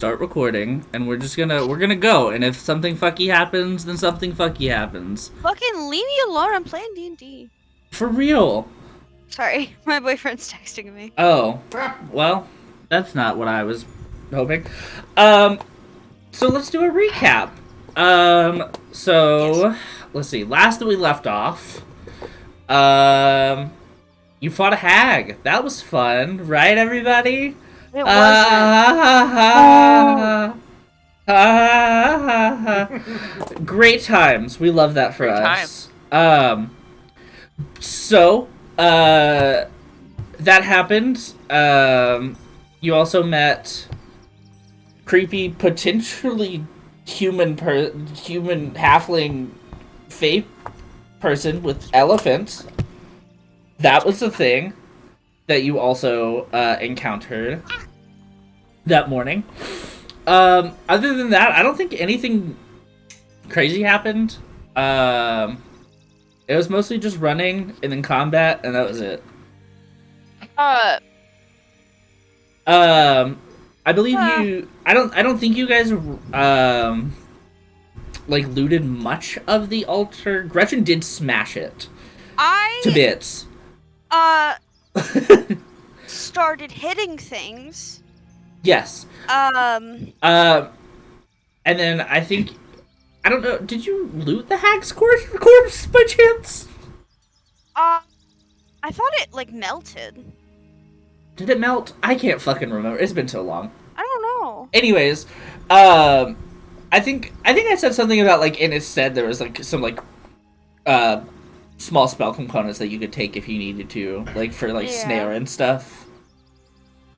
start recording, and we're gonna go. And if something fucky happens, then something fucky happens. Fucking leave me alone. I'm playing D&D. For real. Sorry, my boyfriend's texting me. Oh, well, that's not what I was hoping. So let's do a recap. Yes. Let's see. Last that we left off, you fought a hag. That was fun, right, everybody? It wasn't. Great times. We love that for Great us. That happened. You also met creepy, potentially human halfling fae person with elephant. That was the thing that you also encountered that morning. Other than that, I don't think anything crazy happened. It was mostly just running and then combat, and that was it. I believe you. I don't think you guys like looted much of the altar. Gretchen did smash it to bits. Started hitting things. Yes. And then I think, I don't know, did you loot the hag's corpse by chance? I thought it like melted. Did it melt? I can't fucking remember. It's been so long. I don't know. Anyways, I think I said something about like in its stead there was like some like small spell components that you could take if you needed to, like for like snare and stuff.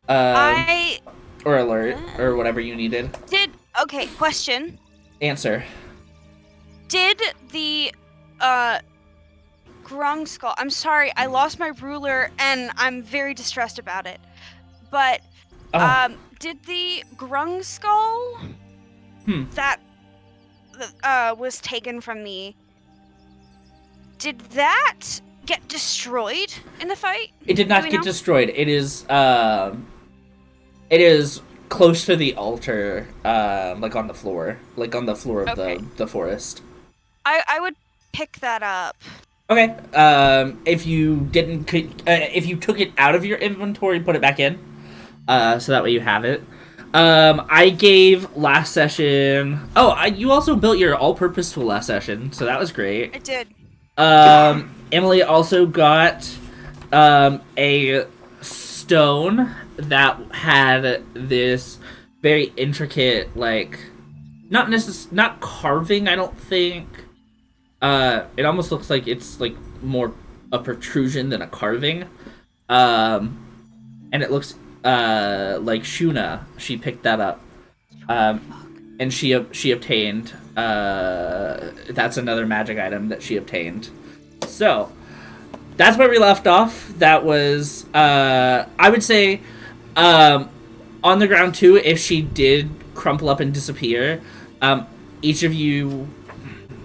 Or alert or whatever you needed. Okay, question. Answer. Did the Grung skull? I'm sorry, I lost my ruler and I'm very distressed about it. But did the Grung skull that was taken from me, did that get destroyed in the fight? It did not get destroyed. It is close to the altar, like on the floor of the forest. I would pick that up. Okay. If you took it out of your inventory, put it back in, so that way you have it. I gave last session. You also built your all-purpose tool last session, so that was great. I did. Emily also got a stone that had this very intricate, like, not carving, I don't think. It almost looks like it's like more a protrusion than a carving. And it looks like Shuna. She picked that up. And she obtained. That's another magic item that she obtained. So that's where we left off. That was I would say on the ground too. If she did crumple up and disappear, each of you.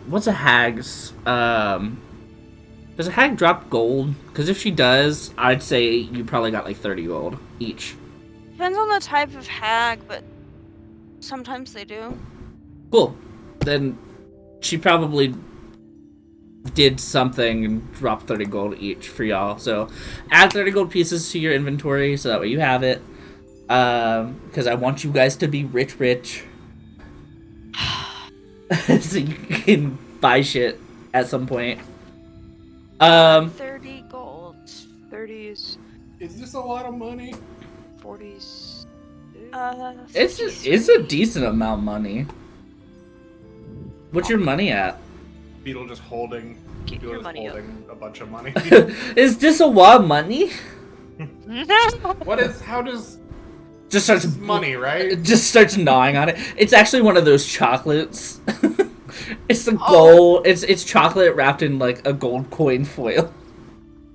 What's a hag's? Does a hag drop gold? Because if she does, I'd say you probably got like 30 gold each. Depends on the type of hag, but sometimes they do. Cool. Then she probably did something and dropped 30 gold each for y'all. So add 30 gold pieces to your inventory so that way you have it. Because I want you guys to be rich. So you can buy shit at some point. 30 gold. 30s. Is this a lot of money? 40s. It's a decent amount of money. What's your money at? Beetle just holding. Keep your money up. A bunch of money. Is this a lot of money? How does... Just starts money, right? It just starts gnawing on it. It's actually one of those chocolates. It's the gold. It's chocolate wrapped in like a gold coin foil.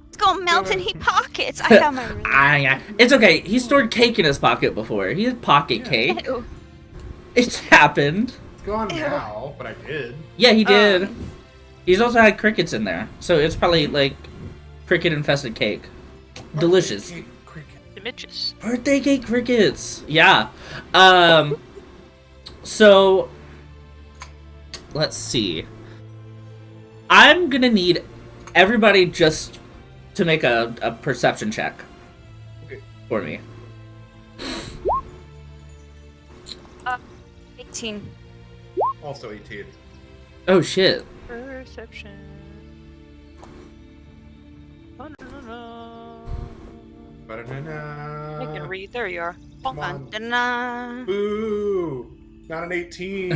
It's gonna melt in his pockets. I have my ruler. It's okay. He stored cake in his pocket before. He had pocket cake. Ew. It's happened. It's gone now, but I did. Yeah, he did. He's also had crickets in there, so it's probably like cricket infested cake. Delicious. The Mitches. Birthday cake crickets. Yeah. So, let's see. I'm gonna need everybody just to make a perception check for me. 18. Also 18. Oh shit. Perception. Oh, no. I can Ba-da-na-na. read. There you are. Come on. Da-na. Boo! Not an 18.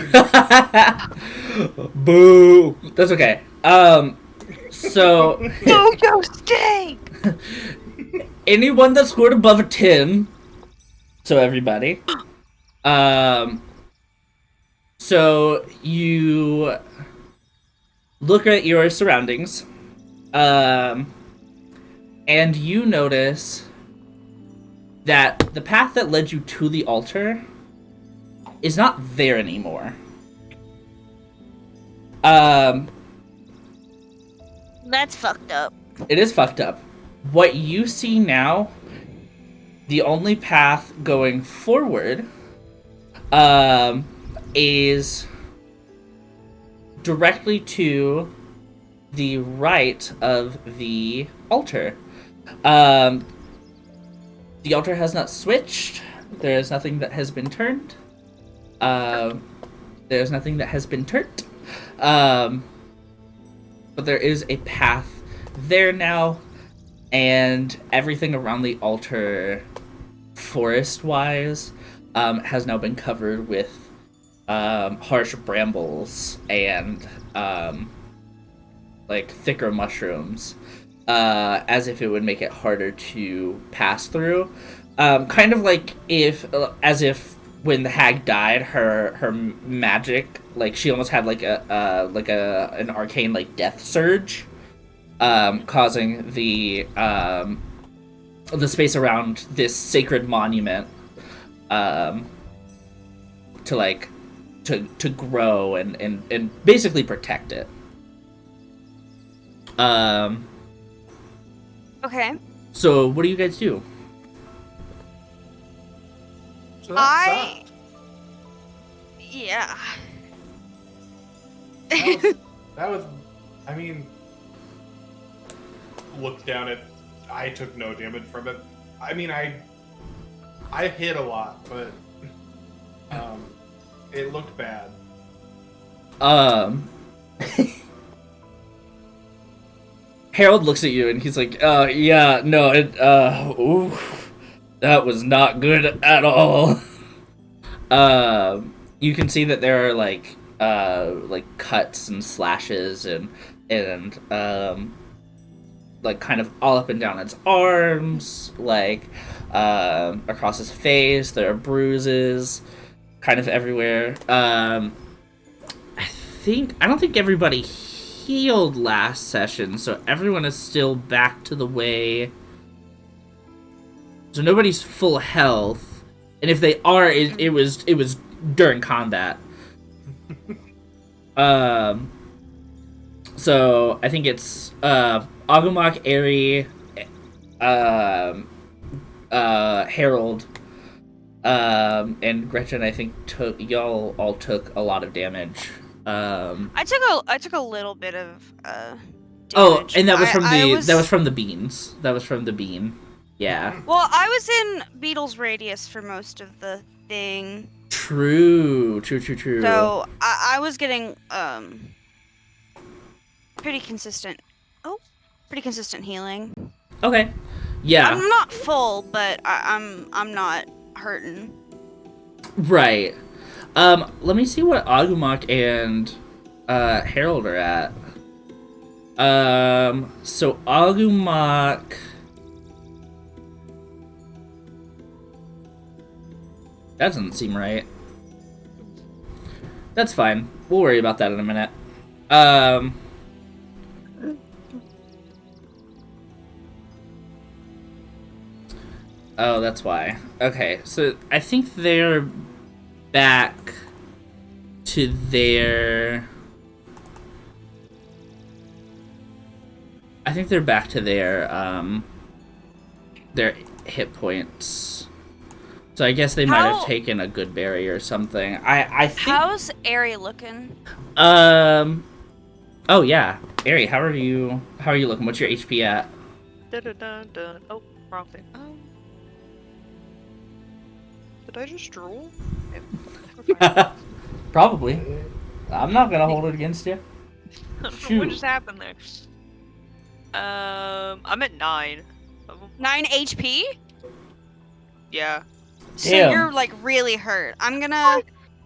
Boo. That's okay. So Oh, yo, stay! anyone that scored above a 10, so everybody. So you look at your surroundings, and you notice that the path that led you to the altar is not there anymore. That's fucked up. It is fucked up. What you see now, the only path going forward, is directly to the right of the altar. The altar has not switched. There is nothing that has been turned. There's nothing that has been turned. But there is a path there now, and everything around the altar, forest-wise, has now been covered with harsh brambles and like thicker mushrooms, as if it would make it harder to pass through. Kind of like as if when the hag died, her magic, like she almost had like an arcane like death surge, causing the space around this sacred monument to grow and basically protect it. Okay. So what do you guys do? So that sucked. Yeah. That was, I mean, look down at, I took no damage from it. I mean, I hit a lot, but it looked bad. Harold looks at you and he's like, yeah, no, ooh, that was not good at all. You can see that there are like cuts and slashes and like kind of all up and down its arms, like across his face. There are bruises kind of everywhere. I don't think everybody healed last session, so everyone is still back to the way. So nobody's full health, and if they are, it was during combat. So I think it's Agumok, Aerie, Harold, and Gretchen. I think y'all all took a lot of damage. I took a little bit of damage. Oh, and that was from that was from the beans. That was from the bean. Yeah. Well, I was in Beetle's radius for most of the thing. True. So I was getting pretty consistent healing. Okay. Yeah. I'm not full, but I'm not hurting. Right. Let me see what Agumok and Harold are at. So Agumok. That doesn't seem right. That's fine. We'll worry about that in a minute. Oh, that's why. Okay, so I think they're back to their... their hit points. So I guess they might have taken a good berry or something. I think... How's Ari looking? Oh yeah, Ari, how are you looking? What's your HP at? Oh, wrong thing. Did I just drool? Yeah. Probably. I'm not gonna hold it against you. Shoot. What just happened there? I'm at 9. 9 HP? Yeah. So Damn. you're like really hurt. I'm gonna.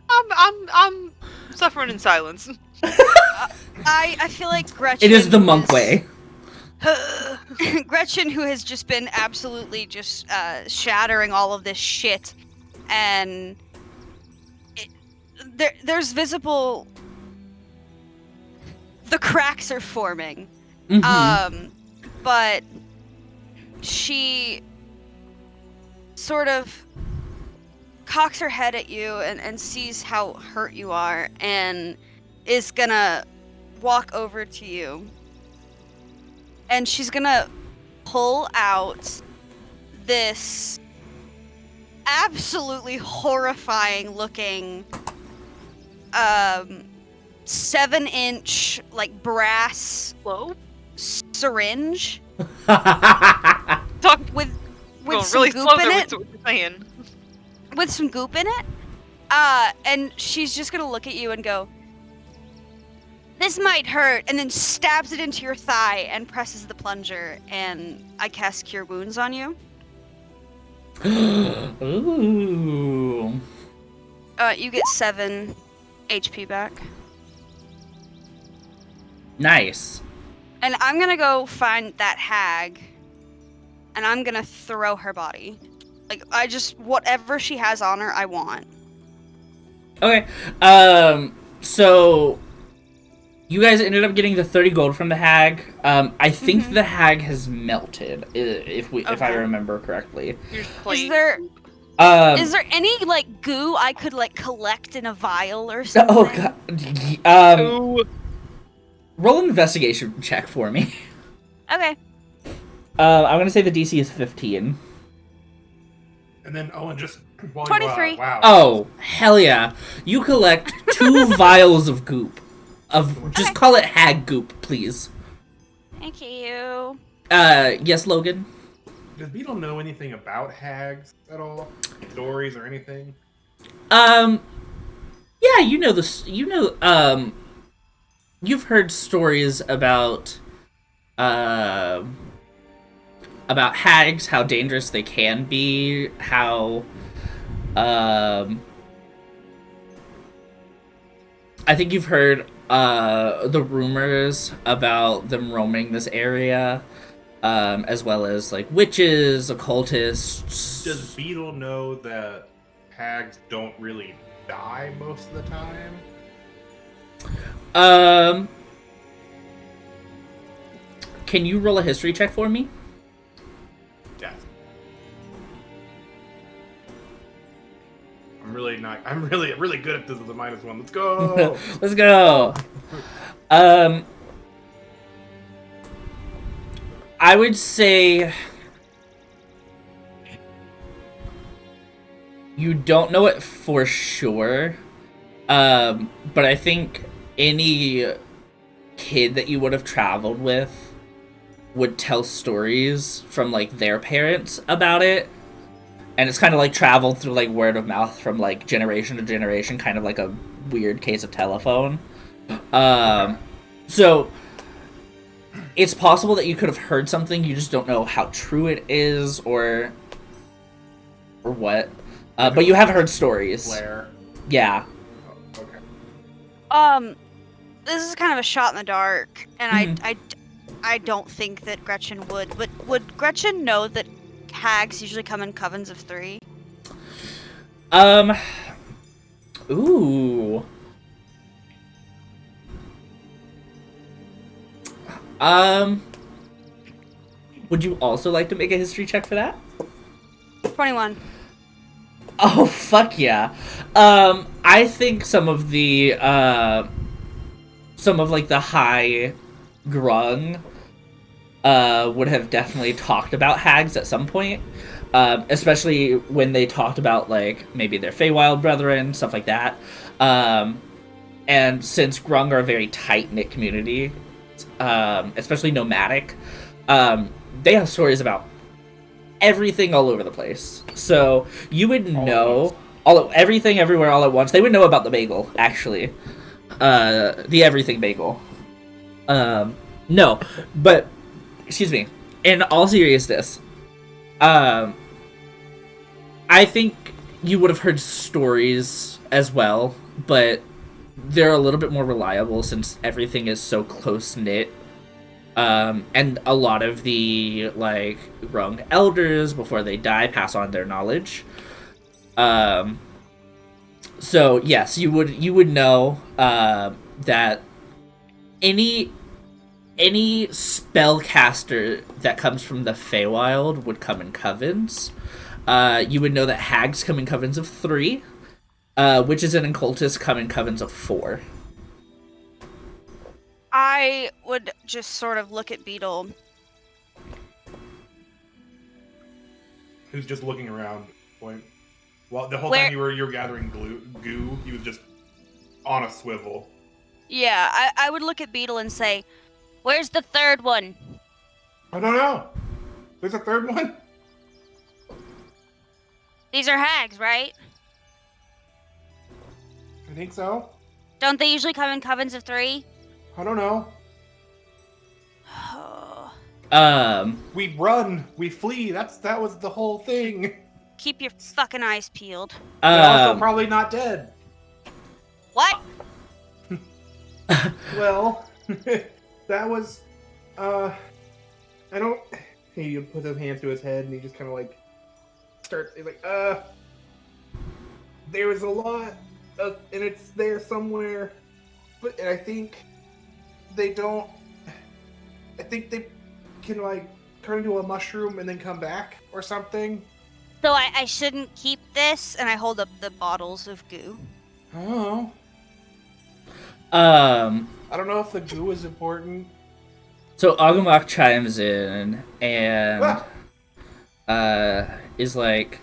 I'm suffering in silence. I feel like Gretchen. It is the monk way. Gretchen, who has just been absolutely just shattering all of this shit, and there's visible. The cracks are forming, but she sort of cocks her head at you and sees how hurt you are and is gonna walk over to you. And she's gonna pull out this absolutely horrifying looking 7-inch like brass syringe with some really goop slow in there it. with what you're saying. With some goop in it. And she's just gonna look at you and go, "This might hurt," and then stabs it into your thigh and presses the plunger, and I cast Cure Wounds on you. Ooh. You get 7 HP back. Nice. And I'm gonna go find that hag, and I'm gonna throw her body. Like, whatever she has on her, I want. Okay. So you guys ended up getting the 30 gold from the hag. I think the hag has melted, if I remember correctly. Is there any like goo I could like collect in a vial or something? Oh god. Roll an investigation check for me. Okay. I'm gonna say the DC is 15. And then Owen just... 23. Wow. Oh, hell yeah. You collect 2 vials of goop. Just call it hag goop, please. Thank you. Yes, Logan? Does Beetle know anything about hags at all? Stories or anything? Yeah, you know this. You've heard stories about hags, how dangerous they can be, how, I think you've heard, the rumors about them roaming this area, as well as, like, witches, occultists. Does Beetle know that hags don't really die most of the time? Can you roll a history check for me? Yes. I'm really good at this with a -1. Let's go. Let's go. I would say you don't know it for sure. But I think any kid that you would have traveled with would tell stories from, like, their parents about it. And it's kind of, like, traveled through, like, word of mouth from, like, generation to generation, kind of like a weird case of telephone. So it's possible that you could have heard something, you just don't know how true it is, or what. But you have heard stories. Blair. Yeah. Oh, okay. This is kind of a shot in the dark, and I don't think that Gretchen would. But would Gretchen know that hags usually come in covens of 3? Ooh. Would you also like to make a history check for that? 21. Oh, fuck yeah. I think some of the high grung would have definitely talked about hags at some point. especially when they talked about like maybe their Feywild brethren, stuff like that. And since Grung are a very tight knit community, especially nomadic, they have stories about everything all over the place. So you would know everything everywhere all at once. They would know about the bagel, actually, the everything bagel. No, but excuse me. In all seriousness, I think you would have heard stories as well, but they're a little bit more reliable since everything is so close knit. And a lot of the like Rung elders before they die pass on their knowledge. So yes, you would know that any spellcaster that comes from the Feywild would come in covens. You would know that hags come in covens of 3. Witches and occultists come in covens of 4. I would just sort of look at Beetle. Who's just looking around. Well, the whole time you were gathering goo, he was just on a swivel. Yeah, I would look at Beetle and say, "Where's the third one?" I don't know. There's a third one? These are hags, right? I think so. Don't they usually come in covens of 3? I don't know. Oh. We run, we flee. That was the whole thing. Keep your fucking eyes peeled. They're also probably not dead. What? Well, that was, I don't. He puts his hand to his head and he just kind of like starts. He's like, there was a lot, and it's there somewhere, but I think they don't. I think they can like turn into a mushroom and then come back or something. So I shouldn't keep this, and I hold up the bottles of goo. Oh. I don't know if the goo is important. So Agumok chimes in and is like,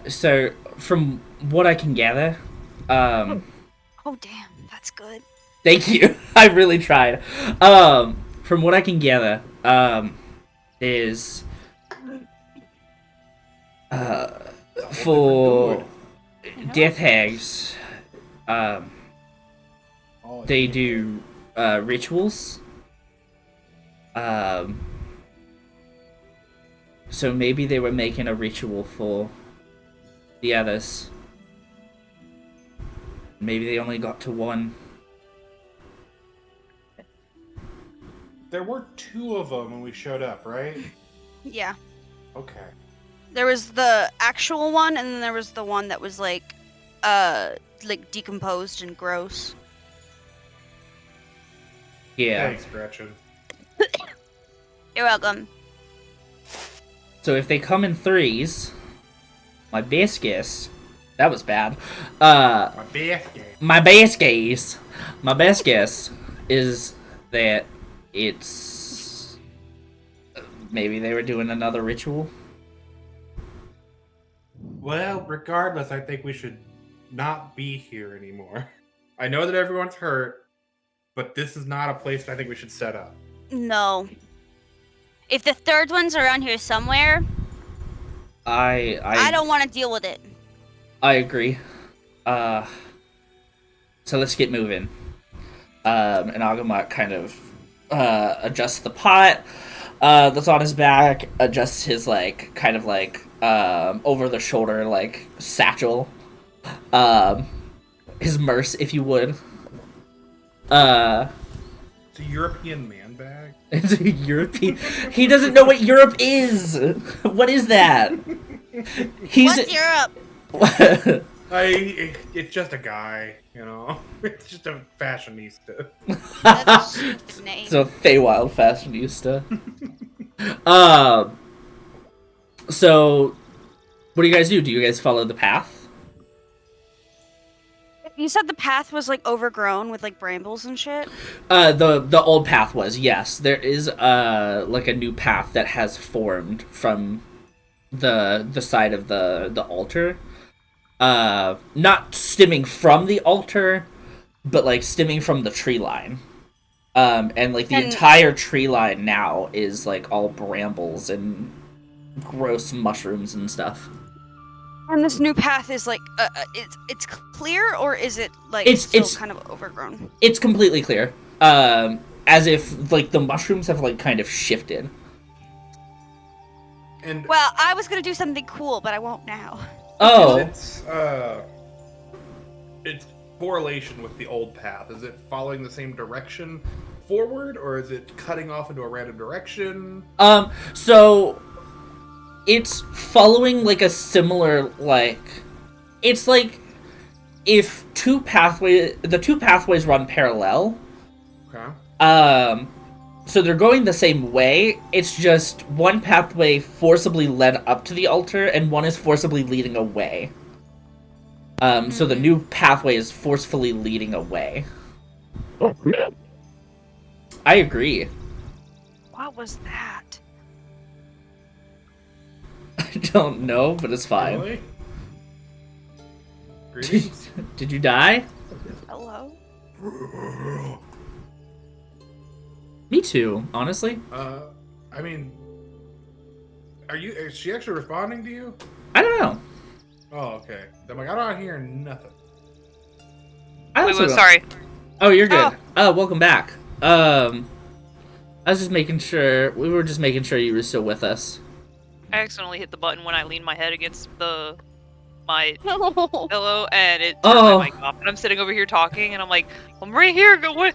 so from what I can gather, Oh damn, that's good. Thank you. I really tried. From what I can gather, is for death hags, they do rituals. So maybe they were making a ritual for the others. Maybe they only got to 1. There were 2 of them when we showed up, right? Yeah. Okay. There was the actual one, and then there was the one that was like decomposed and gross. Yeah. Thanks, Gretchen. You're welcome. So if they come in 3s, my best guess, that was bad. My best guess is that it's maybe they were doing another ritual. Well, regardless, I think we should not be here anymore. I know that everyone's hurt, but this is not a place I think we should set up. No. If the third one's around here somewhere, I don't want to deal with it. I agree. So let's get moving. And Agumok kind of adjusts the pot that's on his back, adjusts his like kind of like over the shoulder like satchel, his merce, if you would. It's a European man bag. It's a European. He doesn't know what Europe is. What is that? What's Europe? It's just a guy, you know. It's just a fashionista. That's his name. It's a Feywild fashionista. So, what do you guys do? Do you guys follow the path? You said the path was like overgrown with like brambles and shit. The old path was, yes. There is like a new path that has formed from the side of the altar. Not stemming from the altar, but like stemming from the tree line. And like the entire tree line now is like all brambles and gross mushrooms and stuff. And this new path is like, it's clear, or is it like it's kind of overgrown? It's completely clear. As if like the mushrooms have like kind of shifted. And well, I was gonna do something cool, but I won't now. Oh, it's correlation with the old path. Is it following the same direction forward, or is it cutting off into a random direction? So it's following like a similar like it's like if the two pathways run parallel. Okay. So they're going the same way. It's just one pathway forcibly led up to the altar, and one is forcibly leading away. So the new pathway is forcefully leading away. Oh, man. I agree. What was that? I don't know, but it's fine. Really? Greetings. Did you die? Hello? Me too, honestly. I mean, is she actually responding to you? I don't know. Oh, okay. I'm like, I'm not hearing nothing. I Wait, sorry. Oh, you're good. Oh, welcome back. I was just making sure. We were just making sure you were still with us. I accidentally hit the button when I leaned my head against my pillow, and it turned my mic off. And I'm sitting over here talking, and I'm like, I'm right here. Go what?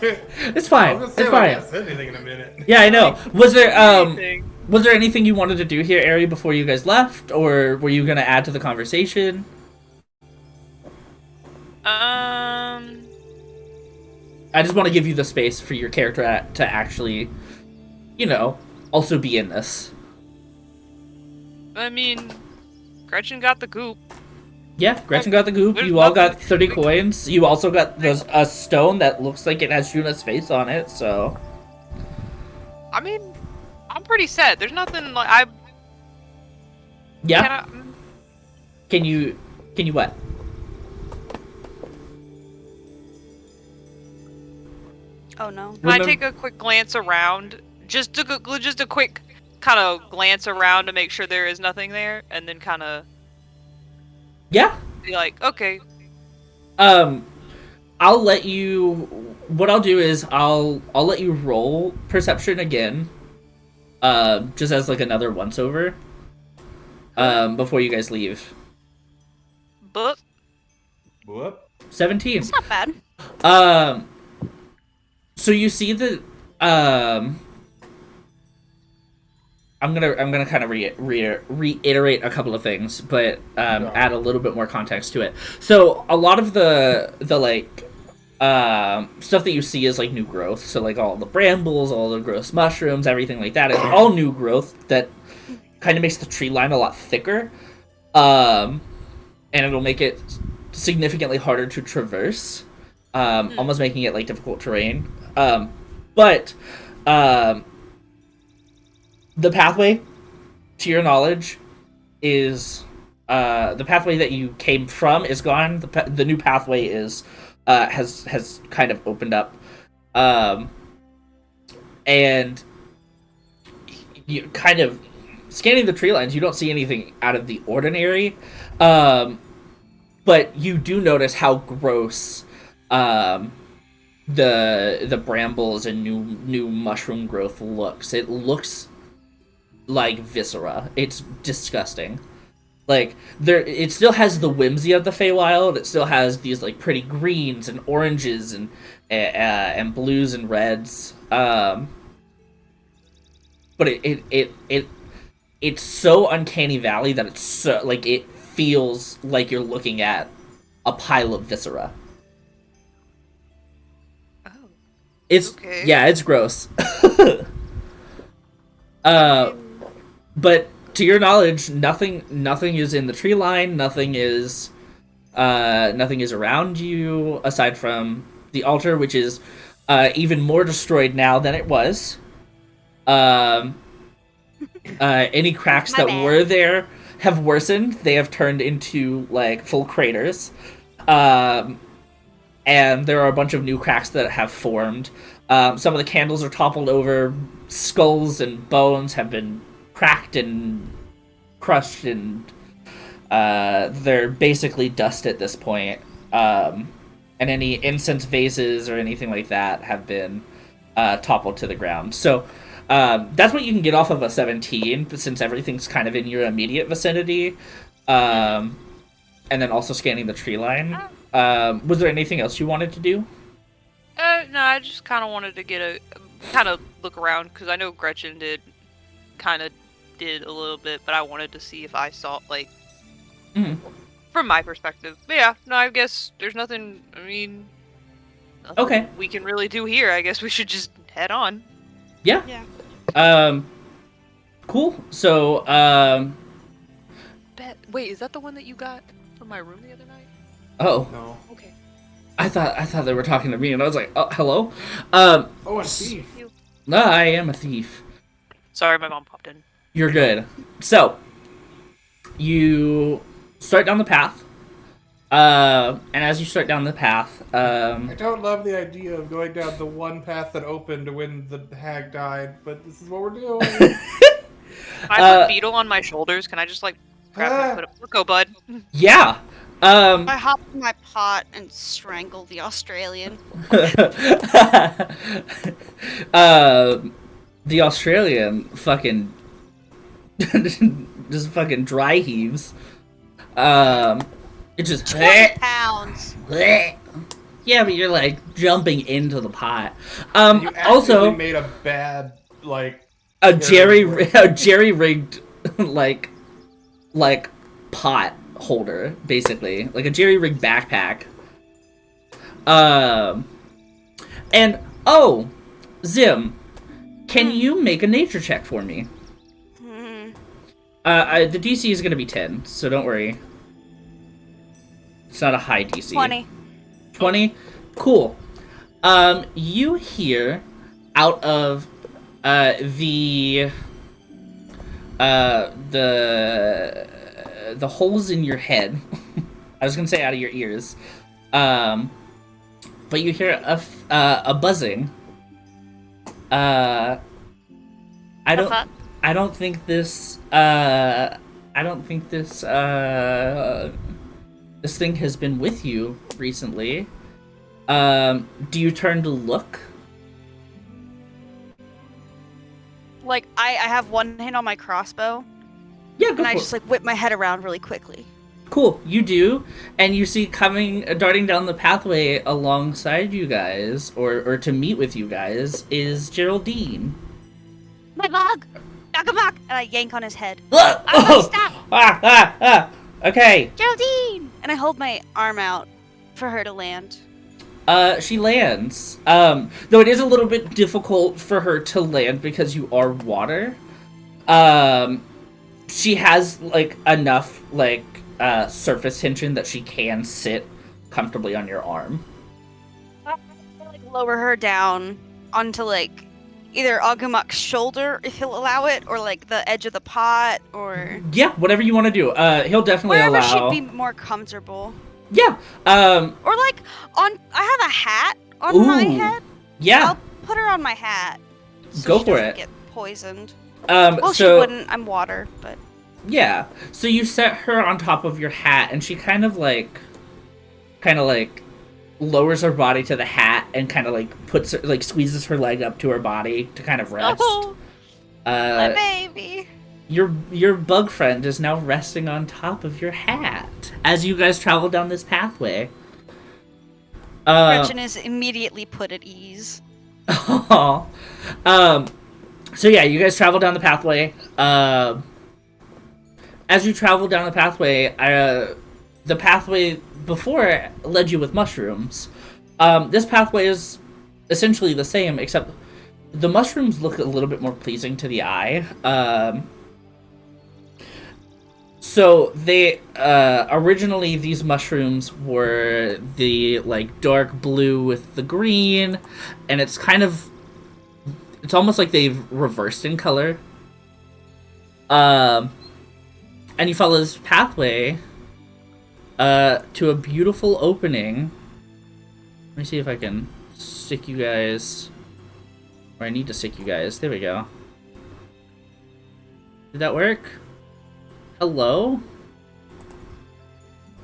It's fine. It's fine. I haven't said anything in a minute. Yeah, I know. Was there anything you wanted to do here, Ari, before you guys left, or were you gonna add to the conversation? I just want to give you the space for your character to actually, also be in this. I mean, Gretchen got the goop. Yeah, Gretchen got the goop. There's You all got nothing- 30 coins. You also got a stone that looks like it has Juna's face on it, so... I mean, I'm pretty set. There's nothing like Yeah? Can you what? Oh no. Can I take a quick glance around? Just a quick kind of glance around to make sure there is nothing there, and then kind of Yeah. be like, okay. I'll let you. What I'll do is I'll let you roll perception again, just as like another once over, before you guys leave. But Whoop. 17. It's not bad. So you see that. I'm gonna kind of reiterate a couple of things, but add a little bit more context to it. So a lot of the like stuff that you see is like new growth. So like all the brambles, all the gross mushrooms, everything like that is all new growth that kind of makes the tree line a lot thicker, and it'll make it significantly harder to traverse, almost making it like difficult terrain. But the pathway, to your knowledge, is the pathway that you came from is gone. The new pathway is has kind of opened up, and you kind of scanning the tree lines. You don't see anything out of the ordinary, but you do notice how gross the brambles and new mushroom growth looks. It looks like viscera. It's disgusting. Like it still has the whimsy of the Feywild. It still has these like pretty greens and oranges and blues and reds. But it's so uncanny valley that it's so like it feels like you're looking at a pile of viscera. oh, It's okay. Yeah, it's gross. But to your knowledge, nothing is in the tree line. Nothing is around you aside from the altar, which is even more destroyed now than it was. Any cracks My that bad. were there have worsened. They have turned into, like, full craters. And there are a bunch of new cracks that have formed. Some of the candles are toppled over. Skulls and bones have been cracked and crushed, and they're basically dust at this point. And any incense vases or anything like that have been toppled to the ground. So that's what you can get off of a 17, since everything's kind of in your immediate vicinity. And then also scanning the tree line. Was there anything else you wanted to do? No, I just kind of wanted to kind of look around, because I know Gretchen did a little bit, but I wanted to see if I saw, like, from my perspective. But yeah, no, I guess there's nothing, nothing Okay. we can really do here. I guess we should just head on. Yeah. Cool. So, Wait, is that the one that you got from my room the other night? Oh. No. Okay. I thought they were talking to me, and I was like, oh, hello? Oh, a thief. No, I am a thief. Sorry, my mom popped in. You're good. So, you start down the path. And as you start down the path, I don't love the idea of going down the one path that opened when the hag died, but this is what we're doing. If I put Beetle on my shoulders, can I just, like, grab him and put a go, bud? Yeah. I hop in my pot and strangle the Australian. The Australian fucking just fucking dry heaves. It just 20 pounds. Yeah, but you're like jumping into the pot. You Also made a bad, like, a jerry rigged like pot holder, basically, like a jerry rigged backpack. And Zim, can you make a nature check for me? The DC is gonna be 10, so don't worry. It's not a high DC. 20. 20? Cool. You hear out of the holes in your head. I was gonna say out of your ears. But you hear a buzzing. I don't think this this thing has been with you recently. Do you turn to look? Like, I have one hand on my crossbow. Yeah, go and I for just, it. like, whip my head around really quickly. Cool, you do, and you see darting down the pathway alongside you guys, or to meet with you guys, is Geraldine. My bug! Knock! And I yank on his head. Stop! Okay. Geraldine! And I hold my arm out for her to land. She lands. Though it is a little bit difficult for her to land because you are water. She has, like, enough, like, surface tension that she can sit comfortably on your arm. I like lower her down onto, like, either Agumuk's shoulder, if he'll allow it, or, like, the edge of the pot, or... Yeah, whatever you want to do. He'll definitely wherever allow... she'd be more comfortable. Yeah. Or, like, I have a hat on my head. Yeah. I'll put her on my hat. So Go she for doesn't it. Get poisoned. Well, she wouldn't. I'm water, but... Yeah. So you set her on top of your hat, and she kind of lowers her body to the hat and kind of, like, puts her, like, squeezes her leg up to her body to kind of rest. Oh, my baby. Your bug friend is now resting on top of your hat as you guys travel down this pathway. Gretchen is immediately put at ease. So yeah, you guys travel down the pathway. As you travel down the pathway before led you with mushrooms. This pathway is essentially the same, except the mushrooms look a little bit more pleasing to the eye. So they originally these mushrooms were the, like, dark blue with the green, and it's almost like they've reversed in color. And you follow this pathway to a beautiful opening. Let me see if I can stick you guys where I need to stick you guys. There we go. Did that work? Hello?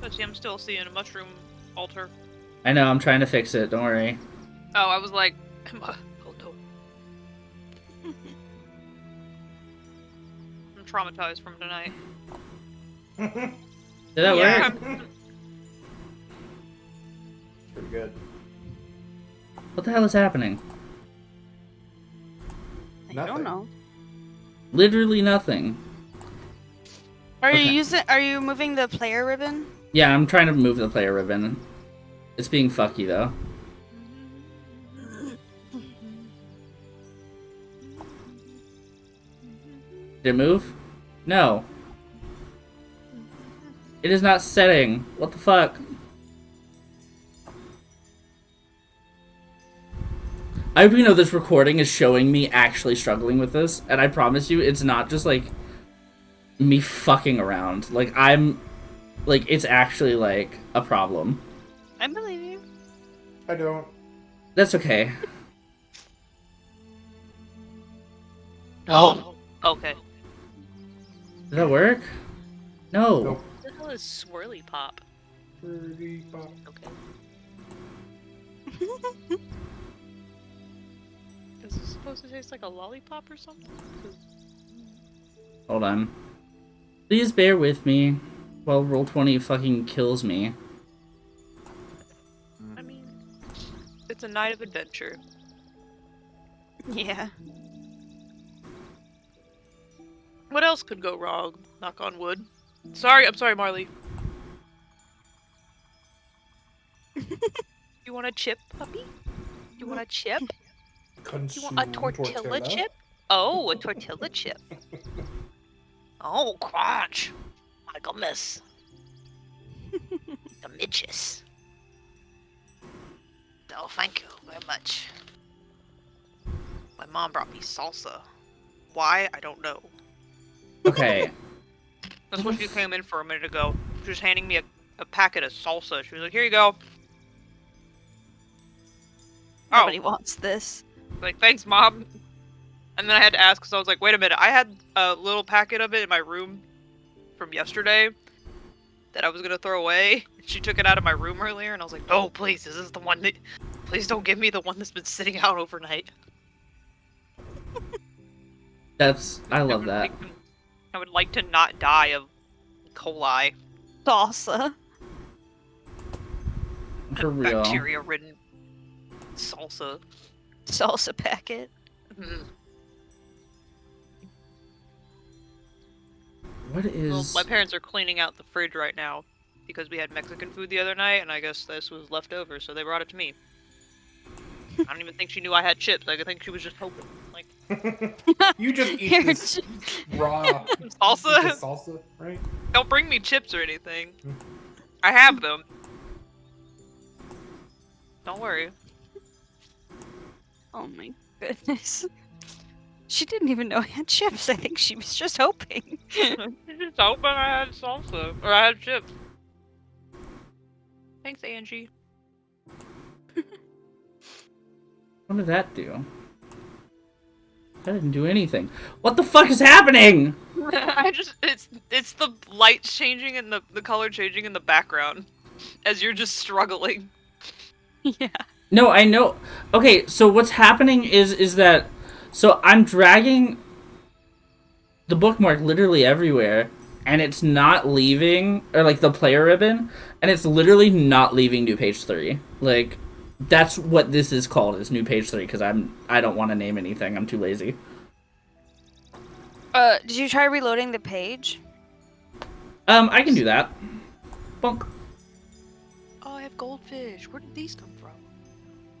But see, I'm still seeing a mushroom altar. I know, I'm trying to fix it. Don't worry. Oh, I was like, oh no. I'm traumatized from tonight. Did that work? Pretty good. What the hell is happening? I Nothing. don't know. Literally nothing. Are Okay. Are you moving the player ribbon? Yeah, I'm trying to move the player ribbon. It's being fucky though. Did it move? No. It is not setting. What the fuck? I hope you know this recording is showing me actually struggling with this, and I promise you it's not just like me fucking around. Like it's actually like a problem. I believe you. I don't. That's okay. Oh. Okay. Did that work? No. Nope. What the hell is swirly pop? Pretty pop. Okay. Is this supposed to taste like a lollipop or something? Hold on. Please bear with me while Roll20 fucking kills me. I mean, it's a night of adventure. Yeah. What else could go wrong? Knock on wood. Sorry, I'm sorry, Marley. You want a chip, puppy? You want a chip? You want a tortilla chip? Oh, a tortilla chip. Oh, crunch. My goodness. Delicious. Oh, thank you very much. My mom brought me salsa. Why? I don't know. Okay. That's what she came in for a minute ago. She was handing me a packet of salsa. She was like, here you go. Nobody wants this. Like, thanks, Mom. And then I had to ask because I was like, wait a minute. I had a little packet of it in my room from yesterday that I was going to throw away. She took it out of my room earlier, and I was like, no, please, this is the one that... Please don't give me the one that's been sitting out overnight. I love that. I would like to not die of coli. Salsa. For real. Bacteria-ridden salsa. Salsa packet. Mm. What is... Well, my parents are cleaning out the fridge right now because we had Mexican food the other night, and I guess this was left over, so they brought it to me. I don't even think she knew I had chips. I think she was just hoping. Like, You just eat this raw salsa? this salsa, right? Don't bring me chips or anything. I have them. Don't worry. Oh my goodness. She didn't even know I had chips. I think she was just hoping. She's just hoping I had salsa. Or I had chips. Thanks, Angie. What did that do? That didn't do anything. What the fuck is happening? It's the light changing and the color changing in the background as you're just struggling. Yeah. No, I know. Okay, so what's happening is that... So I'm dragging the bookmark literally everywhere, and it's not leaving... Or, like, the player ribbon, and it's literally not leaving New Page 3. Like, that's what this is called, is New Page 3, because I don't want to name anything. I'm too lazy. Did you try reloading the page? I can do that. Bonk. Oh, I have goldfish. Where did these come from?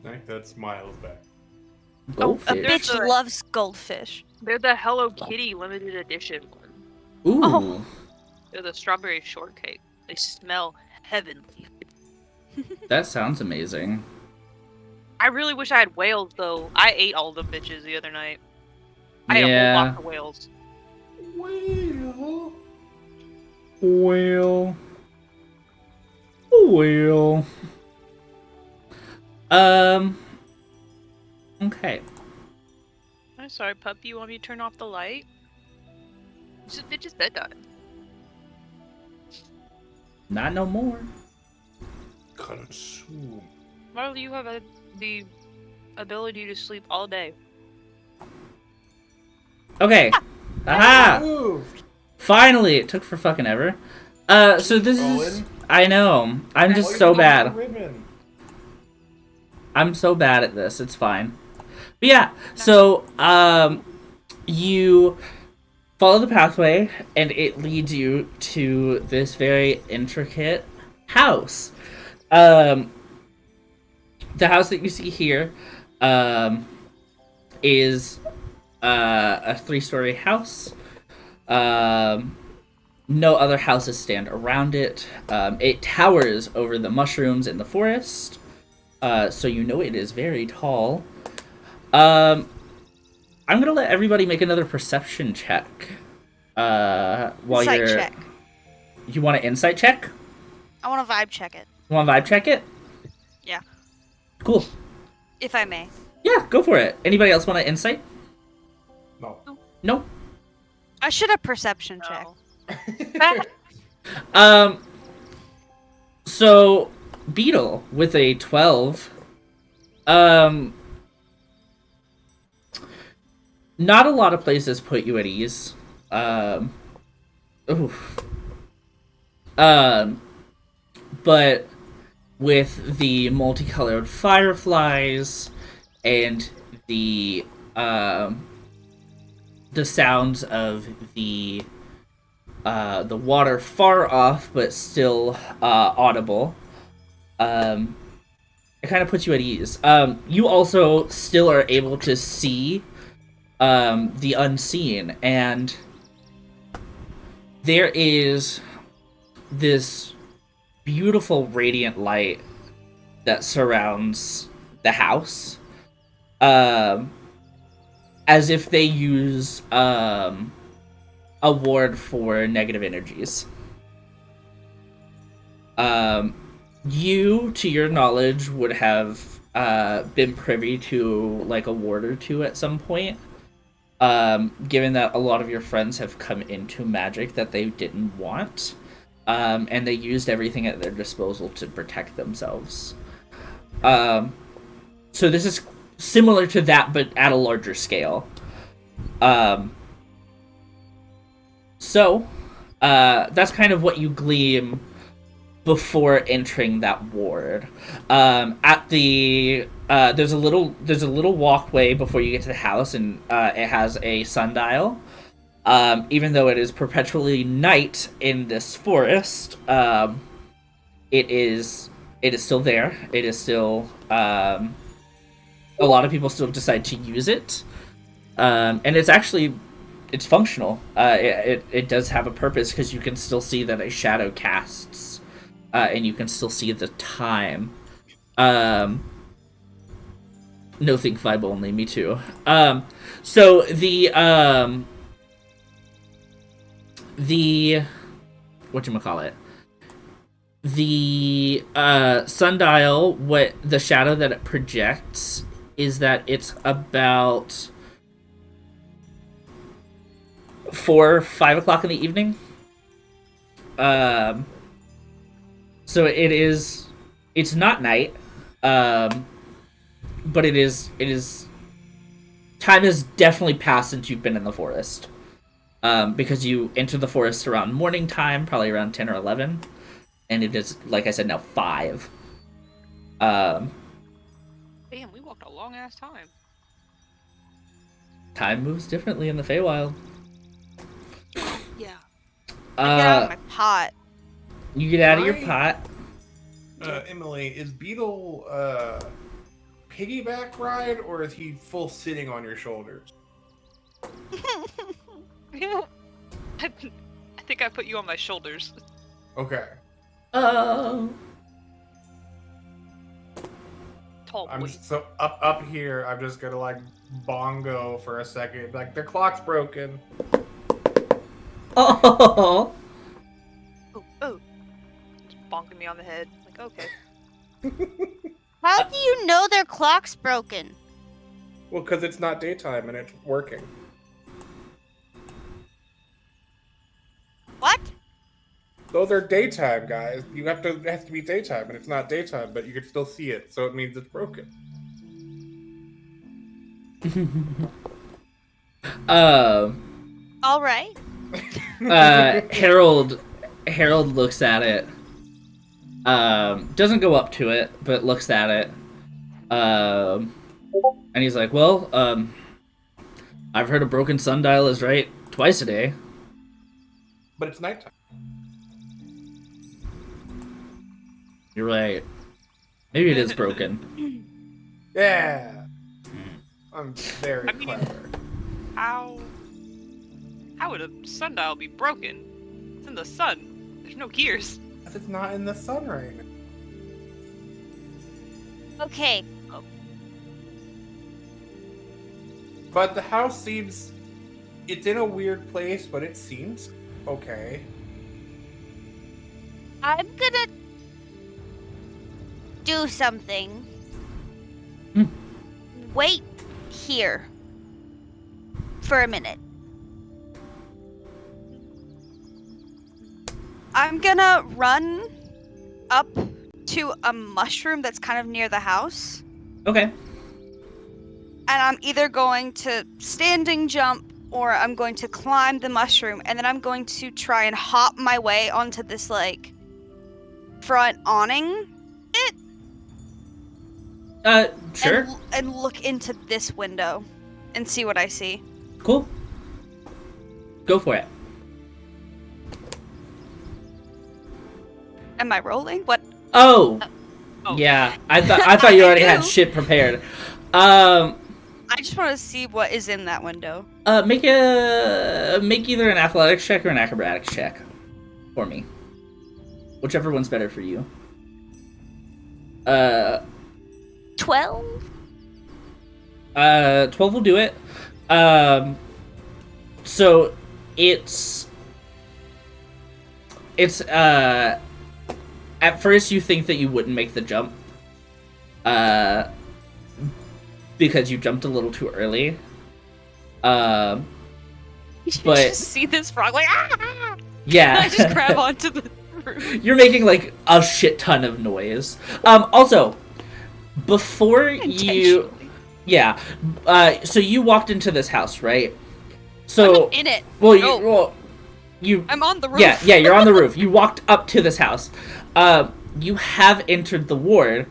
I think that's Miles back. A Goldfish. There's bitch the- loves goldfish. They're the Hello Kitty limited edition one. Ooh. Oh. They're the strawberry shortcake. They smell heavenly. That sounds amazing. I really wish I had whales, though. I ate all the bitches the other night. I ate a whole Yeah. box of whales. Well. Okay. I'm sorry, puppy. You want me to turn off the light? It's just bedtime. Not no more. Consume. Why do you have the ability to sleep all day? Okay. Aha! Moved. Finally, it took for fucking ever. So this is... Owen? I know. I'm just Oh, so you can bad. use the ribbon. I'm so bad at this. It's fine. But yeah, so, you follow the pathway, and it leads you to this very intricate house. The house that you see here, is, a 3-story house. No other houses stand around it. It towers over the mushrooms in the forest. So you know it is very tall. I'm gonna let everybody make another perception check. While Insight check. You want an insight check? I want to vibe check it. You want to vibe check it? Yeah. Cool. If I may. Yeah, go for it. Anybody else want an insight? No. No. I should have perception check. No. So Beetle with a 12. Not a lot of places put you at ease. But with the multicolored fireflies and the sounds of the water far off but still audible, it kind of puts you at ease. You also still are able to see the unseen, and there is this beautiful radiant light that surrounds the house, as if they use a ward for negative energies. You, to your knowledge, would have been privy to like a ward or two at some point. Given that a lot of your friends have come into magic that they didn't want, and they used everything at their disposal to protect themselves. So this is similar to that, but at a larger scale. So that's kind of what you glean before entering that ward. At the there's a little walkway before you get to the house, and it has a sundial. Even though it is perpetually night in this forest, it is still there. It is still a lot of people still decide to use it, and it's functional. It does have a purpose because you can still see that a shadow casts. And you can still see the time. No think vibe only, me too. So the whatchamacallit? The sundial, what the shadow that it projects is that it's about 4 or 5 o'clock in the evening. So it's not night, but it is, time has definitely passed since you've been in the forest. Because you enter the forest around morning time, probably around 10 or 11, and it is, like I said, now 5. Damn, we walked a long ass time. Time moves differently in the Feywild. Yeah. I get out of my pot. You get out of your pot. Emily, is Beetle piggyback ride, or is he full sitting on your shoulders? I think I put you on my shoulders. Okay. Oh. Tall boy. I'm so up here. I'm just gonna like bongo for a second. Like the clock's broken. Oh. Oh. Just bonking me on the head. Like, okay. How do you know their clock's broken? Well, because it's not daytime and it's working. What? Those are daytime, guys. It has to be daytime, and it's not daytime, but you can still see it, so it means it's broken. All right. Harold looks at it. Doesn't go up to it, but looks at it. And he's like, well, I've heard a broken sundial is right twice a day. But it's nighttime. You're right. Maybe it is broken. Yeah. I'm very clever. How would a sundial be broken? It's in the sun. There's no gears. Because it's not in the sun right now. Okay. But the house seems... It's in a weird place, but it seems okay. I'm gonna do something. Wait here for a minute. I'm gonna run up to a mushroom that's kind of near the house. Okay. And I'm either going to standing jump or I'm going to climb the mushroom, and then I'm going to try and hop my way onto this, like, front awning. Sure. And look into this window and see what I see. Cool. Go for it. Am I rolling? What? Oh. Oh. Yeah. I thought you already had shit prepared. I just want to see what is in that window. Make either an athletics check or an acrobatics check for me. Whichever one's better for you. 12? 12 will do it. So it's at first you think that you wouldn't make the jump. Because you jumped a little too early. You But just see this frog like, ah! yeah. I just grab onto the roof. You're making like a shit ton of noise. Also, before you, yeah, so you walked into this house, right? So I'm in it. well, No. you I'm on the roof. yeah, you're on the roof. You walked up to this house. You have entered the ward.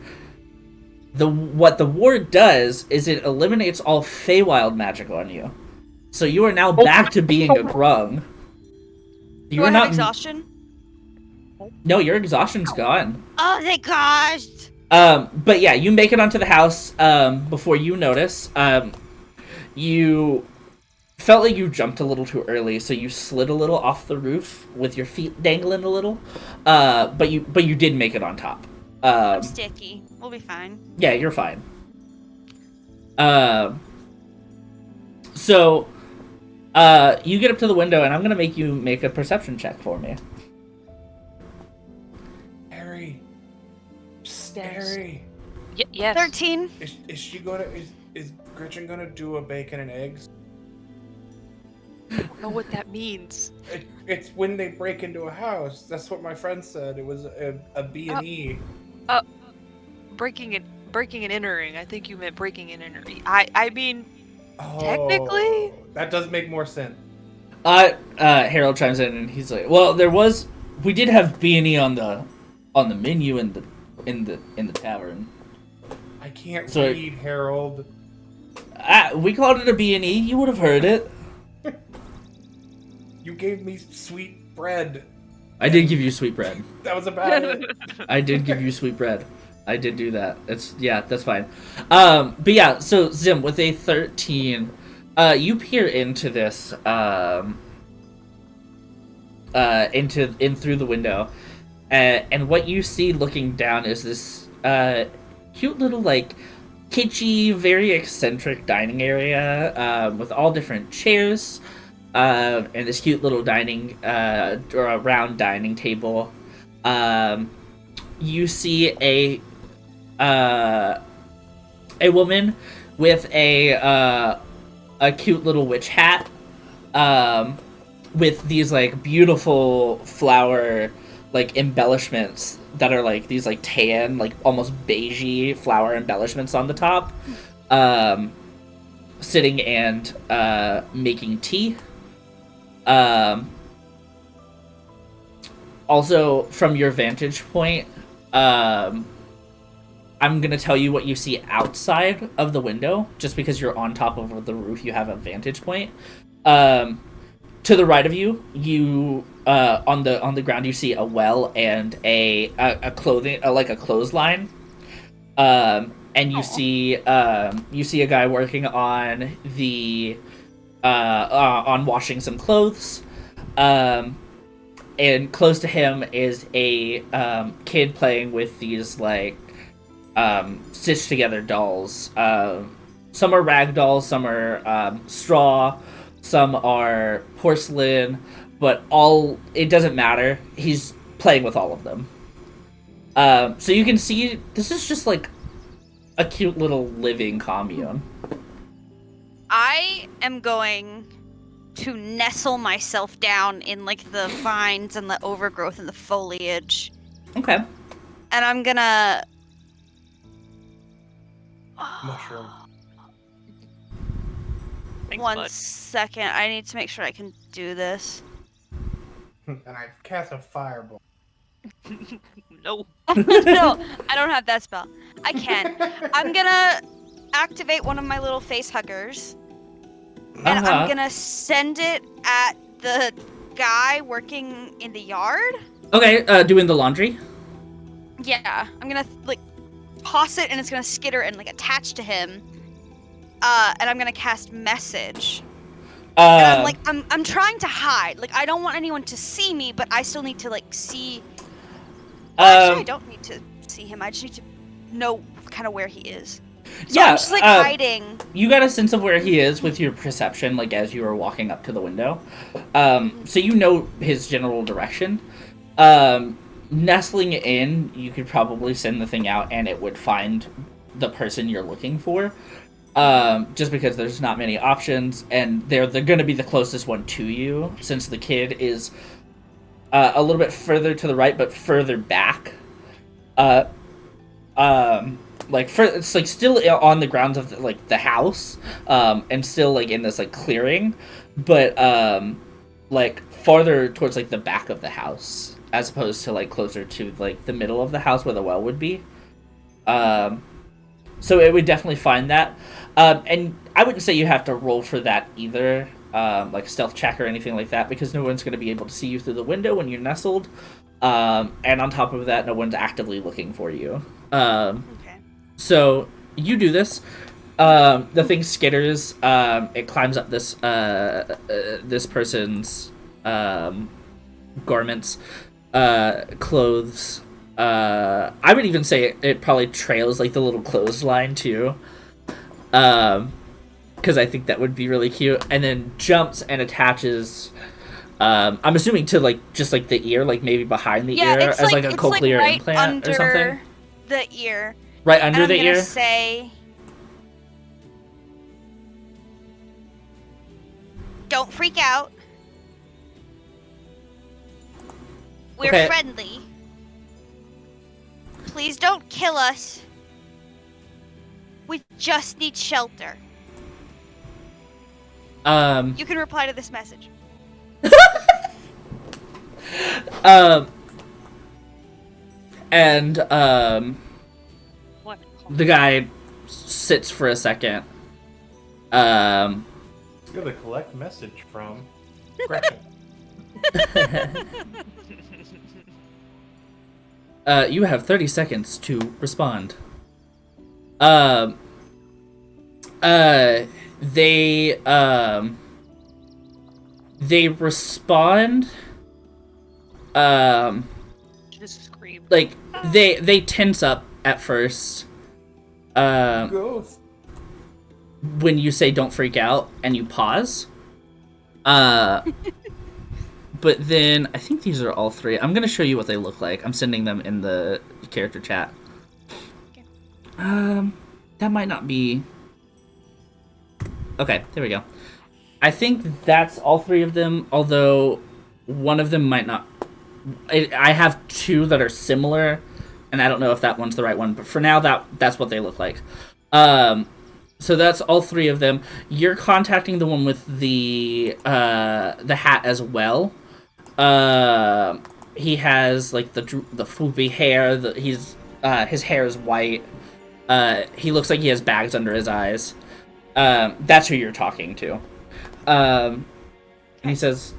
What the ward does is it eliminates all Feywild magic on you. So you are now back to being a grung. Do I have exhaustion? No, your exhaustion's gone. Oh my gosh! But yeah, you make it onto the house before you notice. You felt like you jumped a little too early, so you slid a little off the roof with your feet dangling a little. But you did make it on top. I'm sticky. We'll be fine. Yeah, you're fine. So you get up to the window, and I'm gonna make you make a perception check for me. Harry. Harry. Yes. 13. Is she gonna is Gretchen gonna do a bacon and eggs? I don't know what that means. It's when they break into a house. That's what my friend said. It was a B&E. Breaking and entering. I think you meant breaking and entering. I mean, technically, that does make more sense. Harold chimes in and he's like, "Well, we did have B&E on the menu in the tavern. I can't So- read, Harold. We called it a B&E. You would have heard it. You gave me sweet bread. I did give you sweet bread. That was about it. I did give you sweet bread. I did do that. That's fine. But yeah, so Zim, with a 13, you peer into this, in through the window, and what you see looking down is this cute little, like, kitschy, very eccentric dining area with all different chairs. and this cute little dining or a round dining table. You see a woman with a cute little witch hat, with these like beautiful flower like embellishments that are like these like tan, like almost beigey flower embellishments on the top, sitting and making tea. Also, from your vantage point, I'm gonna tell you what you see outside of the window, just because you're on top of the roof. You have a vantage point. To the right of you, on the ground, you see a well and a clothesline. And you see a guy working on on washing some clothes. And close to him is a kid playing with these like stitched together dolls. Some are rag dolls, some are straw, some are porcelain, but it doesn't matter. He's playing with all of them. So you can see this is just like a cute little living commune. I am going to nestle myself down in like the vines and the overgrowth and the foliage. Okay. And I'm gonna Mushroom. Thanks, One bud. second. I need to make sure I can do this. And I cast a fireball. No. No, I don't have that spell. I can. I'm gonna activate one of my little face huggers. And I'm gonna send it at the guy working in the yard. Okay, doing the laundry. Yeah, I'm gonna like toss it, and it's gonna skitter and like attach to him. And I'm gonna cast message. And I'm trying to hide. Like I don't want anyone to see me, but I still need to like see. Actually, I don't need to see him. I just need to know kind of where he is. So Yeah, I'm just like hiding. You got a sense of where he is with your perception, like as you were walking up to the window. So you know his general direction. Nestling in, you could probably send the thing out and it would find the person you're looking for. Just because there's not many options, and they're going to be the closest one to you, since the kid is a little bit further to the right, but further back. It's like still on the grounds of the house, and still like in this like clearing, but like farther towards like the back of the house, as opposed to like closer to like the middle of the house where the well would be. So it would definitely find that. And I wouldn't say you have to roll for that either, like stealth check or anything like that, because no one's going to be able to see you through the window when you're nestled. And on top of that, no one's actively looking for you. Okay. So you do this. The thing skitters. It climbs up this person's garments, clothes. I would even say it probably trails like the little clothesline too. Because I think that would be really cute. And then jumps and attaches. I'm assuming to like just like the ear, like maybe behind the ear, it's as like a cochlear right implant under or something. The ear. Right under the I'm ear. gonna say, don't freak out. We're Okay. friendly. Please don't kill us. We just need shelter. You can reply to this message. And What? the guy sits for a second. It's gonna collect message from Gretchen. You have 30 seconds to respond. They respond. Just scream. Like they tense up at first. Ghost. When you say "don't freak out" and you pause. But then I think these are all three. I'm gonna show you what they look like. I'm sending them in the character chat. Okay. That might not be. Okay, there we go. I think that's all three of them. Although one of them might not. I have two that are similar, and I don't know if that one's the right one. But for now, that's what they look like. So that's all three of them. You're contacting the one with the hat as well. He has like the floopy hair. His hair is white. He looks like he has bags under his eyes. That's who you're talking to. And he says,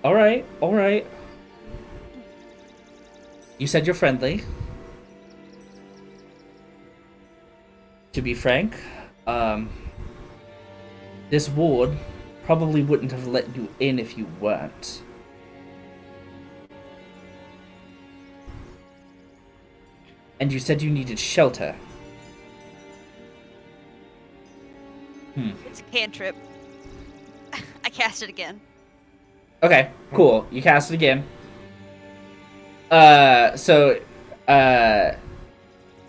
"All right. You said you're friendly. To be frank, this ward probably wouldn't have let you in if you weren't. And you said you needed shelter. It's a cantrip. I cast it again. Okay, cool. You cast it again. So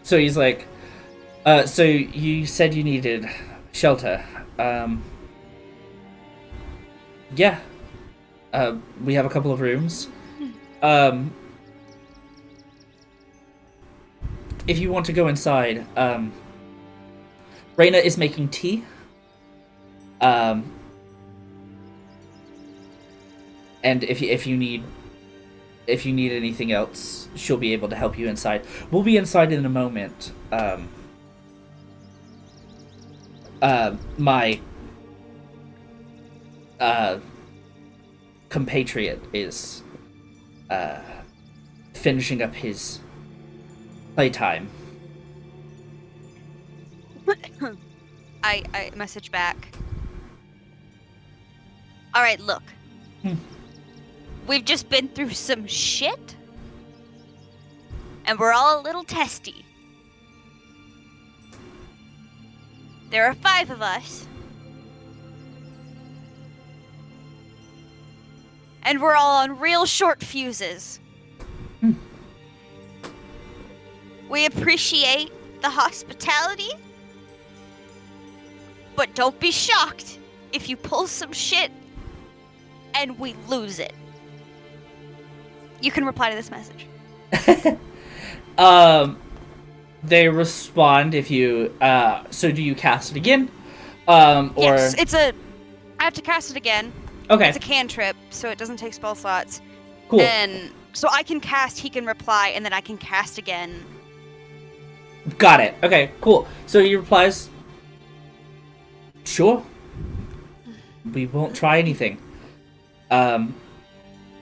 he's like, so you said you needed shelter. Yeah. We have a couple of rooms. If you want to go inside, Reyna is making tea. And if you need anything else, she'll be able to help you inside. We'll be inside in a moment. My compatriot is finishing up his playtime. I message back. All right, look. We've just been through some shit, and we're all a little testy. There are 5 of us, and we're all on real short fuses. We appreciate the hospitality, but don't be shocked if you pull some shit and we lose it. You can reply to this message. They respond if you so do you cast it again? Or Yes, I have to cast it again. Okay. It's a cantrip, so it doesn't take spell slots. Cool. And so I can cast, he can reply, and then I can cast again. Got it. Okay, cool. So he replies, "Sure. We won't try anything.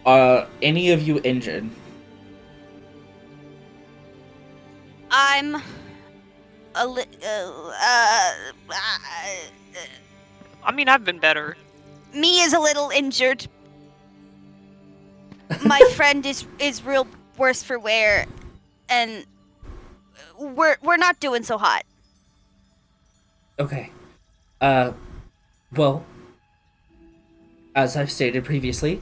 Are any of you injured?" I'm a I mean, I've been better. me is a little injured. My friend is real worse for wear, and we're not doing so hot. Okay. Well, as I've stated previously,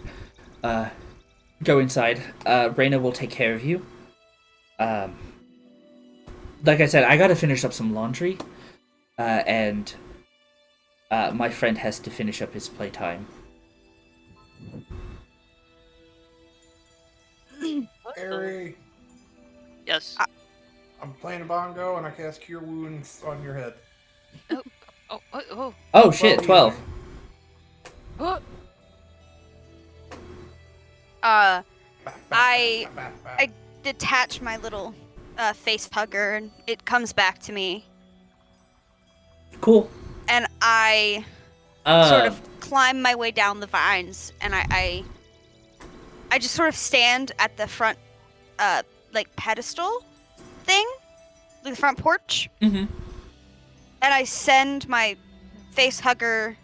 go inside. Reyna will take care of you. Like I said, I gotta finish up some laundry, and my friend has to finish up his playtime. Harry, Yes. I'm playing a bongo and I cast Cure Wounds on your head. Oh shit, 12. Oh. I detach my little face hugger, and it comes back to me, Cool. and I sort of climb my way down the vines, and I just sort of stand at the front, like pedestal thing, like the front porch, Mm-hmm. and I send my face hugger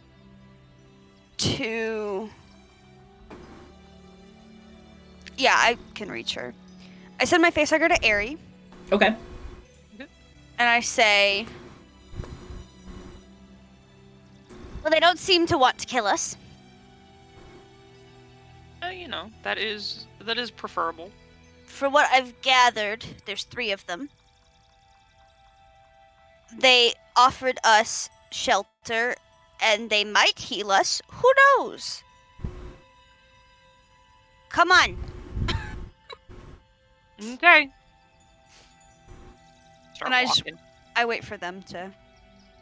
to. Yeah, I can reach her. I send my face hugger to Aerie, Okay. and I say, "Well, they don't seem to want to kill us. that is preferable. For what I've gathered, there's 3 of them. They offered us shelter, and they might heal us. Who knows? Come on. Okay. Start And walking. I wait for them to.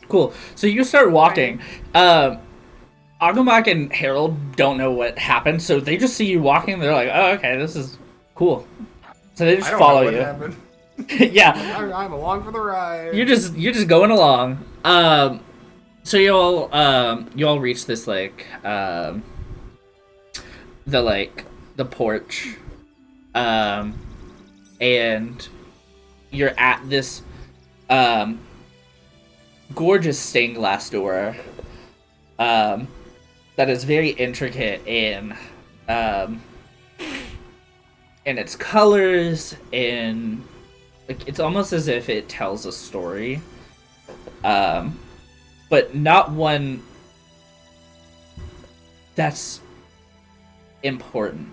Cool. So you start walking. Agumok and Harold don't know what happened, so they just see you walking. They're like, "Oh, okay, this is cool." So they just follow you. Happened. Yeah, I'm along for the ride. you're just going along. So you all reach this the porch, and you're at this gorgeous stained glass door that is very intricate in its colors, and it's almost as if it tells a story, but not one that's important.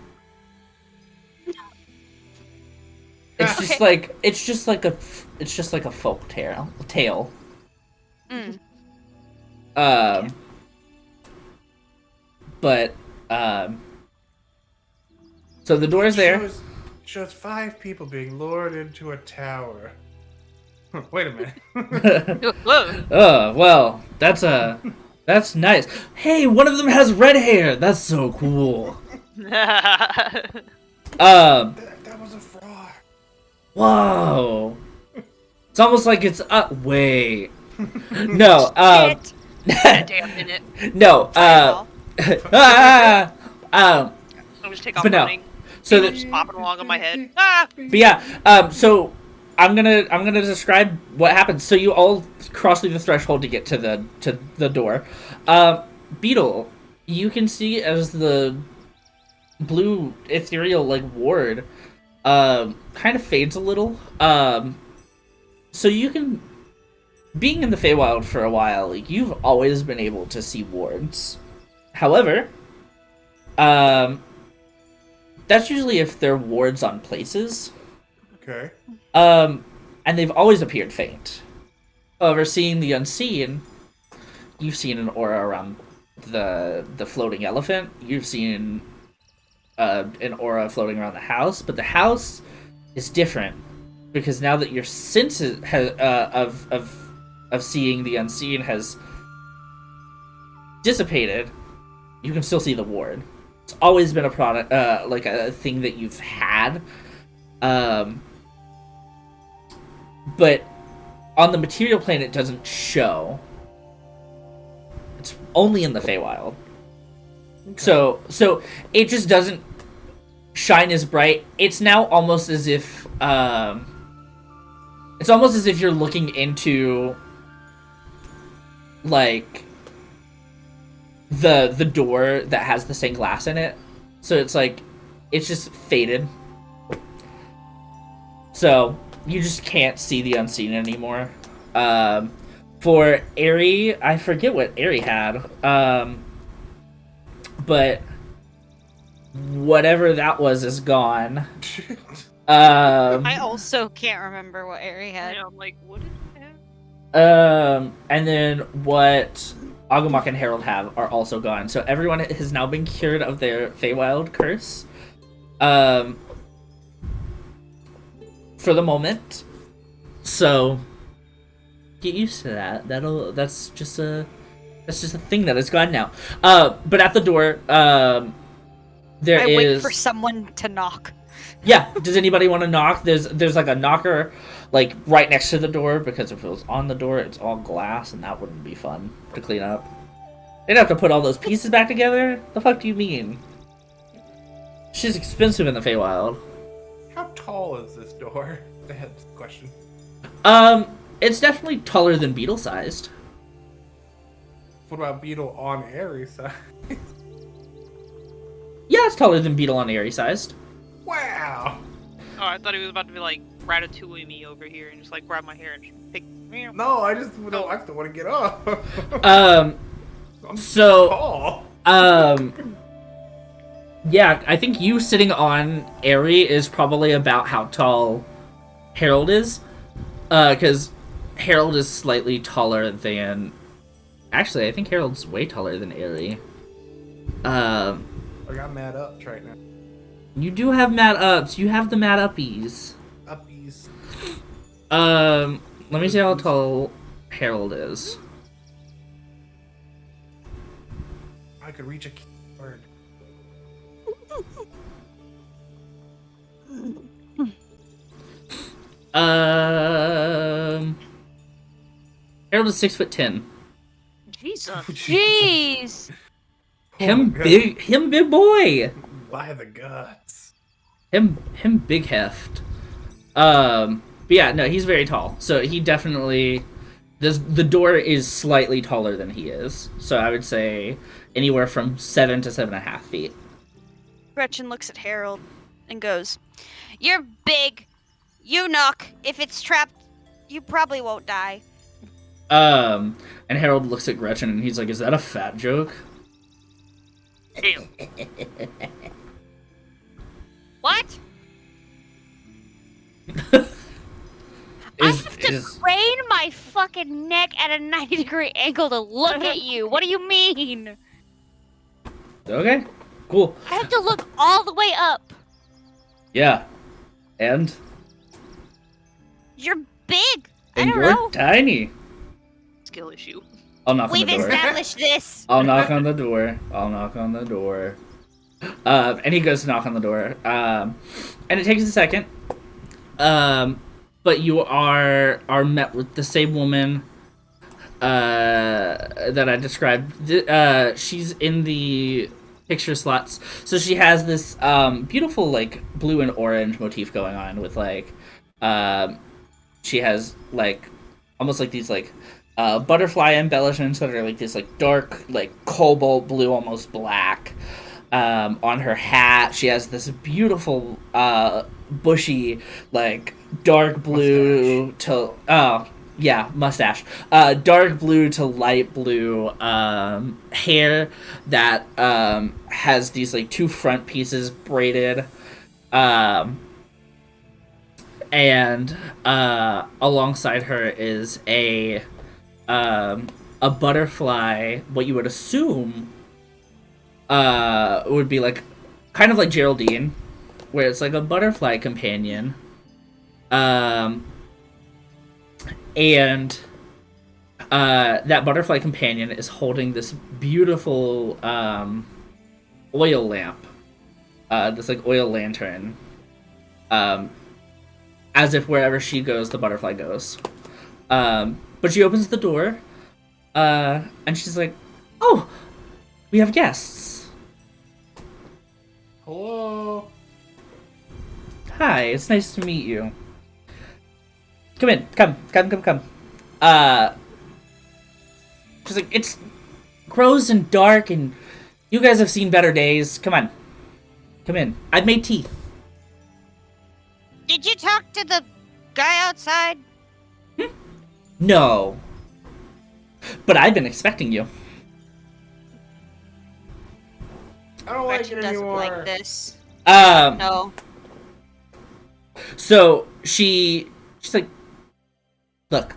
It's just like it's just like a folk tale. Mm. But so the door's there. Shows 5 people being lured into a tower. Wait a minute. Whoa. Oh, well, that's nice. Hey, one of them has red hair. That's so cool. That was a frog. Whoa. It's almost like it's wait. No, Shit. Damn in it. no, Fireball. I'll just take off But no. running. So Just popping along on my head. Ah! but yeah, so I'm gonna describe what happens. So you all cross through the threshold to get to the door. Beetle, you can see as the blue ethereal ward kind of fades a little. So you can, being in the Feywild for a while, you've always been able to see wards. However, that's usually if they're wards on places. Okay. And they've always appeared faint. However, seeing the unseen, you've seen an aura around the floating elephant. You've seen an aura floating around the house, but the house is different because now that your senses of seeing the unseen has dissipated, you can still see the ward. It's always been a product, like a thing that you've had, but on the material plane it doesn't show. It's only in the Feywild. Okay. So it just doesn't shine as bright. It's now almost as if you're looking into like the door that has the stained glass in it. So it's like it's just faded. So you just can't see the unseen anymore. For Aerie, I forget what Aerie had. But whatever that was is gone. I also can't remember what Aerie had. I'm like, what did I have? And then what Agumok and Harold have are also gone. So everyone has now been cured of their Feywild curse. For the moment. So get used to that. That's just a thing that is gone now. But at the door, I wait for someone to knock. Yeah, does anybody want to knock? There's like a knocker like right next to the door, because if it was on the door, it's all glass, and that wouldn't be fun to clean up. They'd have to put all those pieces back together? The fuck do you mean? She's expensive in the Feywild. How tall is this door? That's the question. It's definitely taller than Beetle sized. What about Beetle on Aerie side? Yeah, it's taller than Beetle on Aerie sized. Wow! Oh, I thought he was about to be like Ratatouille me over here and just like grab my hair and just pick me up. No, I just don't like to want to get up. I'm I'm so tall. Yeah, I think you sitting on Aerie is probably about how tall Harold is. Because Harold is slightly taller than... Actually, I think Harold's way taller than Aerie. I got mad ups right now. You do have mad ups. You have the mad uppies. Uppies. Let me see how tall Harold is. I could reach a keyword. Harold is 6'10". Jesus. Jeez. Him big boy. By the guts. Him big heft. But yeah, no, he's very tall. So he definitely the door is slightly taller than he is. So I would say anywhere from 7 to 7.5 feet. Gretchen looks at Harold and goes, "You're big. You knock. If it's trapped, you probably won't die." And Harold looks at Gretchen and he's like, "Is that a fat joke?" What? I have to crane my fucking neck at a 90-degree angle to look at you. What do you mean? Okay, cool. I have to look all the way up. Yeah. And? You're big. I And don't you're know. tiny. Skill issue. I'll knock on We've the door. established this. I'll knock on the door. I'll knock on the door. And he goes to knock on the door. And it takes a second. But you are met with the same woman that I described. She's in the picture slots. So she has this beautiful like blue and orange motif going on with like she has like almost like these like butterfly embellishments that are like this like dark like cobalt blue, almost black. On her hat, she has this beautiful bushy like dark blue mustache. Mustache. Dark blue to light blue hair that has these like two front pieces braided. And alongside her is a butterfly, what you would assume would be like kind of like Geraldine, where it's like a butterfly companion. And that butterfly companion is holding this beautiful oil lamp, this like oil lantern, as if wherever she goes, the butterfly goes. But she opens the door, and she's like, "Oh, we have guests." Hello. Hi, it's nice to meet you. Come in. Come. She's like, "It's gross and dark, and you guys have seen better days. Come on. Come in. I've made tea." Did you talk to the guy outside? No. But I've been expecting you. I don't like Gretchen it doesn't anymore. like this. No. No. So she's like, "Look,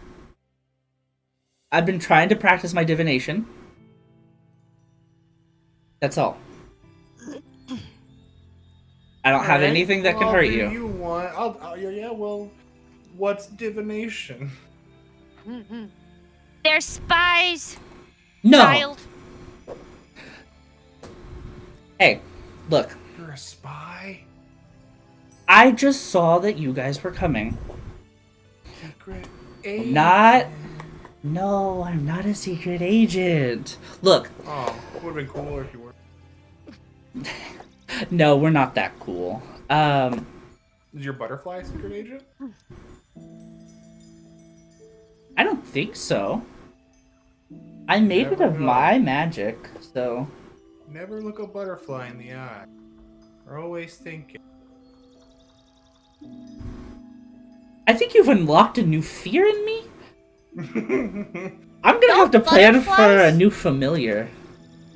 I've been trying to practice my divination. That's all. I don't have Alright, anything that can well, hurt do you." You want? Yeah. Well, what's divination? They're spies, No. child. Hey, look. You're a spy. I just saw that you guys were coming. Secret agent. No, I'm not a secret agent. Look. Oh, would have been cooler if you were. No, we're not that cool. Is your butterfly a secret agent? I don't think so. I made it of my magic, so... Never look a butterfly in the eye. We're always thinking. I think you've unlocked a new fear in me. I'm gonna No have to plan for a butterflies? new familiar.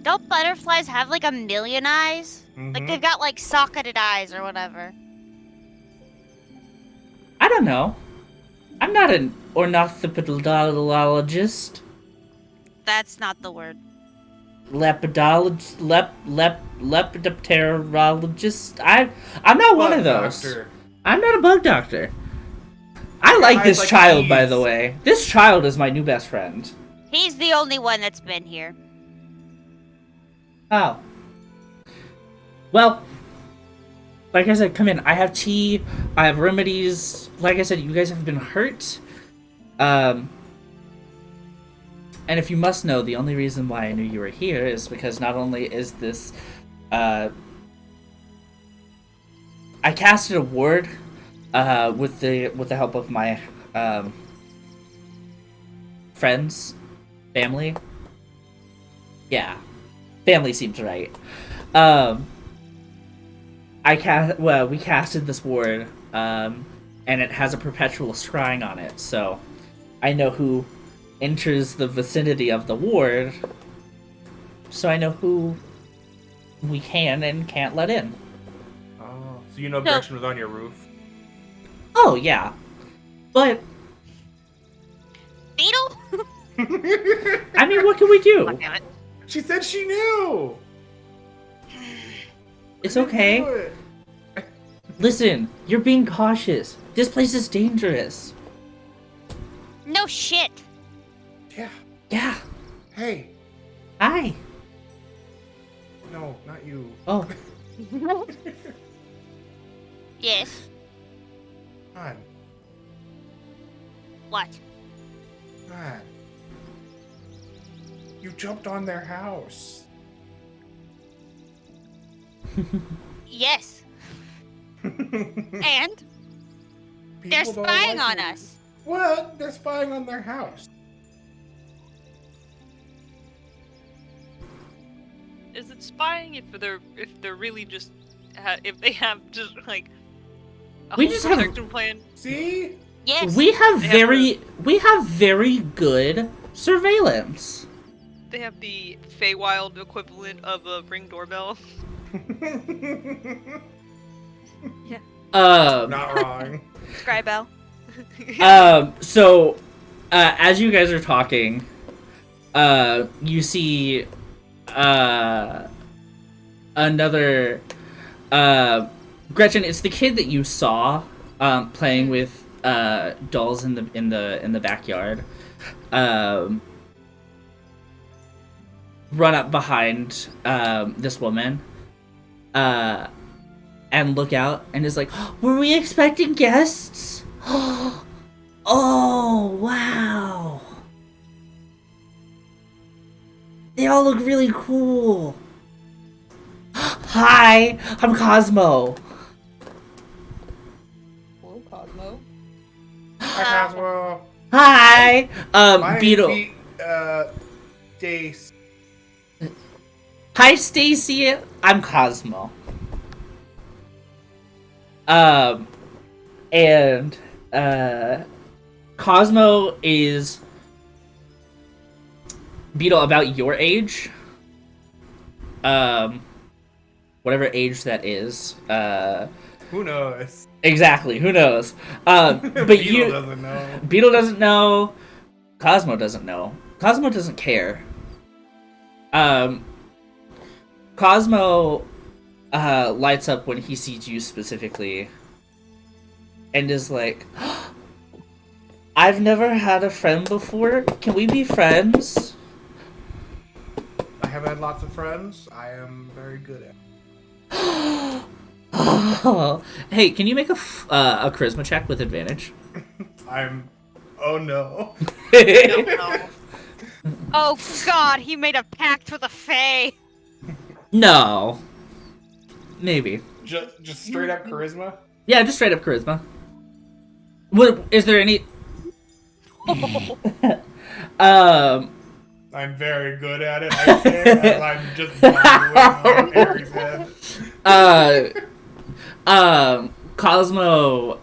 Don't butterflies have like a million eyes? Like they've got like socketed eyes or whatever. I don't know. I'm not an ornithopodologist. That's not the word. Lepidopterologist. I'm not one of those. Doctor. I'm not a bug doctor. I like this like child, by bees. the way. This child is my new best friend. He's the only one that's been here. Oh. Well, like I said, come in. I have tea. I have remedies. Like I said, you guys have been hurt. And if you must know, the only reason why I knew you were here is because not only is this, I casted a ward, with the help of my, friends, family. Yeah, family seems right. We casted this ward, and it has a perpetual scrying on it, so I know who enters the vicinity of the ward, so I know who we can and can't let in. Oh, so you know Gretchen was on your roof? Oh, yeah. But, Beetle? I mean, what can we do? God damn it. She said she knew! It's I didn't okay. do it. Listen, you're being cautious. This place is dangerous. No shit. Yeah. Yeah. Hey. Hi. No, not you. Oh, Yes. Come on. What? Come on. You jumped on their house. Yes. And they're People don't spying like on you. us. What? They're spying on their house. Is it spying if they're really just if they have just like a We whole just have- protection plan? See? Yes. we have They have we have very good surveillance. They have the Feywild equivalent of a Ring doorbell. Not wrong. Scribell. So, as you guys are talking, you see, another, Gretchen, it's the kid that you saw, playing with, dolls in the backyard, run up behind, this woman, and look out, and is like, "Were we expecting guests? Oh, wow. They all look really cool. Hi, I'm Cosmo." Hello, Cosmo. Hi, Cosmo. Hi, My Beetle. name's Dace. Hi, Stacy. I'm Cosmo. And Cosmo is, Beetle, about your age. Whatever age that is. Who knows? Exactly. Who knows? But Beetle doesn't know. Beetle doesn't know. Cosmo doesn't know. Cosmo doesn't care. Cosmo lights up when he sees you specifically, and is like, "I've never had a friend before. Can we be friends?" I have had lots of friends. I am very good at it. Oh. Hey, can you make a charisma check with advantage? Oh no. Oh god, he made a pact with a fae. No. Maybe. Just straight up charisma? Yeah, just straight up charisma. What is there any? I'm very good at it. I say as I'm just on Harry's head. Cosmo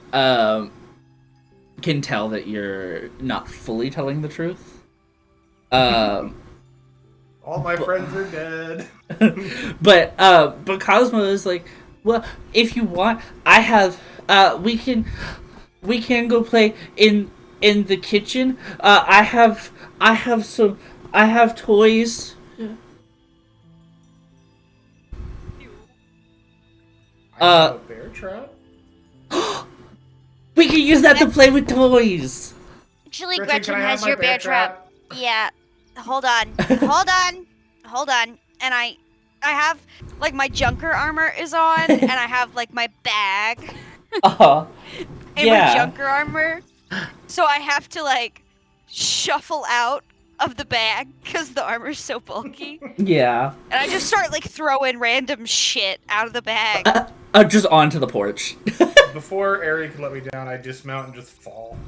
can tell that you're not fully telling the truth. All my friends are dead. but Cosmo is like, well, if you want, I have we can go play in the kitchen. I have toys. I have a bear trap. We can use that to play with toys. Actually, Gretchen, Gretchen can I have has my your bear trap. Yeah. Hold on. Hold on. And I have like my junker armor is on, and I have like my bag. Yeah. My junker armor. So I have to like shuffle out of the bag because the armor's so bulky. Yeah. And I just start like throwing random shit out of the bag. Just onto the porch. Before Ari could let me down, I dismount and just fall.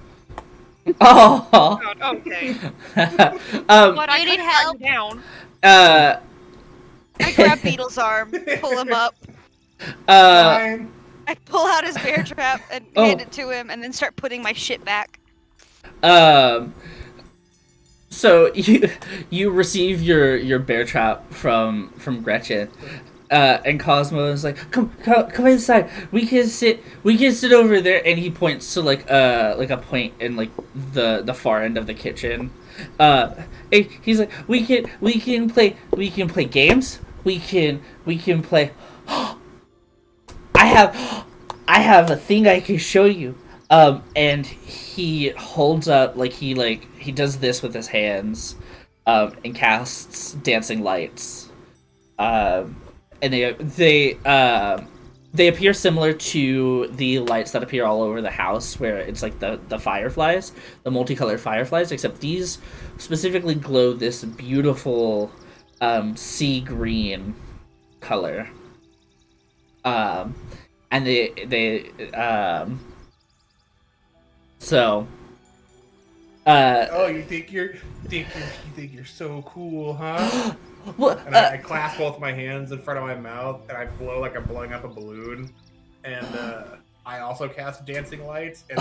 Oh. God, okay. But I You need couldn't help? got you down. I grab Beetle's arm, pull him up. Fine. I pull out his bear trap and hand it to him, and then start putting my shit back. So you receive your bear trap from Gretchen, and Cosmo is like, come inside. We can sit over there, and he points to like a point in like the far end of the kitchen. And he's like, we can play games. We can play. I have a thing I can show you. And he holds up he does this with his hands, and casts dancing lights. And they appear similar to the lights that appear all over the house, where it's like the fireflies, the multicolored fireflies, except these specifically glow this beautiful sea green color. And they so you think you're so cool, huh? Well, and I clasp both my hands in front of my mouth, and I blow like I'm blowing up a balloon. And I also cast dancing lights, and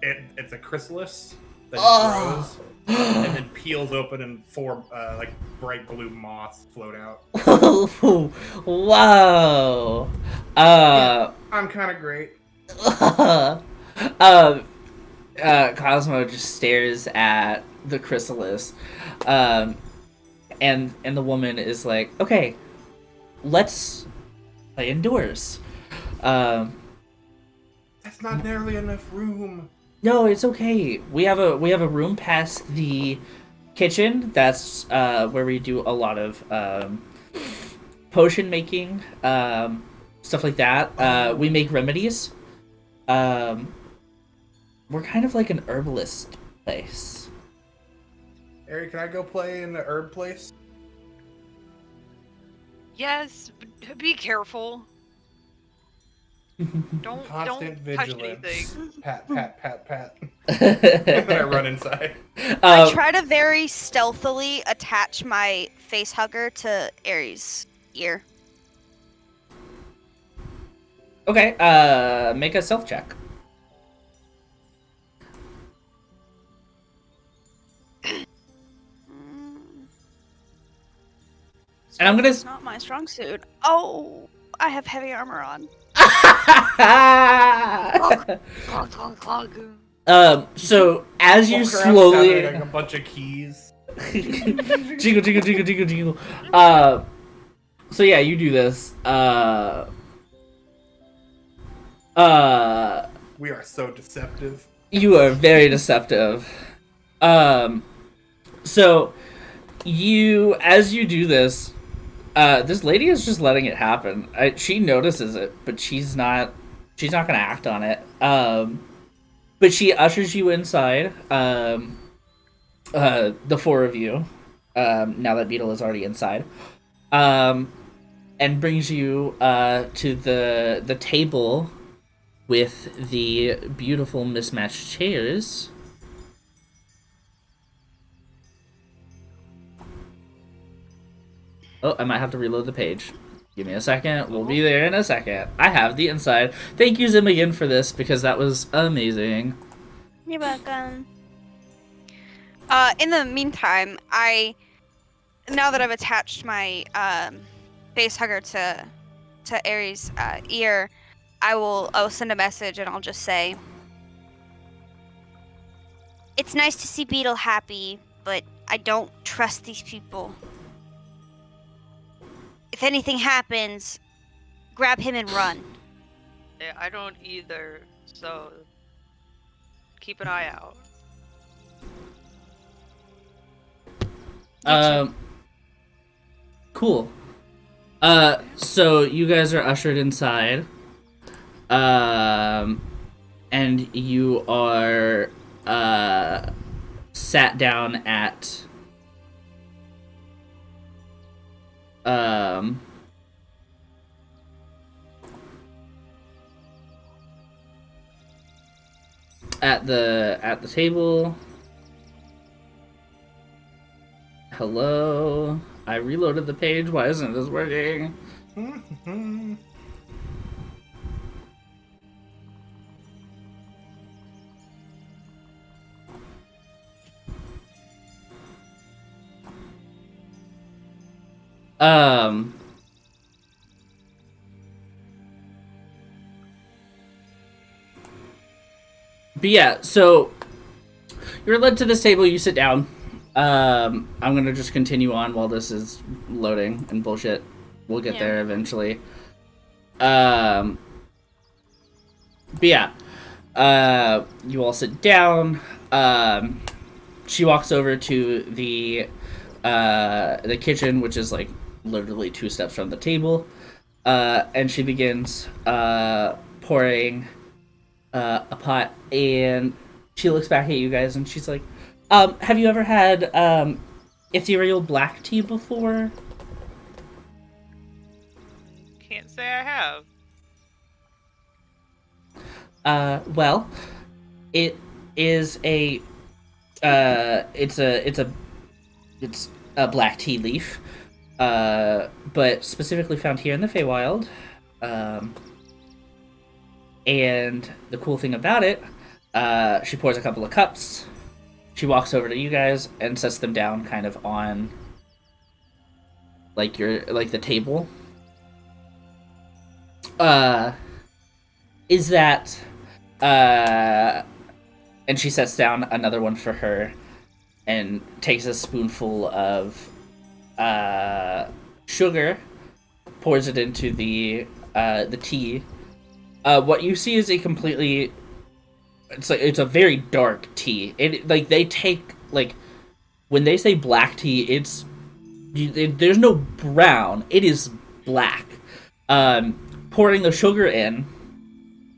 then it's a chrysalis that grows and then peels open, and four like bright blue moths float out. Wow. Yeah, I'm kind of great. Cosmo just stares at the chrysalis, and the woman is like, okay, let's play indoors. That's not nearly enough room. No, it's okay. We have a room past the kitchen. That's where we do a lot of potion making, stuff like that. We make remedies. We're kind of like an herbalist place. Ari, can I go play in the herb place? Yes, but be careful. Don't Constant touch vigilance. anything. Pat. And then I run inside. I try to very stealthily attach my face hugger to Aries' ear. Okay, make a self check. And I'm gonna. It's not my strong suit. Oh, I have heavy armor on. So as you Walk around slowly, like a bunch of keys. jingle. So yeah, you do this. We are so deceptive. You are very deceptive. So as you do this, this lady is just letting it happen. She notices it, but she's not gonna act on it. But she ushers you inside. The four of you, now that Beetle is already inside, and brings you to the table with the beautiful mismatched chairs. Oh, I might have to reload the page. Give me a second. We'll be there in a second. I have the inside. Thank you, Zim, again for this, because that was amazing. You're welcome. In the meantime, I now that I've attached my face hugger to Aries' ear, I'll send a message and I'll just say, "It's nice to see Beetle happy, but I don't trust these people. If anything happens, grab him and run." Yeah, I don't either, so keep an eye out. Cool. So you guys are ushered inside. And you are sat down at the table. Hello. I reloaded the page. Why isn't this working? But yeah, so you're led to this table, you sit down. I'm gonna just continue on while this is loading and bullshit. We'll get there eventually. But yeah, you all sit down. She walks over to the kitchen, which is like literally 2 steps from the table, and she begins pouring a pot, and she looks back at you guys and she's like, have you ever had ethereal black tea before? Can't say I have. Well, it is it's a black tea leaf, but specifically found here in the Feywild. And the cool thing about it, she pours a couple of cups. She walks over to you guys and sets them down kind of on like the table. Is that and she sets down another one for her and takes a spoonful of sugar, pours it into the tea. What you see is a completely, it's a very dark tea. It like they take like when they say black tea, there's no brown. It is black. Pouring the sugar in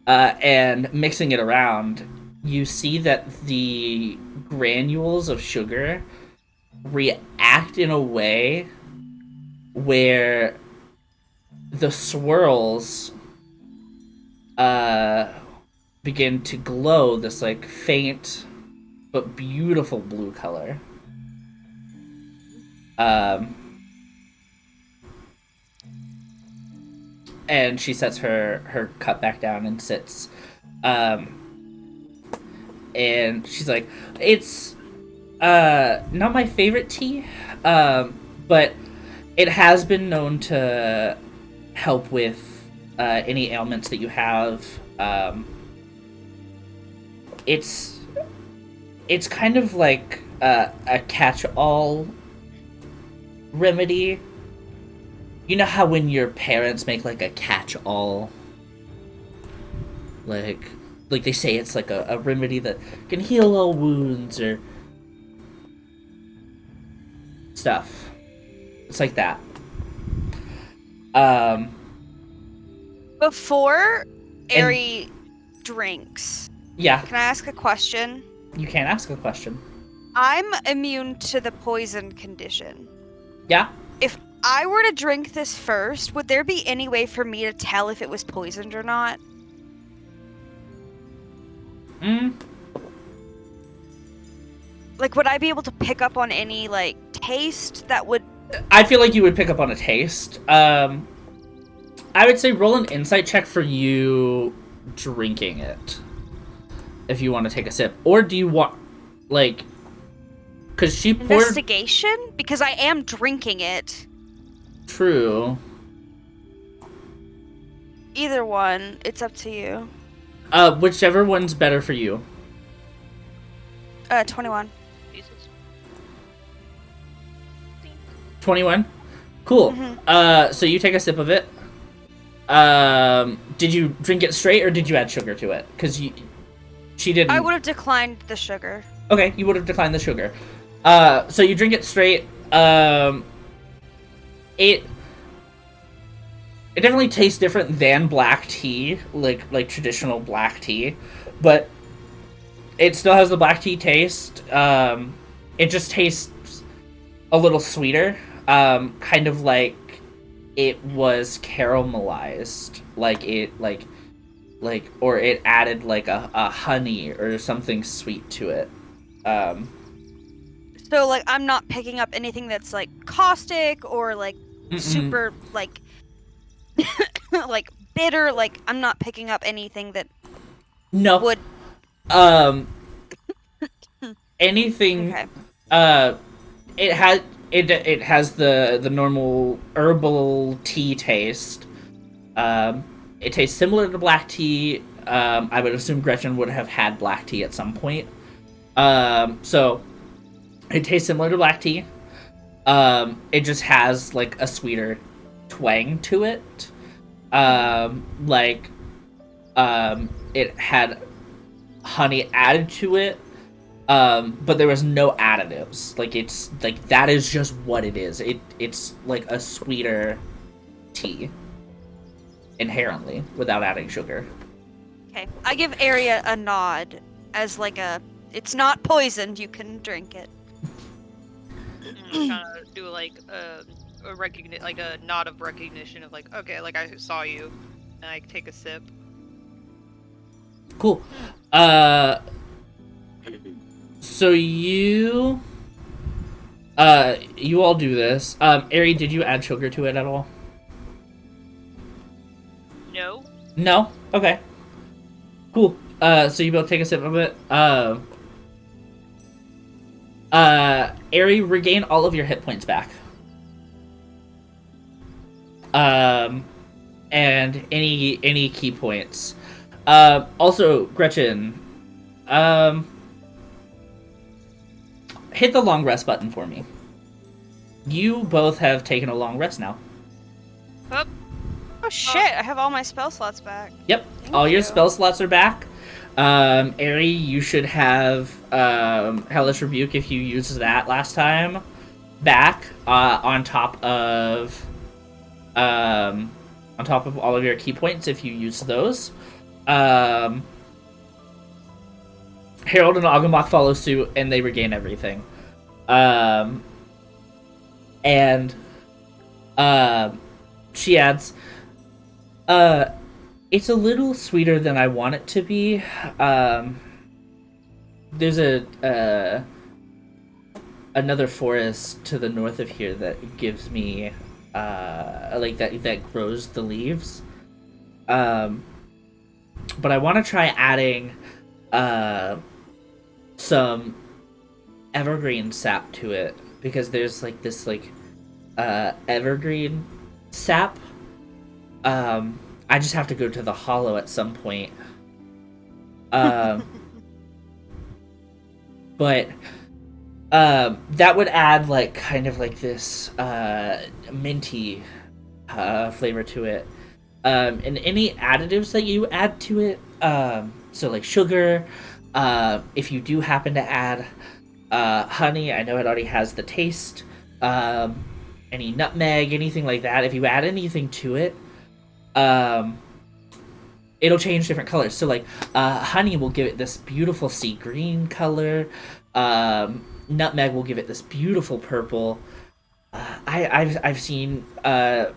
and mixing it around, you see that the granules of sugar react in a way where the swirls begin to glow this like faint but beautiful blue color. And she sets her cup back down and sits. And she's like, it's not my favorite tea, but it has been known to help with any ailments that you have. It's kind of like a catch-all remedy. You know how when your parents make like a catch-all, like they say it's like a remedy that can heal all wounds or stuff. It's like that. Before Ari drinks, yeah. Can I ask a question? You can ask a question. I'm immune to the poison condition. Yeah. If I were to drink this first, would there be any way for me to tell if it was poisoned or not? Like, would I be able to pick up on any, like, taste that would... I feel like you would pick up on a taste. I would say roll an insight check for you drinking it. If you want to take a sip. Or do you want, like... Because she poured... Investigation? Because I am drinking it. True. Either one. It's up to you. Whichever one's better for you. 21. Jesus. 21? Cool. Mm-hmm. So you take a sip of it. Did you drink it straight, or did you add sugar to it? Because she didn't... I would have declined the sugar. Okay, you would have declined the sugar. So you drink it straight. It definitely tastes different than black tea, like traditional black tea, but it still has the black tea taste. It just tastes a little sweeter, kind of like it was caramelized, or it added like a honey or something sweet to it. So like I'm not picking up anything that's like caustic or like super like like bitter. Like I'm not picking up anything that would anything. Okay. It has the normal herbal tea taste. It tastes similar to black tea. I would assume Gretchen would have had black tea at some point. So it tastes similar to black tea. It just has like a sweeter twang to it. It had honey added to it. But there was no additives. Like it's like that is just what it is. It's like a sweeter tea inherently without adding sugar. Okay. I give Arya a nod as like it's not poisoned, you can drink it. I'm trying to do like a nod of recognition of like, okay, like I saw you, and I take a sip. Cool. So you all do this. Ari, did you add sugar to it at all? No. No? Okay. Cool. So you both take a sip of it. Ari, regain all of your hit points back. And any key points. Also, Gretchen, hit the long rest button for me. You both have taken a long rest now. Oh shit, I have all my spell slots back. Yep, Thank all your you. spell slots are back. Ari, you should have Hellish Rebuke if you used that last time back, on top of all of your key points if you use those. Harold and Agamok follow suit and they regain everything. She adds, it's a little sweeter than I want it to be. There's another forest to the north of here that gives me that grows the leaves. But I want to try adding some evergreen sap to it, because there's like this evergreen sap. I just have to go to the hollow at some point. But that would add like kind of like this minty flavor to it. And any additives that you add to it, so like sugar, if you do happen to add honey, I know it already has the taste, any nutmeg, anything like that, if you add anything to it, it'll change different colors. So like honey will give it this beautiful sea green color, nutmeg will give it this beautiful purple. I've seen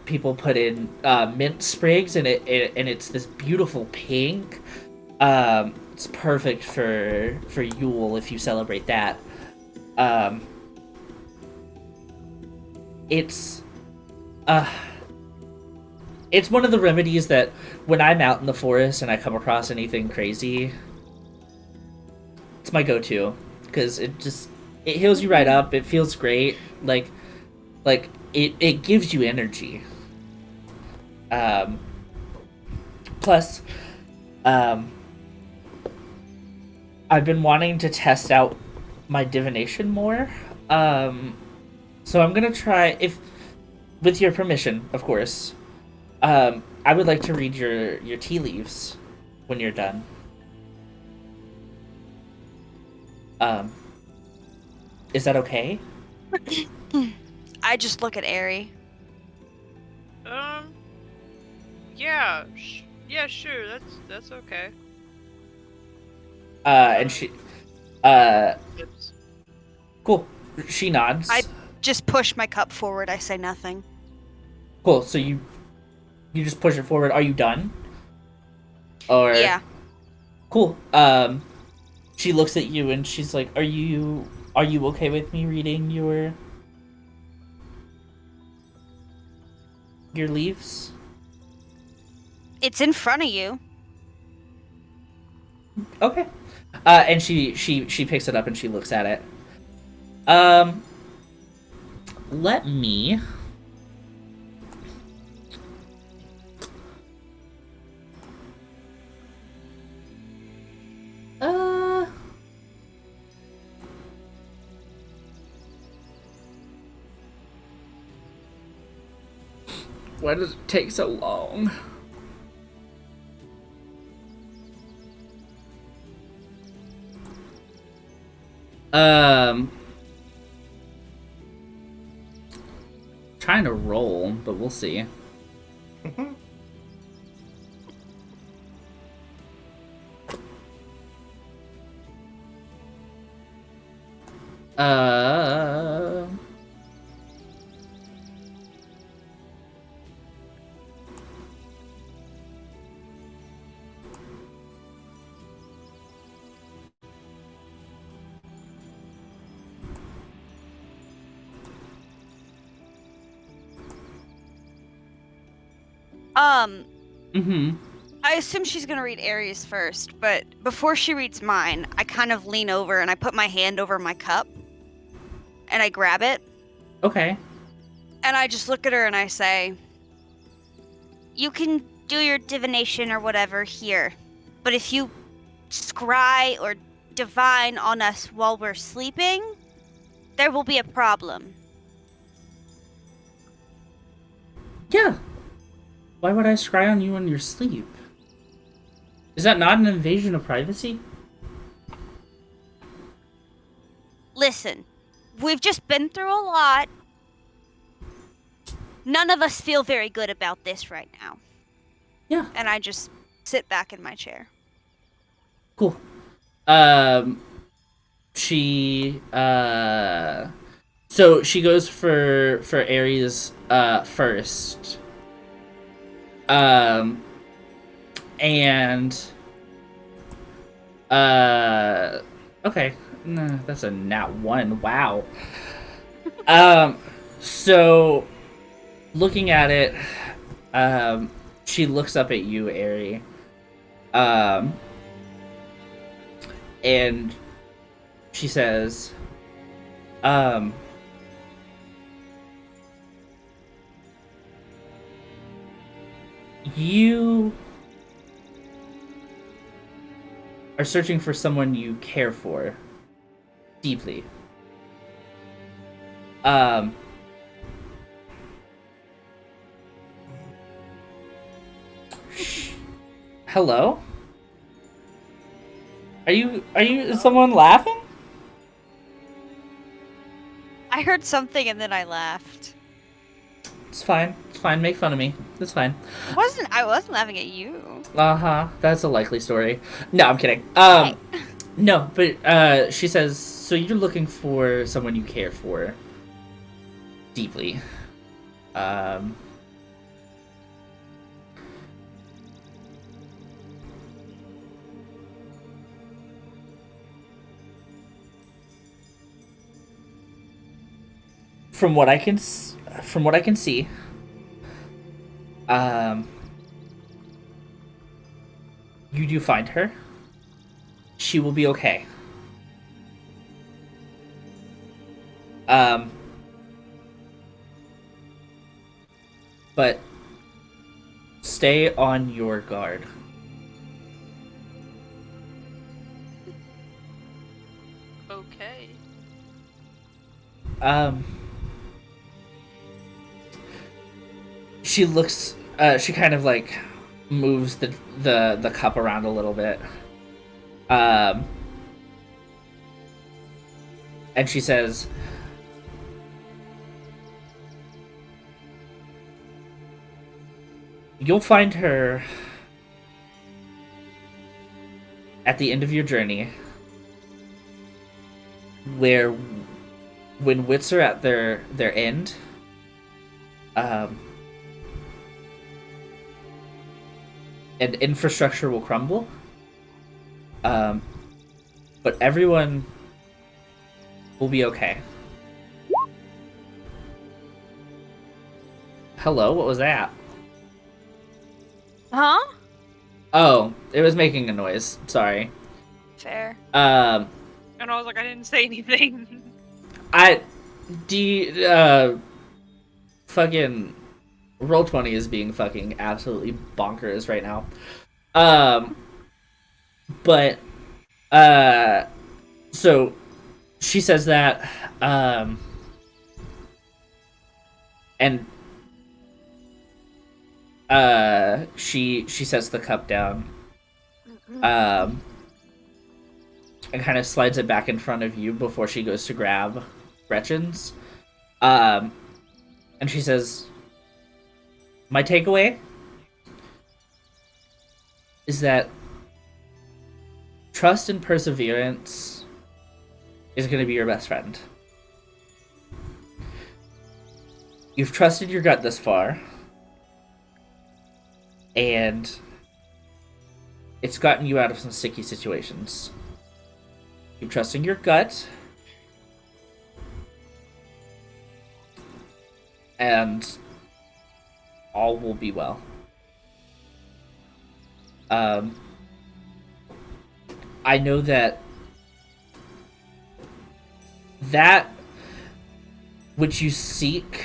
people put in mint sprigs, and it's this beautiful pink. It's perfect for Yule if you celebrate that. It's one of the remedies that when I'm out in the forest and I come across anything crazy, it's my go-to, because It heals you right up. It feels great. Like it gives you energy. Plus, I've been wanting to test out my divination more. So I'm gonna try, if with your permission, of course. I would like to read your tea leaves when you're done. Is that okay? I just look at Aerie. Yeah, yeah, sure. That's okay. And she, It's- cool. She nods. I just push my cup forward. I say nothing. Cool. So you just push it forward. Are you done? Or Yeah. Cool. She looks at you and she's like, "Are you okay with me reading your leaves?" It's in front of you. Okay. And she picks it up and she looks at it. Let me. Why does it take so long? Trying to roll, but we'll see. Uh... I assume she's gonna read Aries first, but before she reads mine, I kind of lean over and I put my hand over my cup, and I grab it. Okay. And I just look at her and I say, "You can do your divination or whatever here, but if you scry or divine on us while we're sleeping, there will be a problem." Yeah. Why would I scry on you in your sleep? Is that not an invasion of privacy? Listen, we've just been through a lot. None of us feel very good about this right now. Yeah. And I just sit back in my chair. Cool. She so she goes for Aries first. And okay. No, that's a nat 1. Wow. So looking at it, she looks up at you, Aerie. And she says, you are searching for someone you care for deeply. Hello? Is someone laughing? I heard something and then I laughed. It's fine. It's fine. Make fun of me. It's fine. I wasn't laughing at you. Uh-huh. That's a likely story. No, I'm kidding. No, but she says, so you're looking for someone you care for deeply. From what I can see, you do find her. She will be okay. Um, but stay on your guard. Okay. She looks. She kind of like moves the cup around a little bit. And she says, "You'll find her at the end of your journey, where when wits are at their end, and infrastructure will crumble. But everyone will be okay." Hello, what was that? Huh? Oh, it was making a noise. Sorry. Fair. And I was like, I didn't say anything. Fucking Roll20 is being fucking absolutely bonkers right now. But so she says that, and she sets the cup down, and kind of slides it back in front of you before she goes to grab Gretchen's, and she says, "My takeaway is that trust and perseverance is going to be your best friend. You've trusted your gut this far, and it's gotten you out of some sticky situations. Keep trusting your gut, and all will be well." I know that which you seek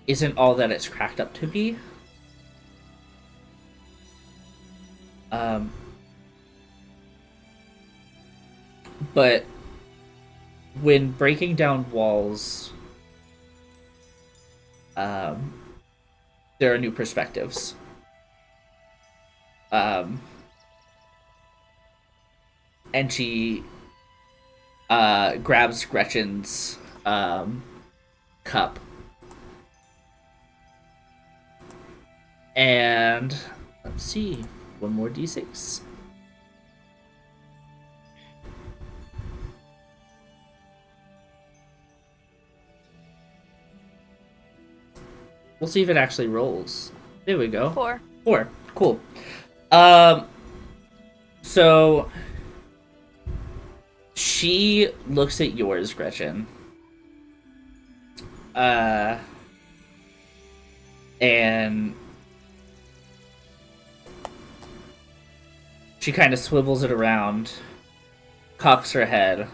isn't all that it's cracked up to be. But when breaking down walls, there are new perspectives. And she grabs Gretchen's cup. And let's see, one more d6. We'll see if it actually rolls. There we go. 4. 4. Cool. So she looks at yours, Gretchen. And she kind of swivels it around, cocks her head,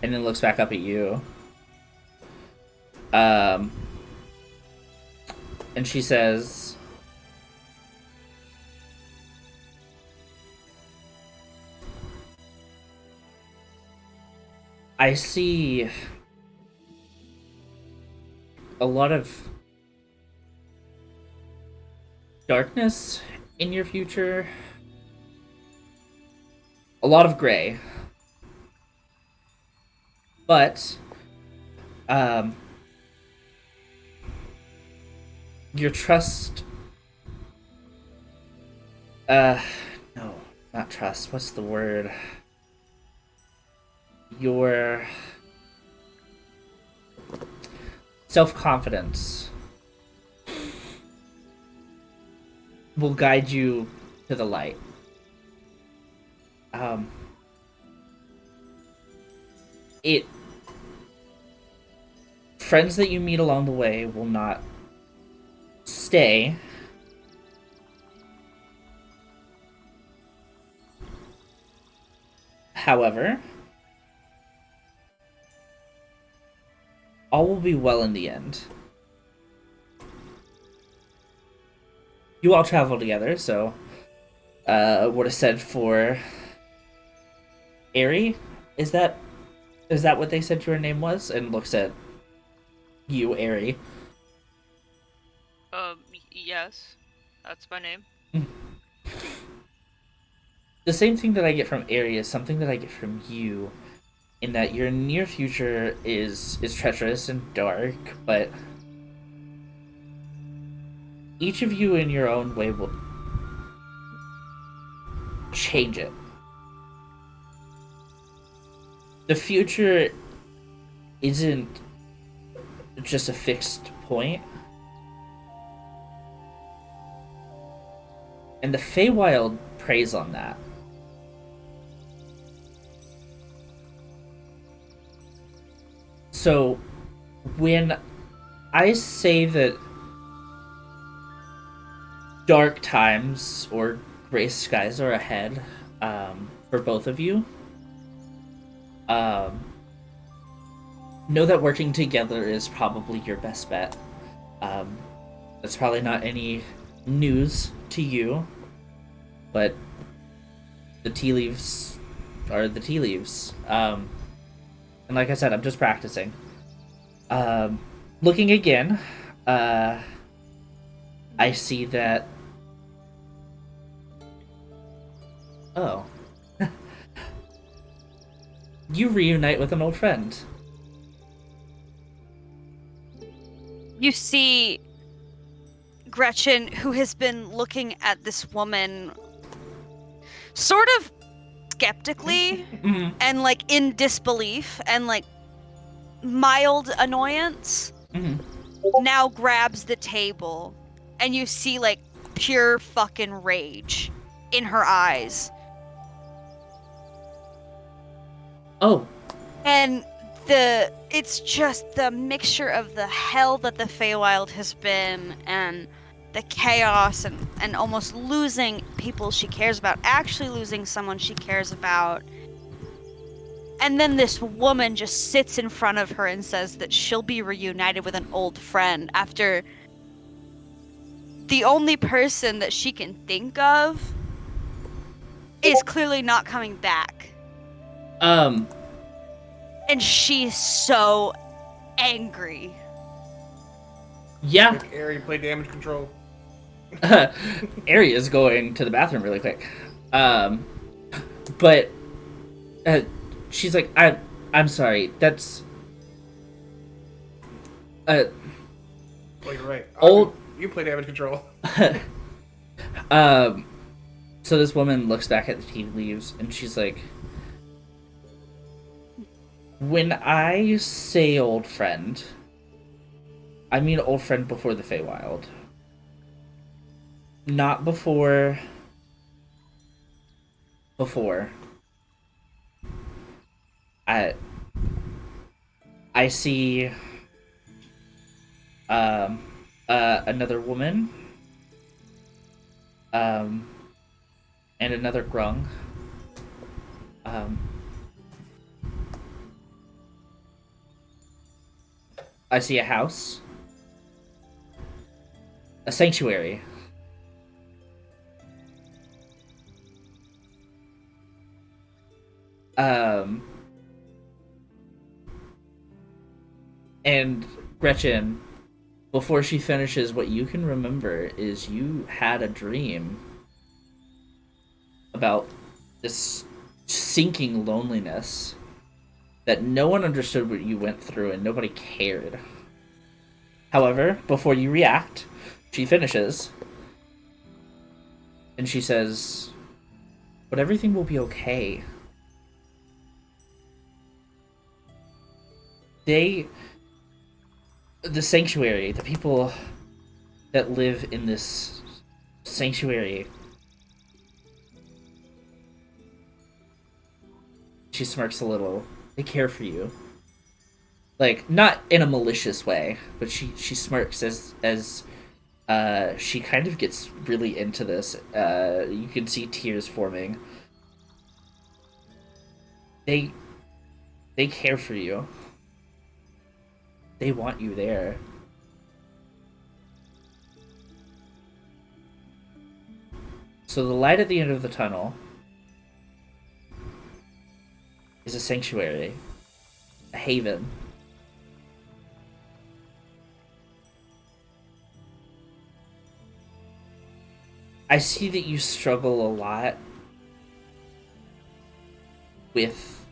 and then looks back up at you. And she says, "I see a lot of darkness in your future. A lot of gray. But your trust, no, not trust. What's the word? Your self-confidence will guide you to the light. Friends that you meet along the way will not stay. However, all will be well in the end. You all travel together, so what is said for Aerie? Is that what they said your name was? And looks at you, Aerie. Yes. That's my name. The same thing that I get from Aerie is something that I get from you, in that your near future is treacherous and dark, but each of you in your own way will change it. The future isn't just a fixed point. And the Feywild preys on that. So, when I say that dark times or gray skies are ahead for both of you, know that working together is probably your best bet. That's probably not any news to you, but the tea leaves are the tea leaves. And like I said, I'm just practicing. Looking again, I see that... Oh. You reunite with an old friend. You see Gretchen, who has been looking at this woman sort of skeptically and like in disbelief and like mild annoyance, now grabs the table, and you see like pure fucking rage in her eyes. Oh. And it's just the mixture of the hell that the Feywild has been, and the chaos, and almost losing people she cares about, actually losing someone she cares about. And then this woman just sits in front of her and says that she'll be reunited with an old friend after the only person that she can think of is clearly not coming back. And she's so angry. Yeah. Make Aerie play damage control. Aerie is going to the bathroom really quick. But she's like, I'm sorry. That's Oh, you're right. Old. You play damage control. So this woman looks back at the tea leaves and she's like, when I say old friend, I mean old friend before the Feywild. Not before. I see another woman and another grung. I see a house, a sanctuary, and Gretchen, before she finishes, what you can remember is you had a dream about this sinking loneliness that no one understood what you went through and nobody cared. However, before you react, she finishes and she says, but everything will be okay. The sanctuary, the people that live in this sanctuary. She smirks a little. They care for you. Like, not in a malicious way, but she smirks as she kind of gets really into this. You can see tears forming. They care for you. they want you there. So the light at the end of the tunnel is a sanctuary, a haven. I see that you struggle a lot with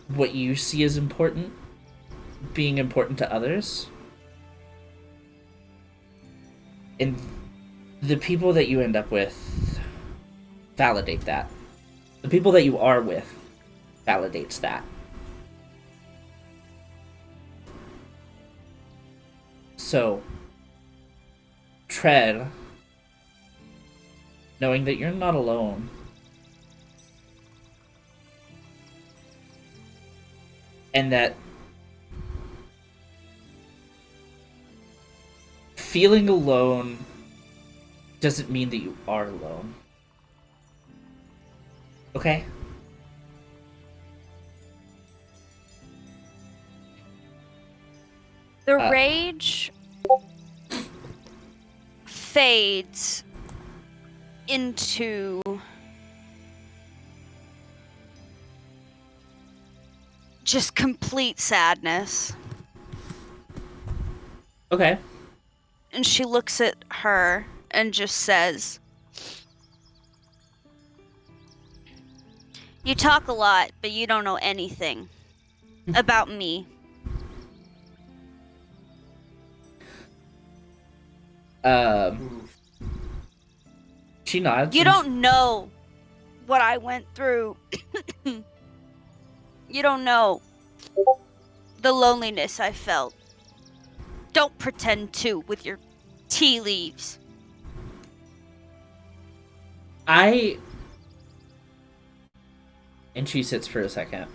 what you see as important, being important to others. And the people that you end up with validate that. The people that you are with validates that. So, tread, knowing that you're not alone. And that feeling alone doesn't mean that you are alone. Okay? The rage fades into just complete sadness. Okay. And she looks at her and just says, "You talk a lot, but you don't know anything about me." She nods. You don't know what I went through. You don't know the loneliness I felt. Don't pretend to with your tea leaves. And she sits for a second.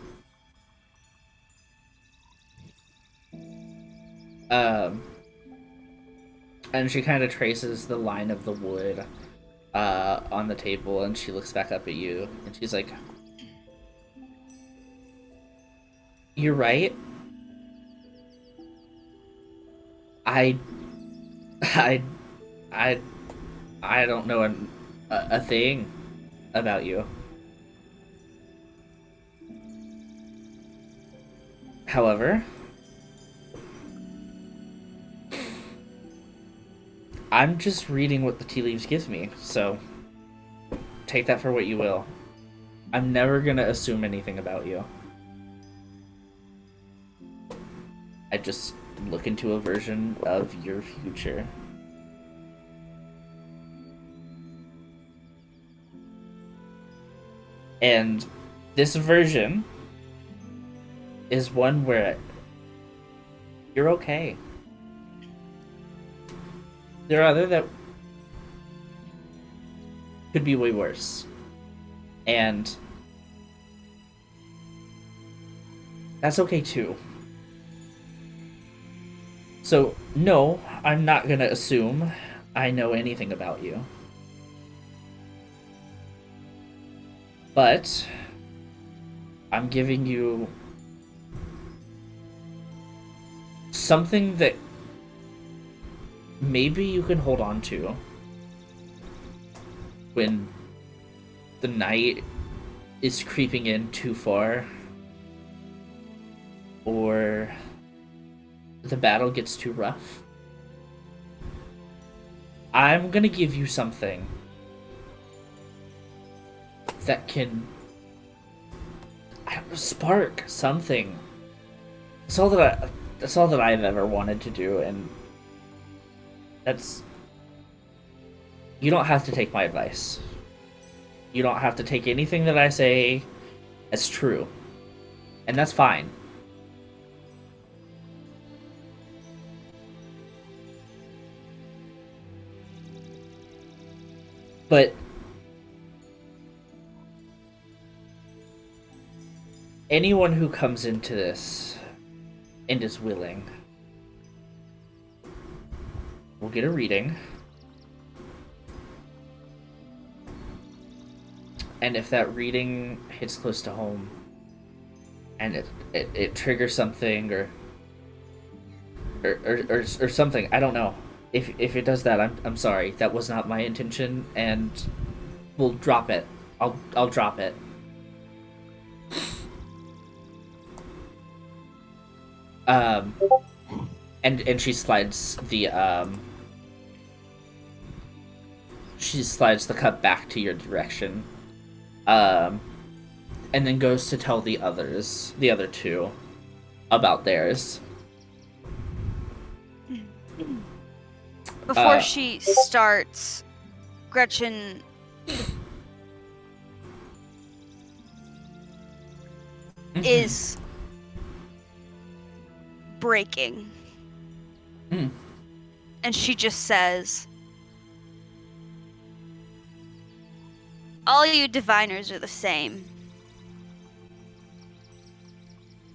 And she kind of traces the line of the wood on the table, and she looks back up at you, and she's like, "You're right. I don't know a thing about you. However, I'm just reading what the tea leaves give me, so take that for what you will. I'm never gonna assume anything about you. I just look into a version of your future." And this version is one where you're okay. There are other that could be way worse. And that's okay too. So, no, I'm not gonna assume I know anything about you. But I'm giving you something that maybe you can hold on to when the night is creeping in too far, or the battle gets too rough. I'm gonna give you something that can, I don't know, spark something. That's all that I've ever wanted to do, and you don't have to take my advice. You don't have to take anything that I say as true. And that's fine. But anyone who comes into this and is willing will get a reading. And if that reading hits close to home, and it triggers something or something. I don't know. If it does that, I'm sorry. That was not my intention, and we'll drop it. I'll drop it. And she slides the cup back to your direction. And then goes to tell the other two, about theirs. Before she starts, Gretchen is breaking. And she just says, all you diviners are the same.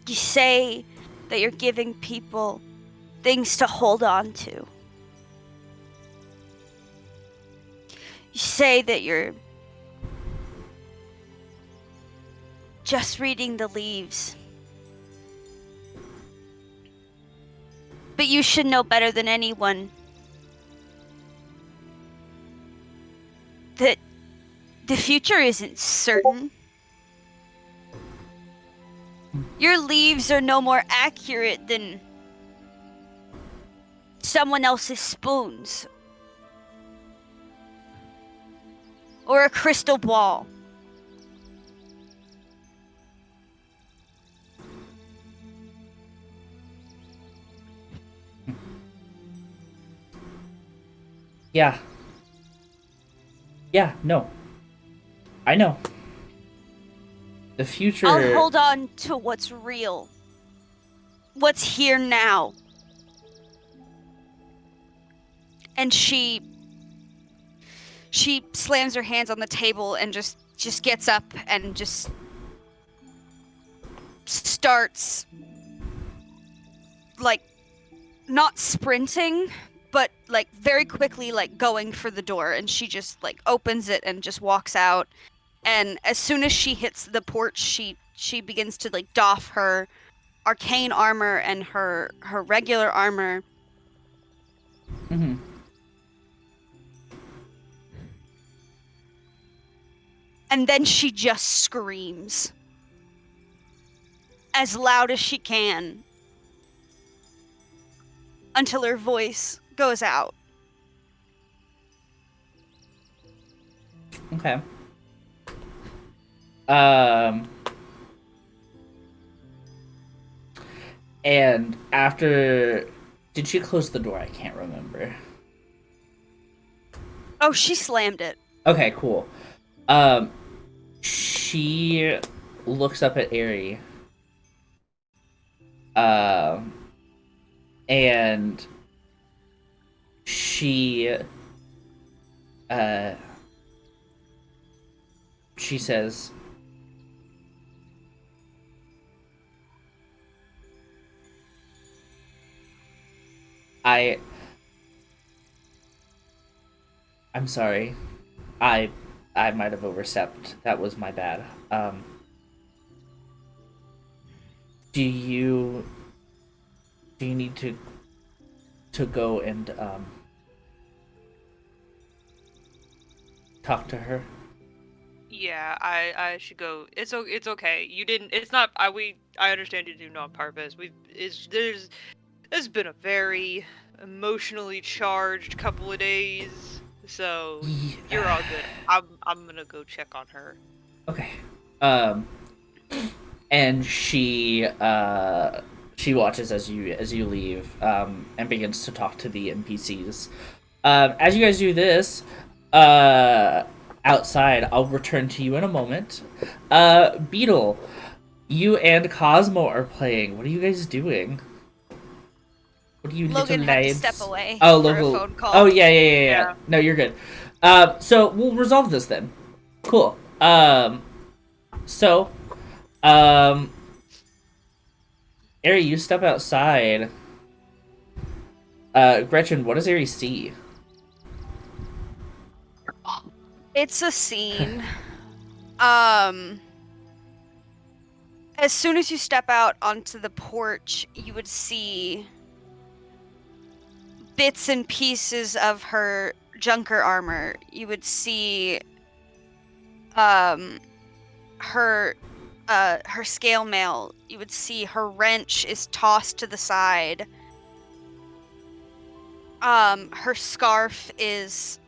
You say that you're giving people things to hold on to. You say that you're just reading the leaves. But you should know better than anyone that the future isn't certain. Your leaves are no more accurate than someone else's spoons or a crystal ball. Yeah, no. I know. The future... I'll hold on to what's real. What's here now. And she slams her hands on the table and just gets up and just starts, like, not sprinting, but like very quickly like going for the door, and she just like opens it and just walks out. And as soon as she hits the porch, she begins to like doff her arcane armor and her regular armor. Mm-hmm. And then she just screams as loud as she can until her voice goes out. Okay. And after... Did she close the door? I can't remember. Oh, she slammed it. Okay, cool. She looks up at Aerie. And she says, I'm sorry. I might have overstepped. That was my bad. Do you need to go and talk to her? Yeah, I should go. It's okay. You didn't. It's not. I understand you didn't do it on purpose. There's been a very emotionally charged couple of days, so you're all good. I'm gonna go check on her. Okay. And she watches as you leave, and begins to talk to the NPCs. As you guys do this, outside, I'll return to you in a moment. Beetle, you and Cosmo are playing. What are you guys doing? What are you Logan little had to lads? step away for a phone call. Oh, yeah. No, you're good. So we'll resolve this then. Cool. Ari, you step outside. Gretchen, what does Ari see? It's a scene. As soon as you step out onto the porch, you would see bits and pieces of her junker armor. You would see her scale mail. You would see her wrench is tossed to the side. Her scarf is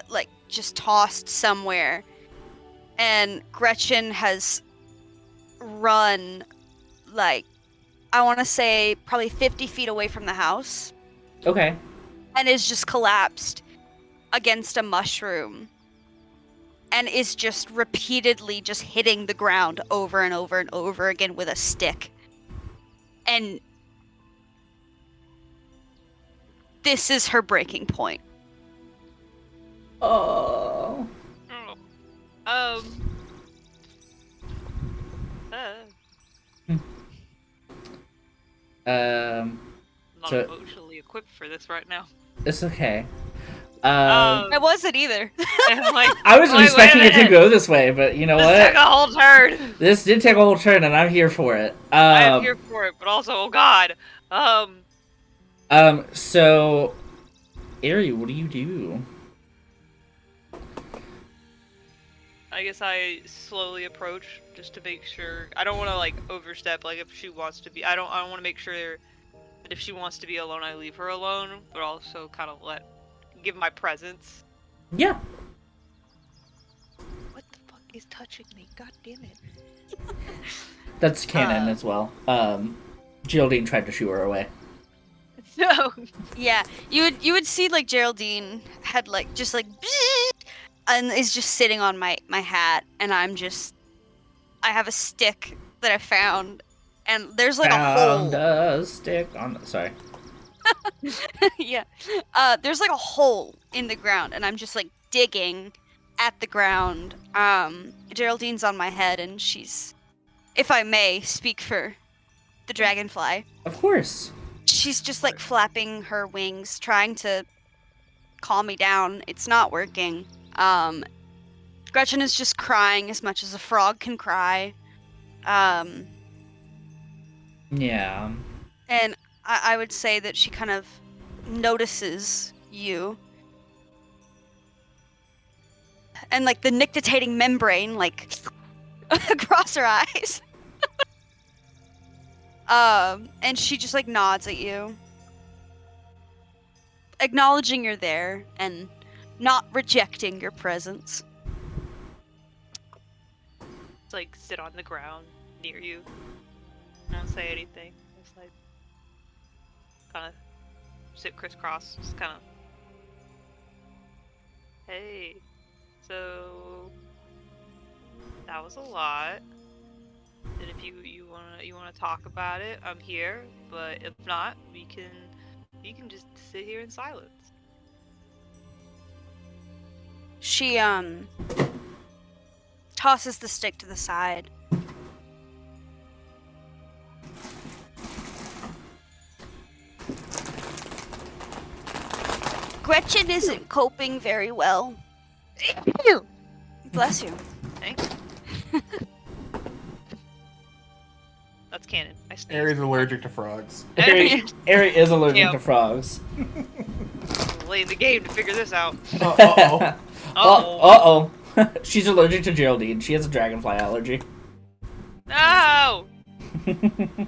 like just tossed somewhere. And Gretchen has run like, I want to say probably 50 feet away from the house. Okay. And is just collapsed against a mushroom. And is just repeatedly just hitting the ground over and over and over again with a stick. And this is her breaking point. Oh. Not So- emotionally equipped for this right now. It's okay. I wasn't either. Like, I wasn't wait, expecting wait a it to minute. go this way, but you know This what? took a whole turn. This did take a whole turn, and I'm here for it. I am here for it, but also, oh god. So, Ari, what do you do? I guess I slowly approach just to make sure. I don't want to like overstep. Like if she wants to be, I don't want to make sure that if she wants to be alone, I leave her alone, but also kind of give my presence. Yeah. What the fuck is touching me? God damn it. That's canon as well. Geraldine tried to shoo her away. No. Yeah, you would see like Geraldine had like just like and is just sitting on my hat, and I have a stick that I found, and there's like Found a hole. a stick on. Sorry. Yeah, there's like a hole in the ground, and I'm just like digging at the ground. Geraldine's on my head, and she's, if I may speak for the dragonfly, Of course. she's just like flapping her wings, trying to calm me down. It's not working. Gretchen is just crying as much as a frog can cry. Yeah. And I would say that she kind of notices you. And like the nictitating membrane, like across her eyes. And she just like nods at you, acknowledging you're there and not rejecting your presence. Just like sit on the ground near you. Don't say anything. Just like kind of sit crisscross. Just kind of. Hey, so that was a lot. And if you wanna talk about it, I'm here. But if not, you can just sit here in silence. She tosses the stick to the side. Gretchen isn't coping very well. Bless you. Thanks. That's canon. I sneezed. Aries allergic to frogs. Ari is allergic Yeah. to frogs. Late in the game to figure this out. Uh-oh. Oh. She's allergic to Geraldine. She has a dragonfly allergy. No! I'm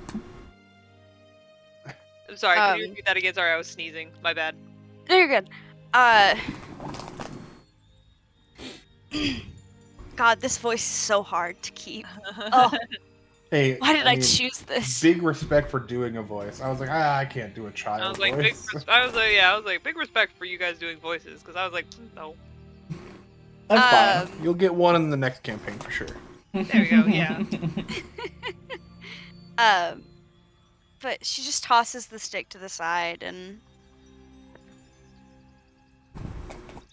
sorry, can you repeat that again? Sorry, I was sneezing. My bad. No, you're good. God, this voice is so hard to keep. Oh, Hey, why did I mean, choose this? Big respect for doing a voice. I was like, I can't do a child I was like, voice. big respect for you guys doing voices, because I was like, no. That's fine. You'll get one in the next campaign for sure. There we go, yeah. But she just tosses the stick to the side, and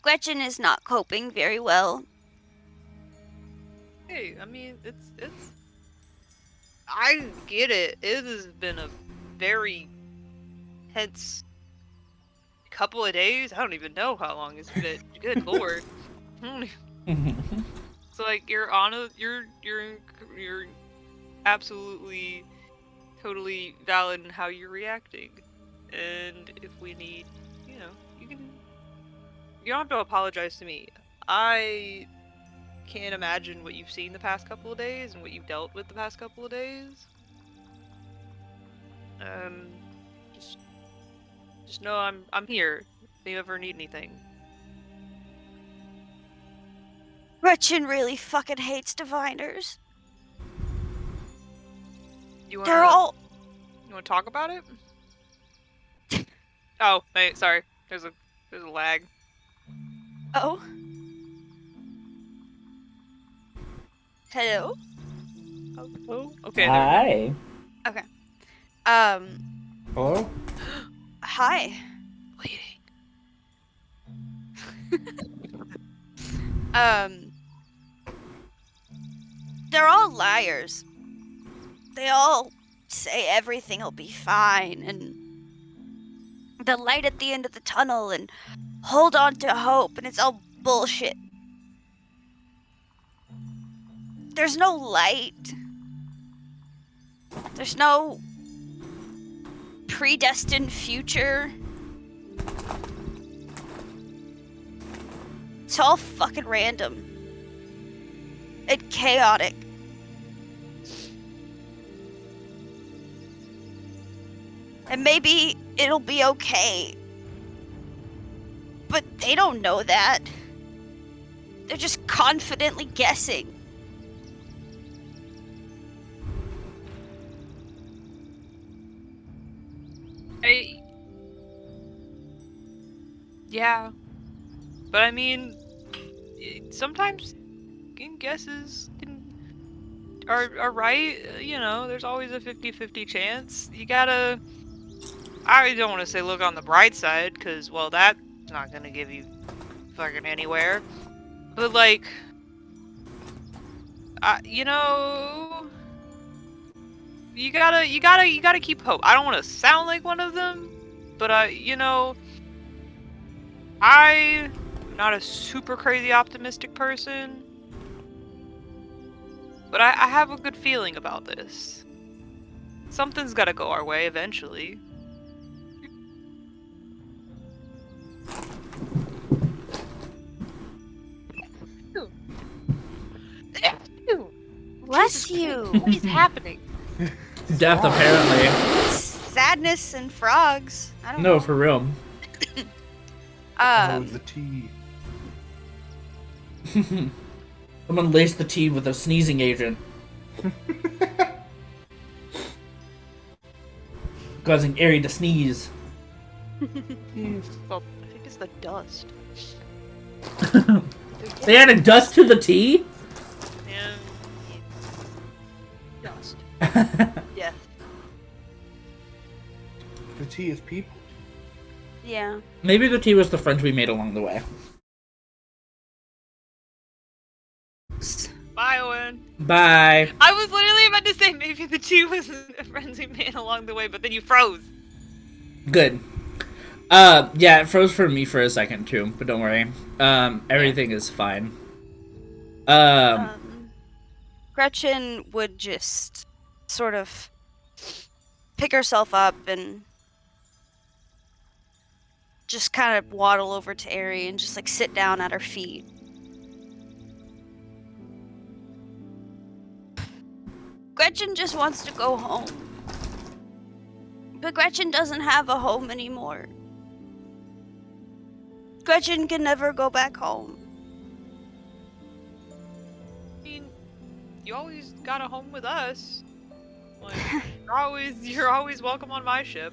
Gretchen is not coping very well. Hey, I mean, it's I get it. It has been a very tense couple of days. I don't even know how long it's been. Good lord. So like you're absolutely, totally valid in how you're reacting. And if we need, you know, you don't have to apologize to me. I can't imagine what you've seen the past couple of days and what you've dealt with the past couple of days. Just know I'm here if you ever need anything. Gretchen really fucking hates diviners. You They're all. You want to talk about it? Oh, hey, sorry. There's a lag. Oh. Hello. Oh. Okay. Hi. Okay. Hello? Hi. Bleeding. They're all liars. They all say everything will be fine and the light at the end of the tunnel and hold on to hope, and it's all bullshit. There's no light. There's no predestined future. It's all fucking random and chaotic. And maybe it'll be okay. But they don't know that. They're just confidently guessing. Yeah. But I mean, sometimes guesses are right. You know, there's always a 50-50 chance. You gotta... I don't want to say look on the bright side, because, well, that's not gonna give you fucking anywhere. But, like... you know... You gotta keep hope. I don't want to sound like one of them, but, you know... I'm not a super crazy optimistic person, but I have a good feeling about this. Something's gotta go our way eventually. Bless you. What is happening? Death, apparently. Sadness and frogs. I don't know. No, for real. Oh, the tea. Someone laced the tea with a sneezing agent. Causing Aerie to sneeze. Well, I think it's the dust. They added dust to the tea? And dust. Yeah. The tea is people. Yeah. Maybe the tea was the friends we made along the way. Bye, Owen. Bye. I was literally about to say maybe the tea was a friends we made along the way, but then you froze. Good. Yeah, it froze for me for a second too, but don't worry. Everything is fine. Gretchen would just sort of pick herself up and just kind of waddle over to Aerie and just like sit down at her feet. Gretchen just wants to go home. But Gretchen doesn't have a home anymore. Gretchen can never go back home. I mean, you always got a home with us. Like, you're always welcome on my ship.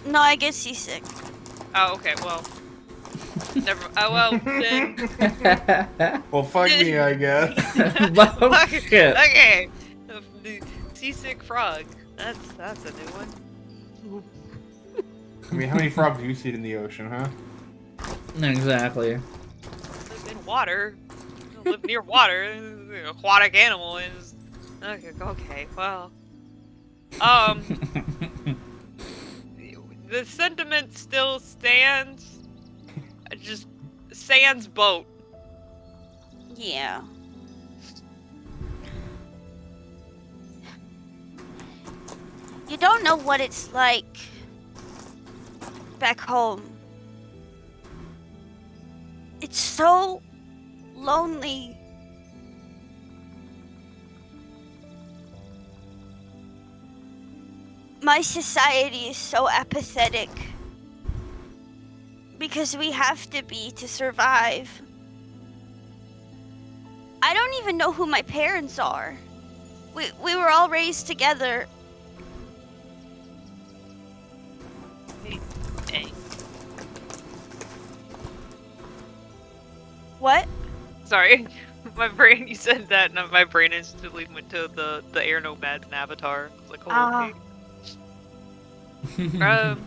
No, I get seasick. Oh, okay, well. Never. Oh, well, then. Well, fuck me, I guess. Oh, shit. Okay. The seasick frog. That's a new one. I mean, how many frogs have you seen in the ocean, huh? Exactly. Live in water. Live near water. An aquatic animal is. Okay, well. The sentiment still stands. Just sans boat. Yeah. You don't know what it's like back home. It's so lonely. My society is so apathetic because we have to be to survive. I don't even know who my parents are. We were all raised together. Hey. What? Sorry. My brain, you said that, and my brain instantly went to the Air Nomad in Avatar. I was like, oh, okay.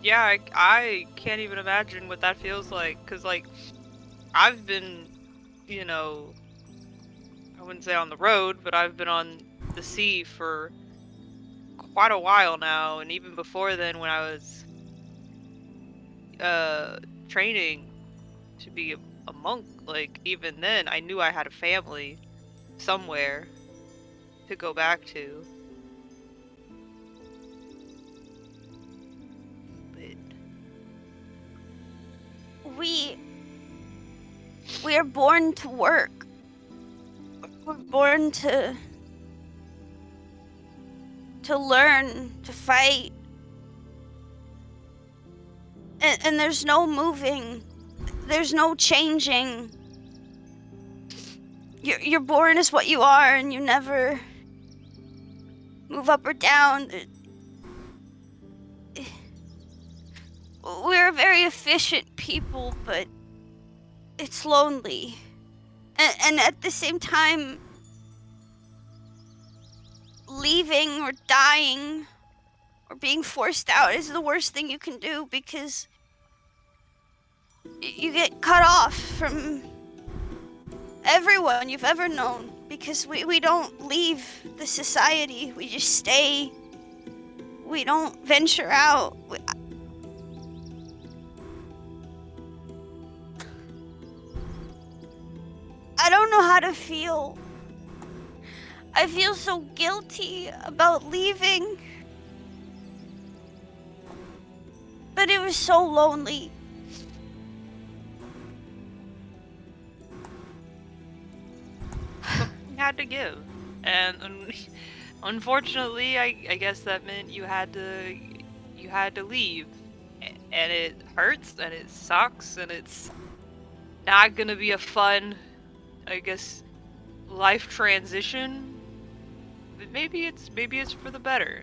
Yeah, I can't even imagine what that feels like, because, like, I've been, you know, I wouldn't say on the road, but I've been on the sea for quite a while now, and even before then when I was training to be a monk, like, even then I knew I had a family somewhere to go back to. But We are born to work. We're born to learn, to fight. And there's no moving. There's no changing. You're born as what you are, and you never move up or down. We're a very efficient people, but it's lonely. And at the same time, leaving or dying or being forced out is the worst thing you can do, because you get cut off from everyone you've ever known, because we don't leave the society. We just stay. We don't venture out. I don't know how to feel. I feel so guilty about leaving. But it was so lonely. something had to give, and unfortunately, I guess that meant you had to leave, and it hurts, and it sucks, and it's not gonna be a fun, I guess, life transition. But maybe it's for the better.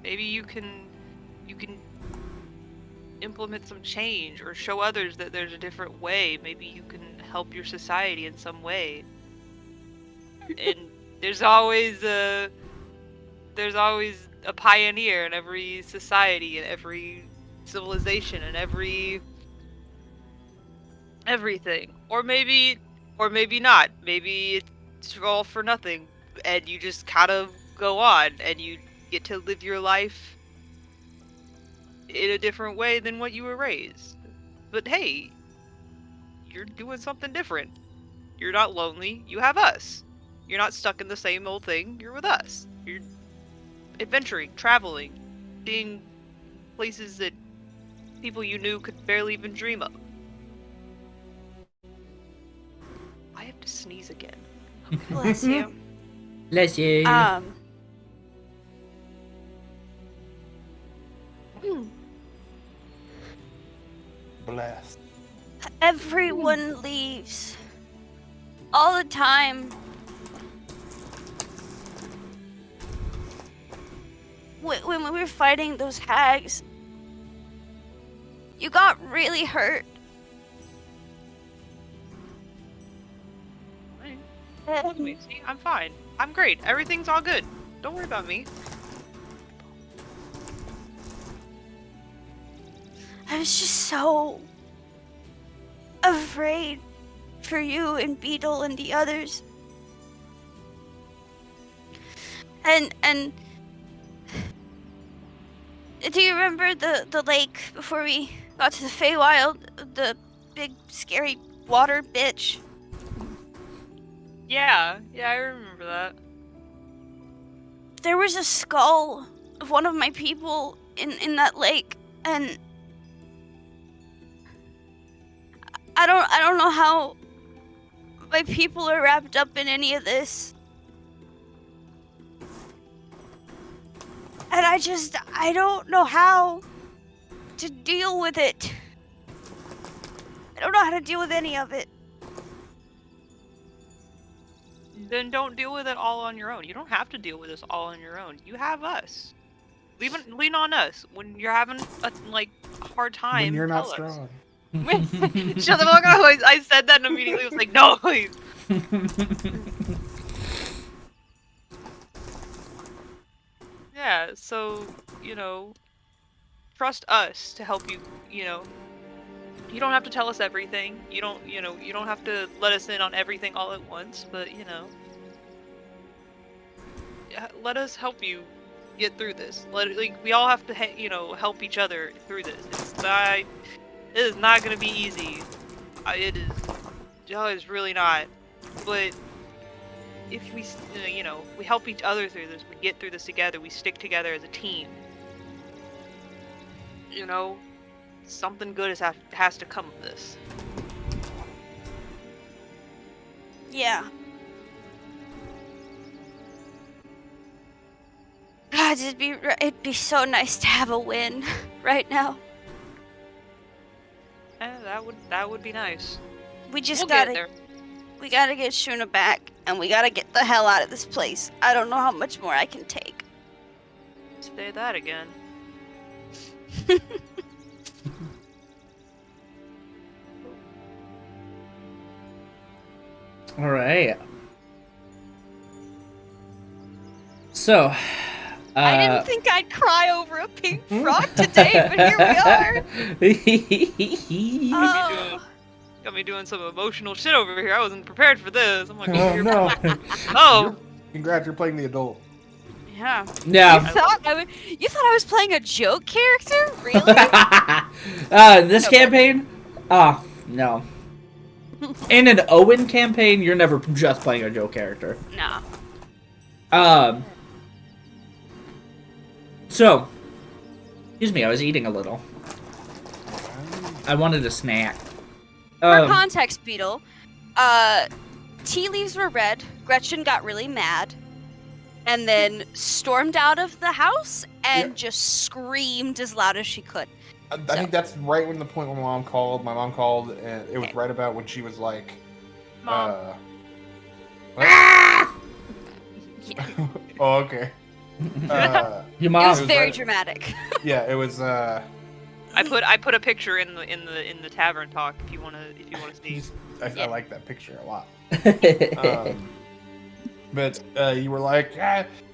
Maybe you can implement some change or show others that there's a different way. Maybe you can help your society in some way. And there's always a pioneer in every society, in every civilization, in everything. Or maybe not. Maybe it's all for nothing, and you just kind of go on, and you get to live your life in a different way than what you were raised. But hey, you're doing something different. You're not lonely. You have us. You're not stuck in the same old thing. You're with us. You're adventuring, traveling, seeing places that people you knew could barely even dream of. I have to sneeze again. Bless you. Bless you. Blessed. Everyone leaves. All the time. When we were fighting those hags, you got really hurt. Look at me. See, I'm fine. I'm great. Everything's all good. Don't worry about me. I was just so afraid for you and Beetle and the others. And do you remember the lake before we got to the Feywild? The big scary water bitch? Yeah, I remember that. there was a skull of one of my people in that lake, and I don't know how my people are wrapped up in any of this. And I don't know how to deal with it. I don't know how to deal with any of it. Then don't deal with it all on your own. You don't have to deal with this all on your own. You have us. Lean on us when you're having a hard time. When you're not tell us. strong. Shut the fuck up! I said that and immediately was like, no, please. Yeah, so, trust us to help you, You don't have to tell us everything. You don't have to let us in on everything all at once, but, let us help you get through this. We all have to, help each other through this. It is not going to be easy. It's really not. But if we, we help each other through this, we get through this together, we stick together as a team. Something good has to come of this. Yeah. God, it'd be so nice to have a win right now. Yeah, that would be nice. We just We'll gotta get there. We gotta get Shuna back, and we gotta get the hell out of this place. I don't know how much more I can take. Say that again. All right. So, I didn't think I'd cry over a pink frog today, but here we are. Oh. Got me doing some emotional shit over here. I wasn't prepared for this. I'm like, Oh, no. Oh. Congrats, you're playing the adult. Yeah. Yeah. You thought I was playing a joke character? Really? This campaign? No. In an Owen campaign, you're never just playing a Joe character. No. So, excuse me, I was eating a little. I wanted a snack. For context, Beetle, tea leaves were red, Gretchen got really mad, and then stormed out of the house and just screamed as loud as she could. I think that's right when the point when my mom called. My mom called, and it was right about when she was like, Mom. Oh, okay. Your mom. It was very dramatic. Yeah, it was. I put a picture in the tavern talk if you wanna see. I like that picture a lot. But you were like,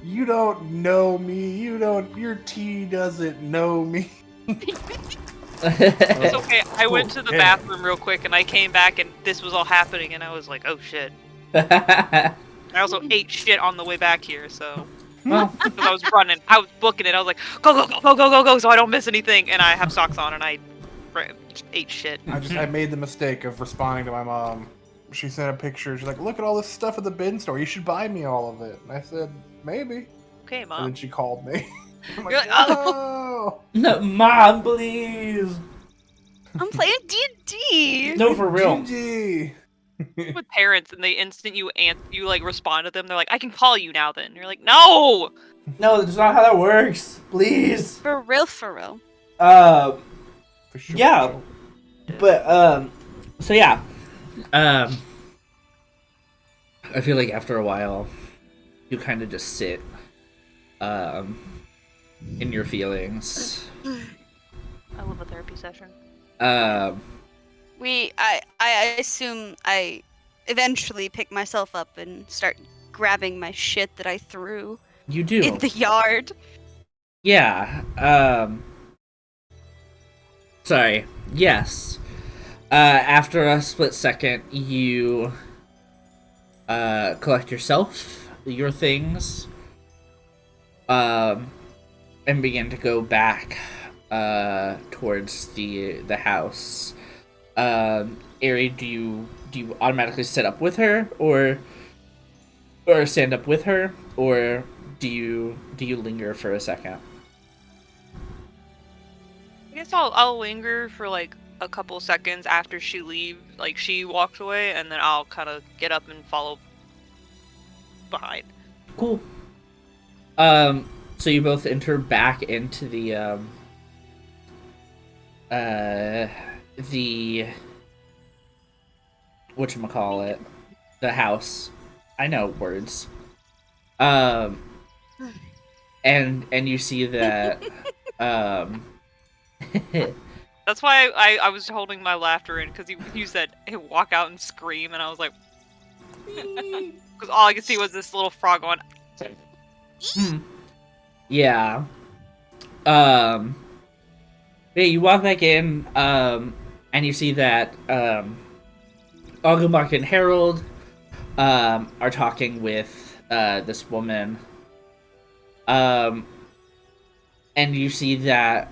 you don't know me. Your tea doesn't know me. It's okay. I went to the bathroom real quick and I came back and this was all happening and I was like, oh shit. I also ate shit on the way back here, so. Well, Because I was running, I was booking it. I was like, go, so I don't miss anything. And I have socks on and I ate shit. I made the mistake of responding to my mom. She sent a picture. She's like, look at all this stuff at the bin store. You should buy me all of it. And I said, maybe. Okay, Mom. And then she called me. I'm like, You're like, oh. no, Mom, please. I'm playing D&D. No, for real. GG. With parents and they you like respond to them. They're like, I can call you now. Then you're like, no. No, that's not how that works. Please. For real. For sure. Yeah. But so yeah. I feel like after a while, you kind of just sit, in your feelings. I love a therapy session. I assume I eventually pick myself up and start grabbing my shit that I threw You do. in the yard. Yeah. Sorry. Yes. After a split second, you collect yourself, your things, and begin to go back towards the house. Ari, do you automatically set up with her, or stand up with her, or do you linger for a second? I guess I'll linger for like a couple seconds after she she walks away, and then I'll kind of get up and follow behind. Cool. So you both enter back into the whatchamacallit, the house. I know words. And you see that That's why I was holding my laughter in, because you said, hey, walk out and scream, and I was like, because all I could see was this little frog going. Yeah. Yeah, you walk back in, and you see that Augumok and Harold are talking with this woman. And you see that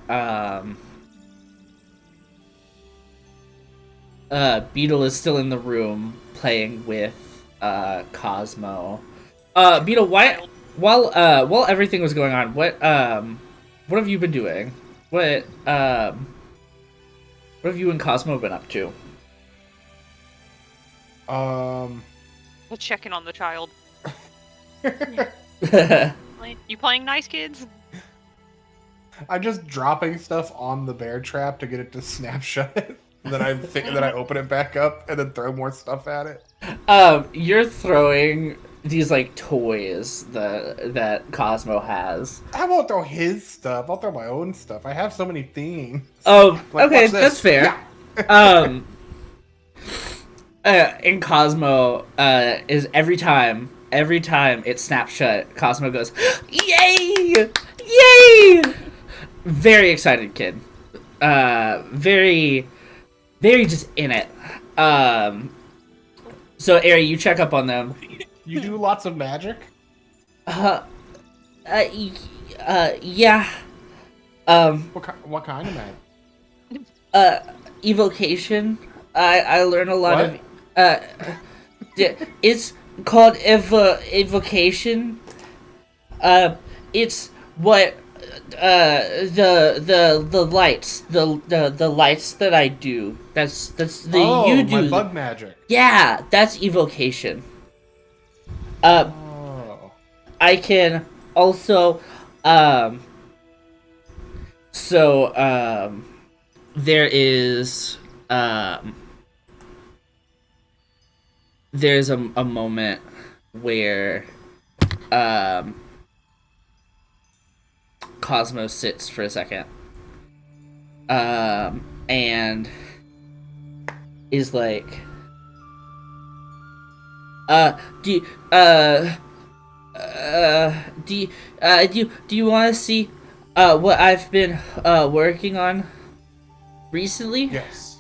Beetle is still in the room playing with Cosmo. Beetle, while everything was going on, what have you been doing? What have you and Cosmo been up to? We'll check in on the child. You playing nice, kids? I'm just dropping stuff on the bear trap to get it to snap shut. Then I open it back up and then throw more stuff at it. You're throwing these like toys that Cosmo has. I won't throw his stuff. I'll throw my own stuff. I have so many things. Oh, Like, okay, watch this. that's fair. Yeah. And Cosmo is every time it snaps shut, Cosmo goes, "Yay! Yay!" Very excited kid. Very just in it. So Ari, you check up on them. You do lots of magic? Yeah. What kind of magic? Evocation. I learn a lot What? of it's called evocation. It's what the lights the lights that I do. That's you do. My bug magic. Yeah, that's evocation. Oh. I can also there is there's a moment where Cosmo sits for a second and is like do you want to see what I've been working on recently? Yes.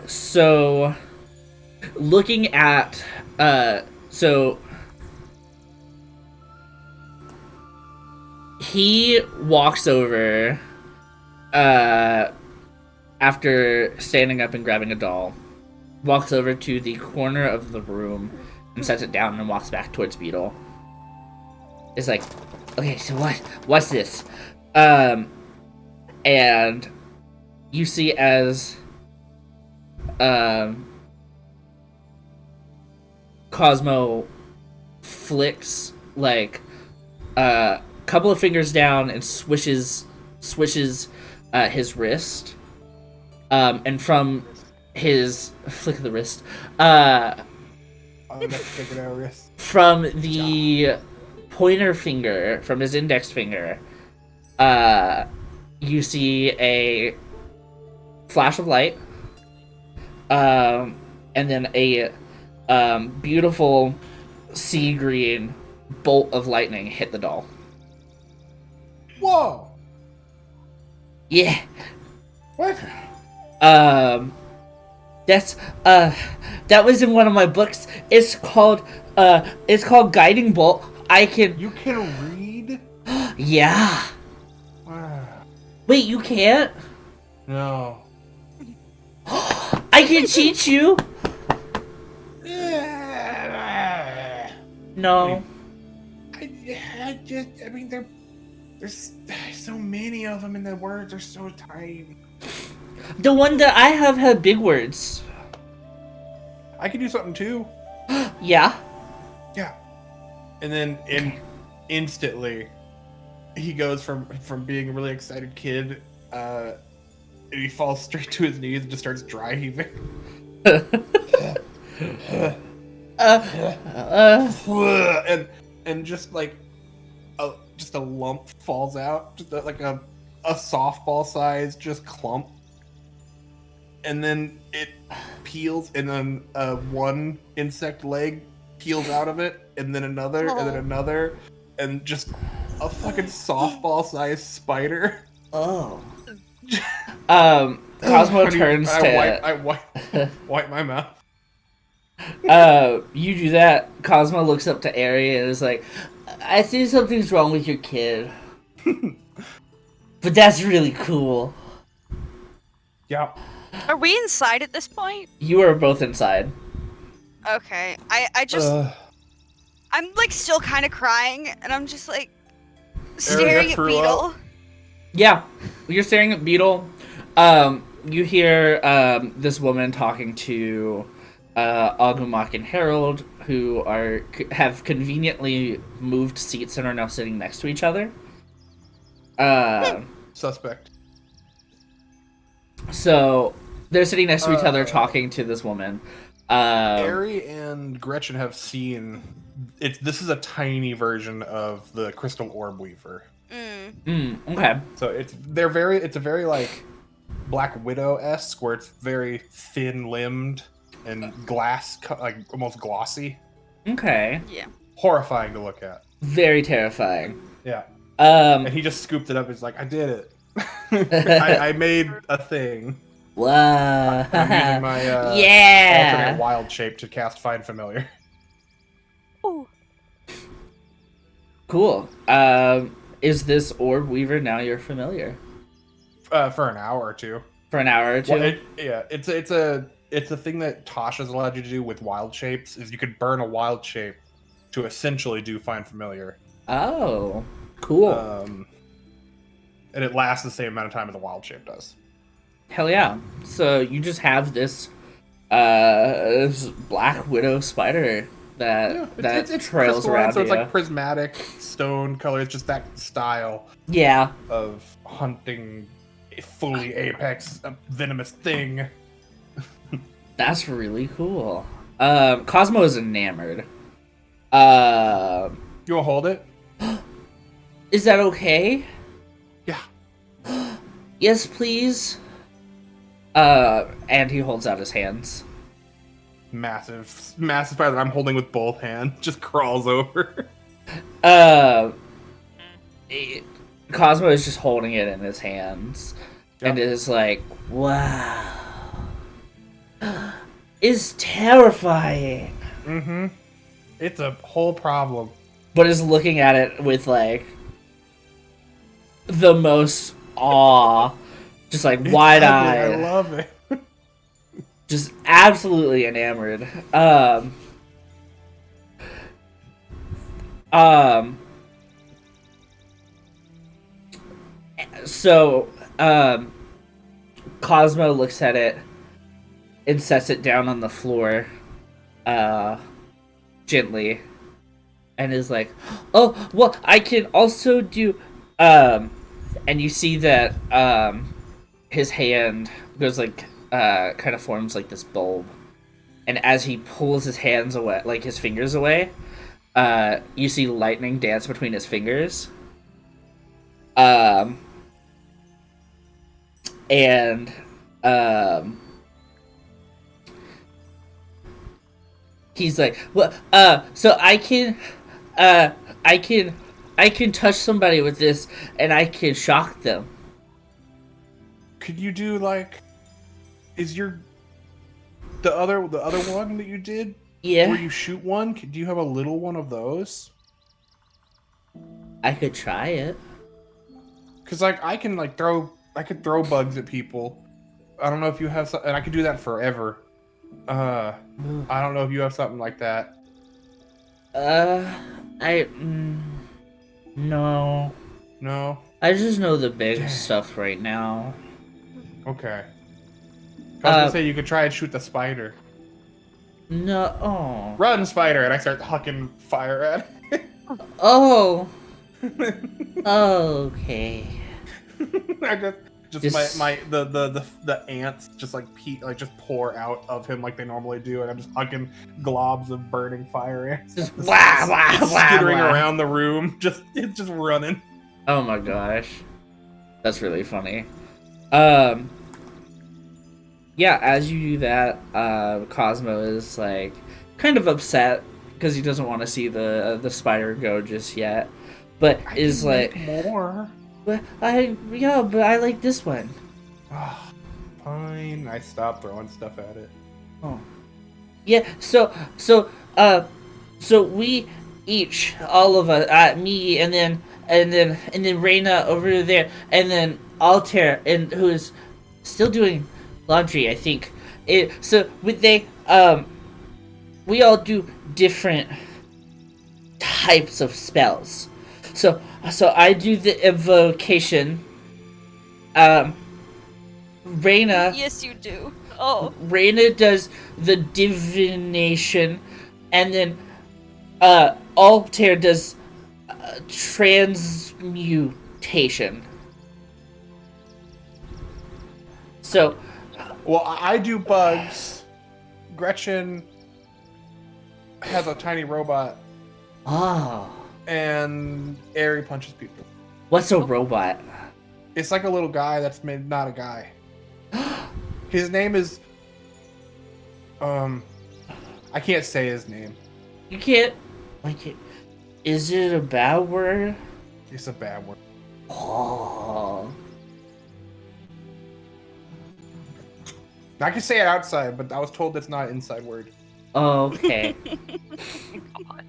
So looking at so he walks over after standing up and grabbing a doll, walks over to the corner of the room and sets it down and walks back towards Beetle. It's like, okay, so what's this? And you see as Cosmo flicks like a couple of fingers down and swishes his wrist, and from his flick of the wrist, from the pointer finger, from his index finger, you see a flash of light, and then a beautiful sea green bolt of lightning hit the doll. Whoa! Yeah. What? That's that was in one of my books. It's called Guiding Bolt. You can read? Yeah. Wow. Wait, you can't? No. I can teach you. No. I mean, there's so many of them, and the words are so tiny. The one that I have had big words. I could do something too. Yeah. Yeah. And then instantly, he goes from being a really excited kid, and he falls straight to his knees and just starts dry heaving. And just like just a lump falls out, just like a softball size just clump, and then it peels, and then one insect leg peels out of it, and then another, and then another, and just a fucking softball sized spider. Oh. Cosmo turns to. I wipe my mouth. You do that. Cosmo looks up to Ari and is like, I see something's wrong with your kid. But that's really cool. Yeah. Are we inside at this point? You are both inside. Okay. I just... I'm, like, still kind of crying, and I'm just, like, staring at Beetle. Yeah. You're staring at Beetle. You hear this woman talking to Agumok and Harold, who have conveniently moved seats and are now sitting next to each other. Suspect. So they're sitting next to each other talking to this woman. Ari and Gretchen have seen it. This is a tiny version of the Crystal Orb Weaver. Okay. So it's a very like Black Widow-esque, where it's very thin-limbed and glass, like almost glossy. Okay. Yeah. Horrifying to look at. Very terrifying. Yeah. And he just scooped it up. He's like, I did it. I made a thing. Wow. I'm using my alternate wild shape to cast Find Familiar. Ooh. Cool. Is this Orb Weaver now your familiar? For an hour or two. For an hour or two? Well, it's a thing that Tasha's allowed you to do with wild shapes, is you could burn a wild shape to essentially do Find Familiar. Oh, cool. And it lasts the same amount of time as a wild shape does. Hell yeah. So you just have this this Black Widow spider that it's trails around so you. it's like prismatic stone color. It's just that style of hunting a fully apex venomous thing. That's really cool. Cosmo is enamored. You wanna hold it? Is that okay? Yeah. Yes, please. And he holds out his hands. Massive spider that I'm holding with both hands just crawls over. Cosmo is just holding it in his hands, and is like, wow. Is terrifying. Mm-hmm. It's a whole problem. But is looking at it with, like, the most awe. Just, like, wide-eyed. I love it. Just absolutely enamored. So, Cosmo looks at it and sets it down on the floor, gently, and is like, oh, well, I can also do, and you see that, his hand goes, like, kind of forms, like, this bulb, and as he pulls his hands away, like, his fingers away, you see lightning dance between his fingers, and he's like, well, so I can touch somebody with this, and I can shock them. Could you do, like, is the other one that you did? Yeah. Where you shoot one? Do you have a little one of those? I could try it. Cause like I could throw bugs at people, I don't know if you have something, and I could do that forever. I don't know if you have something like that. No. No? I just know the big stuff right now. Okay. I was gonna say you could try and shoot the spider. No. Oh. Run, spider! And I start hucking fire at it. Oh. Okay. I just the ants just like just pour out of him like they normally do, and I'm just hucking globs of burning fire ants. Just skittering around the room, just running. Oh my gosh, that's really funny. Yeah, as you do that, Cosmo is like kind of upset because he doesn't want to see the spider go just yet, but is like more. But but I like this one. Fine. I stopped throwing stuff at it. Oh. Yeah, so we each, all of us, me and then Reina over there, and then Altair, and who is still doing laundry, I think. We all do different types of spells. So I do the evocation. Reina. Yes, you do. Oh. Reina does the divination, and then Altair does transmutation. So. Well, I do bugs. Gretchen has a tiny robot. Oh. And Aerie punches people. What's a robot? It's like a little guy that's made not a guy. His name is I can't say his name. You can't like it. Is it a bad word? It's a bad word. Oh. I can say it outside, but I was told that's not an inside word. Okay.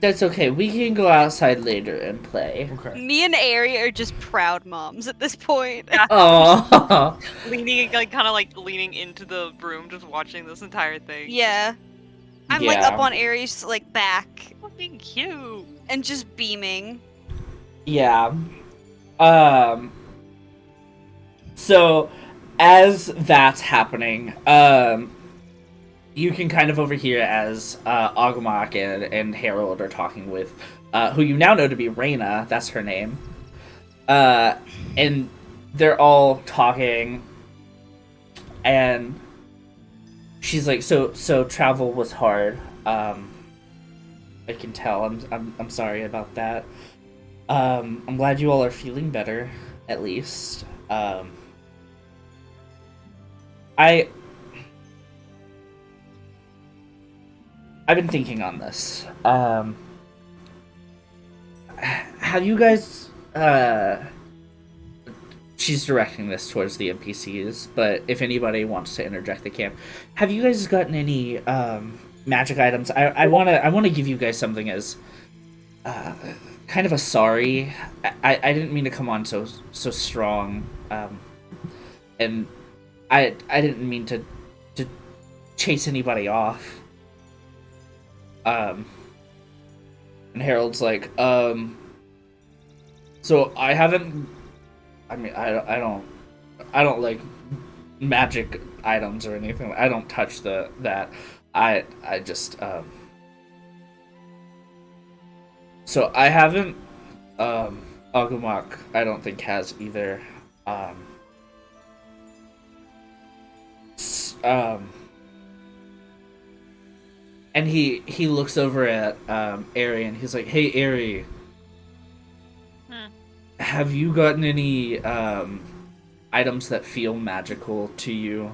That's okay. We can go outside later and play. Okay. Me and Aerie are just proud moms at this point. Oh. Leaning, kind of leaning into the room, just watching this entire thing. Yeah. I'm like up on Aerie's back. Fucking cute. And just beaming. Yeah. So as that's happening, you can kind of overhear as Ogmok and Harold are talking with who you now know to be Reina. That's her name. And they're all talking, and she's like, "So travel was hard. I can tell. I'm sorry about that. I'm glad you all are feeling better, at least. I've been thinking on this. Have you guys, she's directing this towards the NPCs, but if anybody wants to interject, they can. Have you guys gotten any, magic items? I wanna give you guys something as, kind of a sorry. I didn't mean to come on so strong, and I didn't mean to chase anybody off. And Harold's like, so I haven't. I mean, I don't like magic items or anything. I don't touch that. I just So I haven't. Agumok, I don't think has either. And he looks over at Aerie and he's like, "Hey, Aerie, have you gotten any items that feel magical to you?"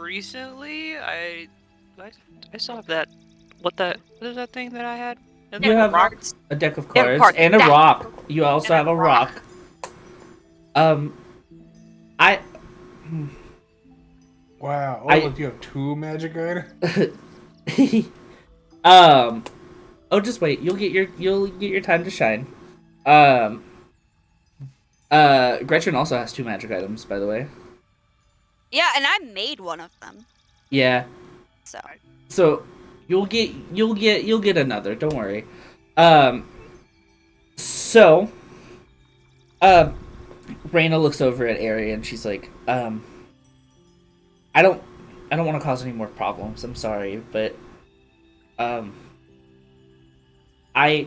Recently, I still have that. What is that thing that I had? You have a deck of cards and a rock. You also have a rock. Wow. You have 2 magic items? Oh, just wait. You'll get your time to shine. Gretchen also has 2 magic items, by the way. Yeah, and I made one of them. Yeah. So you'll get another. Don't worry. So, Raina looks over at Ari and she's like, I don't want to cause any more problems. I'm sorry, but I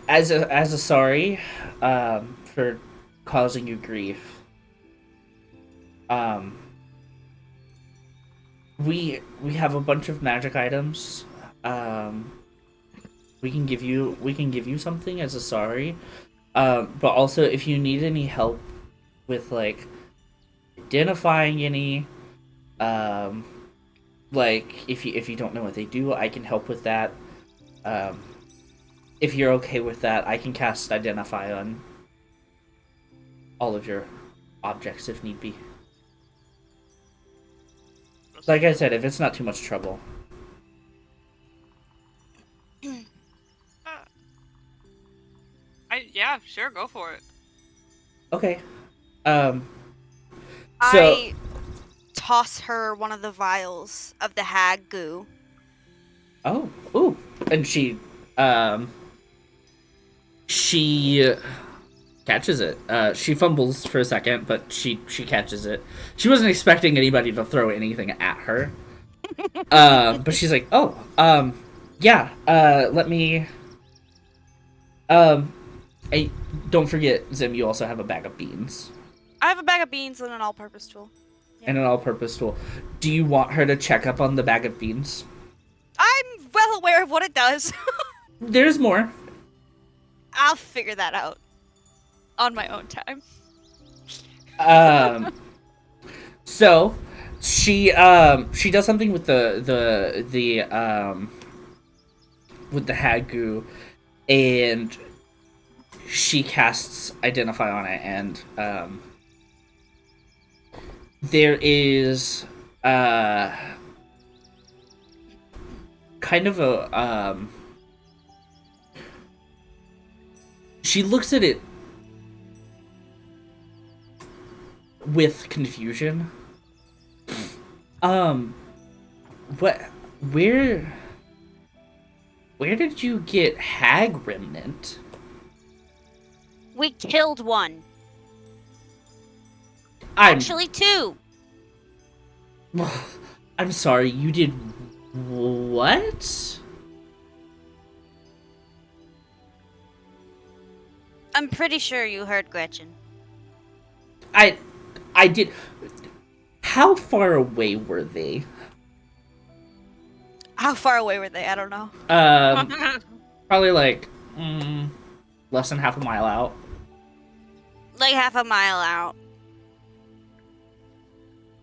as a sorry for causing you grief. We have a bunch of magic items. We can give you something as a sorry. But also if you need any help with like identifying any, like if you don't know what they do, I can help with that. If you're okay with that, I can cast Identify on all of your objects if need be. Like I said, if it's not too much trouble. Yeah, sure, go for it. Okay. I toss her one of the vials of the hag goo. Oh, ooh. And she catches it. She fumbles for a second, but she catches it. She wasn't expecting anybody to throw anything at her. But she's like, oh, yeah, let me, hey, don't forget, Zim, you also have a bag of beans. I have a bag of beans and an all-purpose tool. Yeah. And an all-purpose tool. Do you want her to check up on the bag of beans? I'm well aware of what it does. There's more. I'll figure that out on my own time. So she does something with the with the Hagu, and she casts Identify on it, and there is kind of a she looks at it with confusion. Where did you get Hag Remnant? We killed one. Actually, 2. I'm sorry, you did what? I'm pretty sure you heard Gretchen. I did. How far away were they? How far away were they? I don't know. Probably like less than half a mile out. Like half a mile out.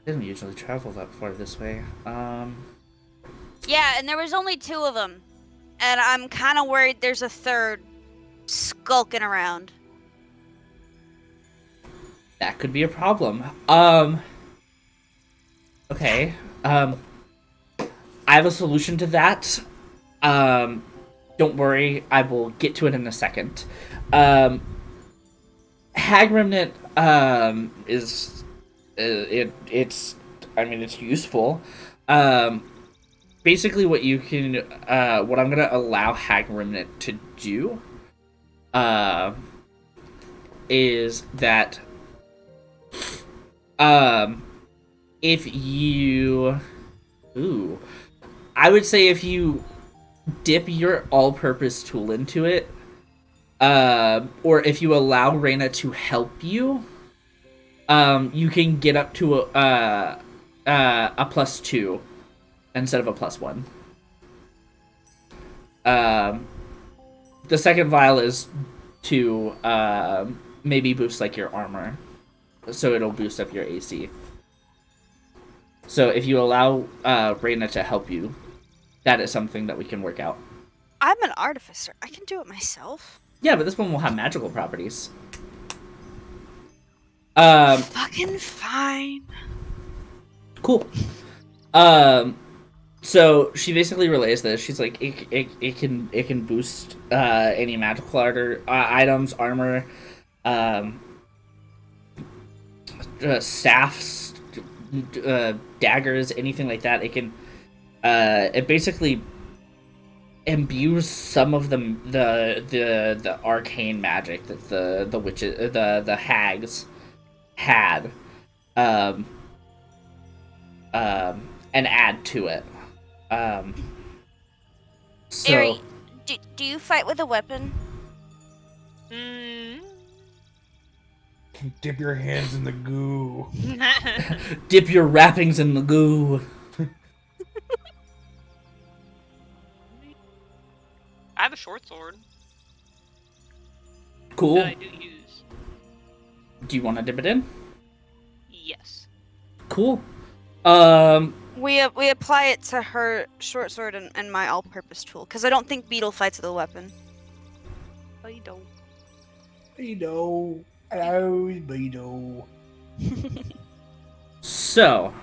Didn't usually travel that far this way. Yeah, and there was only 2 of them. And I'm kind of worried there's a third skulking around. That could be a problem. Okay. I have a solution to that. Don't worry, I will get to it in a second. Hag Remnant is it's useful. Basically what you can what I'm gonna allow Hag Remnant to do is that if you I would say if you dip your all-purpose tool into it, or if you allow Raina to help you, you can get up to a +2 instead of a +1. The second vial is to maybe boost like your armor, so it'll boost up your AC. So if you allow Raina to help you, that is something that we can work out. I'm an artificer. I can do it myself. Yeah, but this one will have magical properties. Fucking fine. Cool. So she basically relays this. She's like, it can boost any magical items, armor, um, staffs, daggers, anything like that. It can. It basically imbues some of the arcane magic that the witches, the hags had, um, and add to it. So Ari, do you fight with a weapon? Dip your hands in the goo. dip your wrappings in the goo. I have a short sword. Cool. That I do use. Do you want to dip it in? Yes. Cool. We apply it to her short sword and my all-purpose tool, because I don't think Beetle fights with a weapon. I don't. Beetle. Hello, Beetle. So,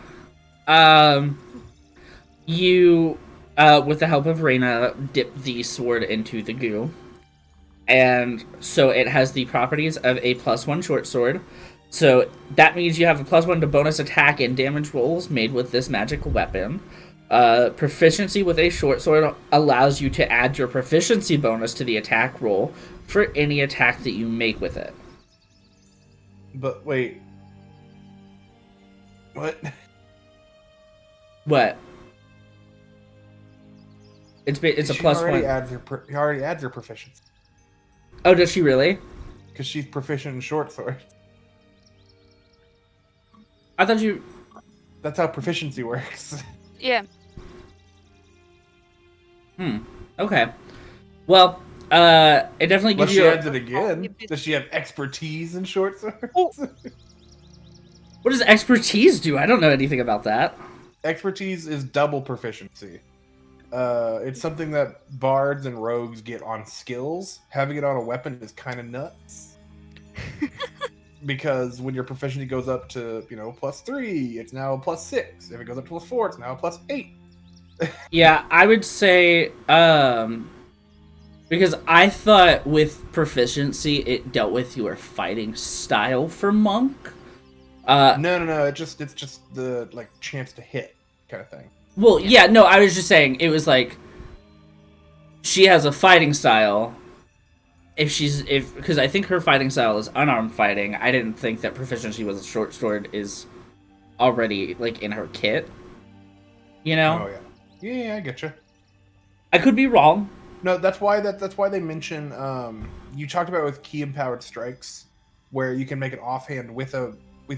you, with the help of Reyna, dip the sword into the goo. And so it has the properties of a +1 short sword. So that means you have a +1 to bonus attack and damage rolls made with this magical weapon. Proficiency with a short sword allows you to add your proficiency bonus to the attack roll for any attack that you make with it. But wait. What? What? It's a She +1. He already adds her proficiency. Oh, does she really? Because she's proficient in short sword. I thought you... That's how proficiency works. Yeah. Okay. Well, it definitely Unless gives she you... adds it again. Does she have expertise in short swords? What does expertise do? I don't know anything about that. Expertise is double proficiency. It's something that bards and rogues get on skills. Having it on a weapon is kind of nuts. Because when your proficiency goes up to, +3, it's now a +6. If it goes up to +4, it's now a +8. Yeah, I would say, because I thought with proficiency it dealt with your fighting style for monk. No. It's just the chance to hit kind of thing. Well, yeah, no, I was just saying it was like she has a fighting style. Because I think her fighting style is unarmed fighting. I didn't think that proficiency with a short sword is already in her kit. You know? Oh yeah. Yeah, I get you. I could be wrong. No, that's why they mention you talked about it with key empowered strikes, where you can make it offhand with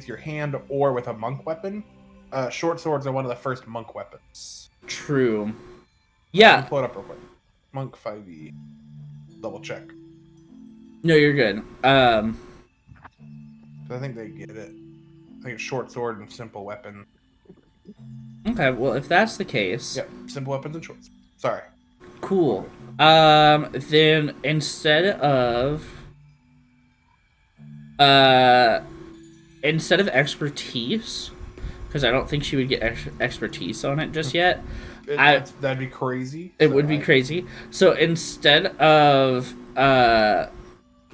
your hand or with a monk weapon. Short swords are one of the first monk weapons. True. Yeah. Let me pull it up real quick. Monk 5e. Double check. No, you're good. I think they get it. I think it's short sword and simple weapon. Okay, well, if that's the case... Yep, simple weapons and short swords. Sorry. Cool. Then instead of expertise, because I don't think she would get expertise on it just yet. That'd be crazy. It would be crazy. So instead of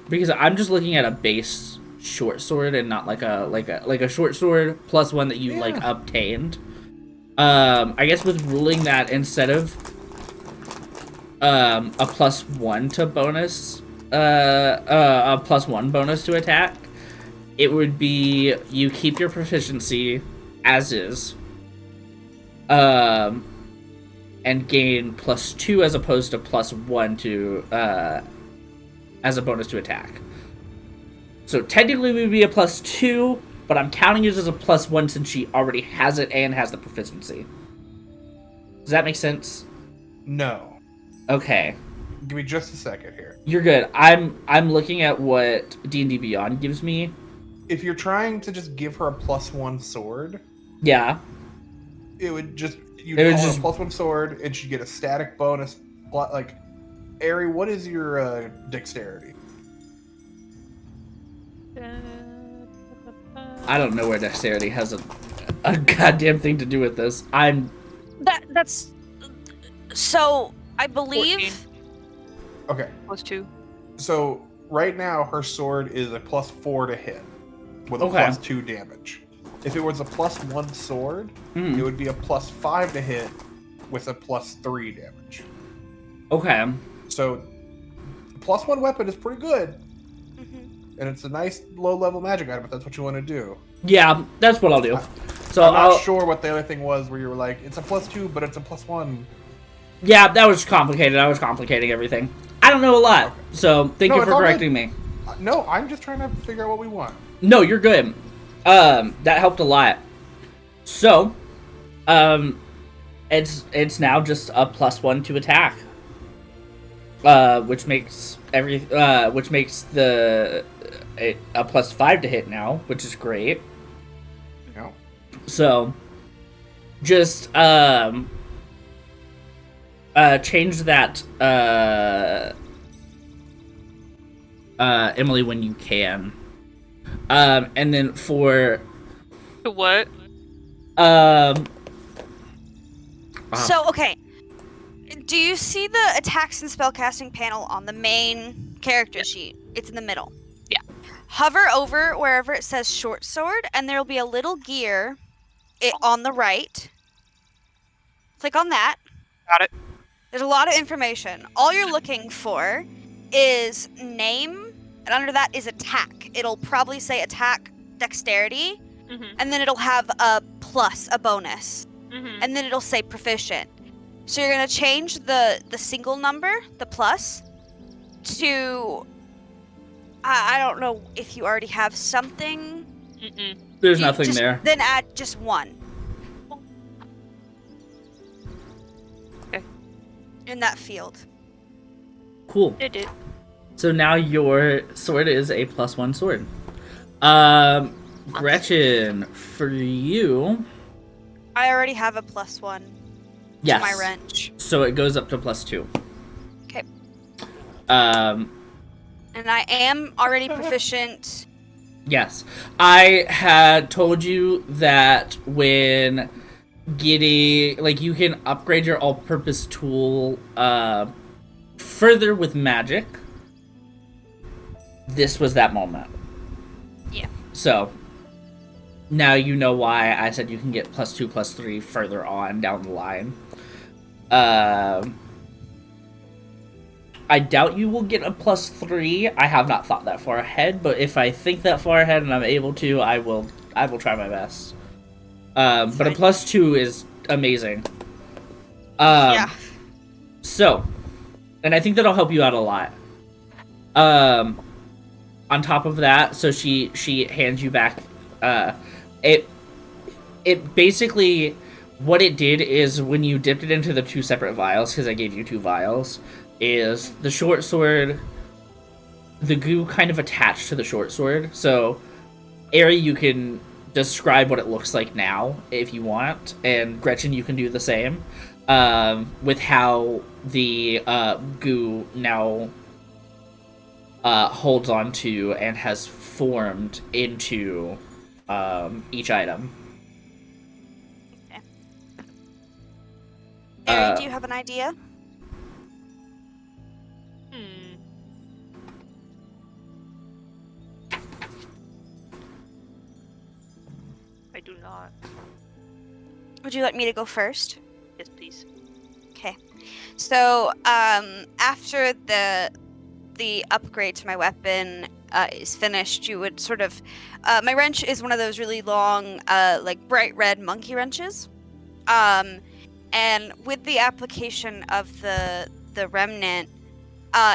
because I'm just looking at a base short sword and not like a short sword +1 that you obtained. I guess with ruling that instead of a +1 to bonus, a +1 bonus to attack, it would be you keep your proficiency as is, and gain +2 as opposed to +1 to as a bonus to attack. So technically it would be a +2, but I'm counting it as a +1 since she already has it and has the proficiency. Does that make sense? No. Okay. Give me just a second here. You're good. I'm looking at what D&D Beyond gives me. If you're trying to just give her a +1 sword, Yeah. it would just It would just- a +1 sword, and she'd get a static bonus. Ari, what is your dexterity? I don't know where dexterity has a goddamn thing to do with this. That's So I believe. 14. Okay. +2. So right now her sword is a +4 to hit with a Okay. +2 damage. If it was a +1 sword, it would be a +5 to hit with a +3 damage. Okay. So +1 weapon is pretty good, Mhm. and it's a nice low-level magic item if that's what you want to do. Yeah, that's what I'll do. So I'm not I'll. sure what the other thing was where you were like, it's a +2, but it's a +1. Yeah, that was complicated. I was complicating everything. I don't know a lot, Okay. so thank No, you it's for all good. correcting me. No, I'm just trying to figure out what we want. No, you're good. That helped a lot. So, it's now just a +1 to attack. Which makes the a +5 to hit now, which is great. You know? So, just change that Emily when you can. And then for What? So okay. Do you see the attacks and spellcasting panel on the main character sheet? It's in the middle. Yeah. Hover over wherever it says short sword, and there'll be a little gear on the right. Click on that. Got it. There's a lot of information. All you're looking for is name, and under that is attack. It'll probably say attack dexterity, and then it'll have a plus, a bonus, and then it'll say proficient. So you're gonna change the single number, the plus, to I don't know if you already have something. there's nothing there. Then add just 1. Okay. In that field. Cool. It did. So now your sword is a +1 sword. Gretchen, for you, I already have a +1 yes. to my wrench. So it goes up to +2. Okay. And I am already proficient. Yes. I had told you that when getting, like, you can upgrade your all-purpose tool further with magic. This was that moment. Yeah. So, now you know why I said you can get +2, +3 further on down the line. I doubt you will get a +3. I have not thought that far ahead, but if I think that far ahead and I'm able to, I will try my best. But a +2 is amazing. Yeah. So, and I think that'll help you out a lot. On top of that, so she hands you back. It basically, what it did is when you dipped it into the 2 separate vials, because I gave you 2 vials, is the short sword, the goo kind of attached to the short sword. So, Ari, you can describe what it looks like now if you want, and Gretchen, you can do the same with how the goo now holds on to and has formed into each item. Okay. Ari, do you have an idea? I do not. Would you like me to go first? Yes, please. Okay. So, after the upgrade to my weapon is finished, you would sort of... my wrench is one of those really long, like, bright red monkey wrenches. And with the application of the remnant,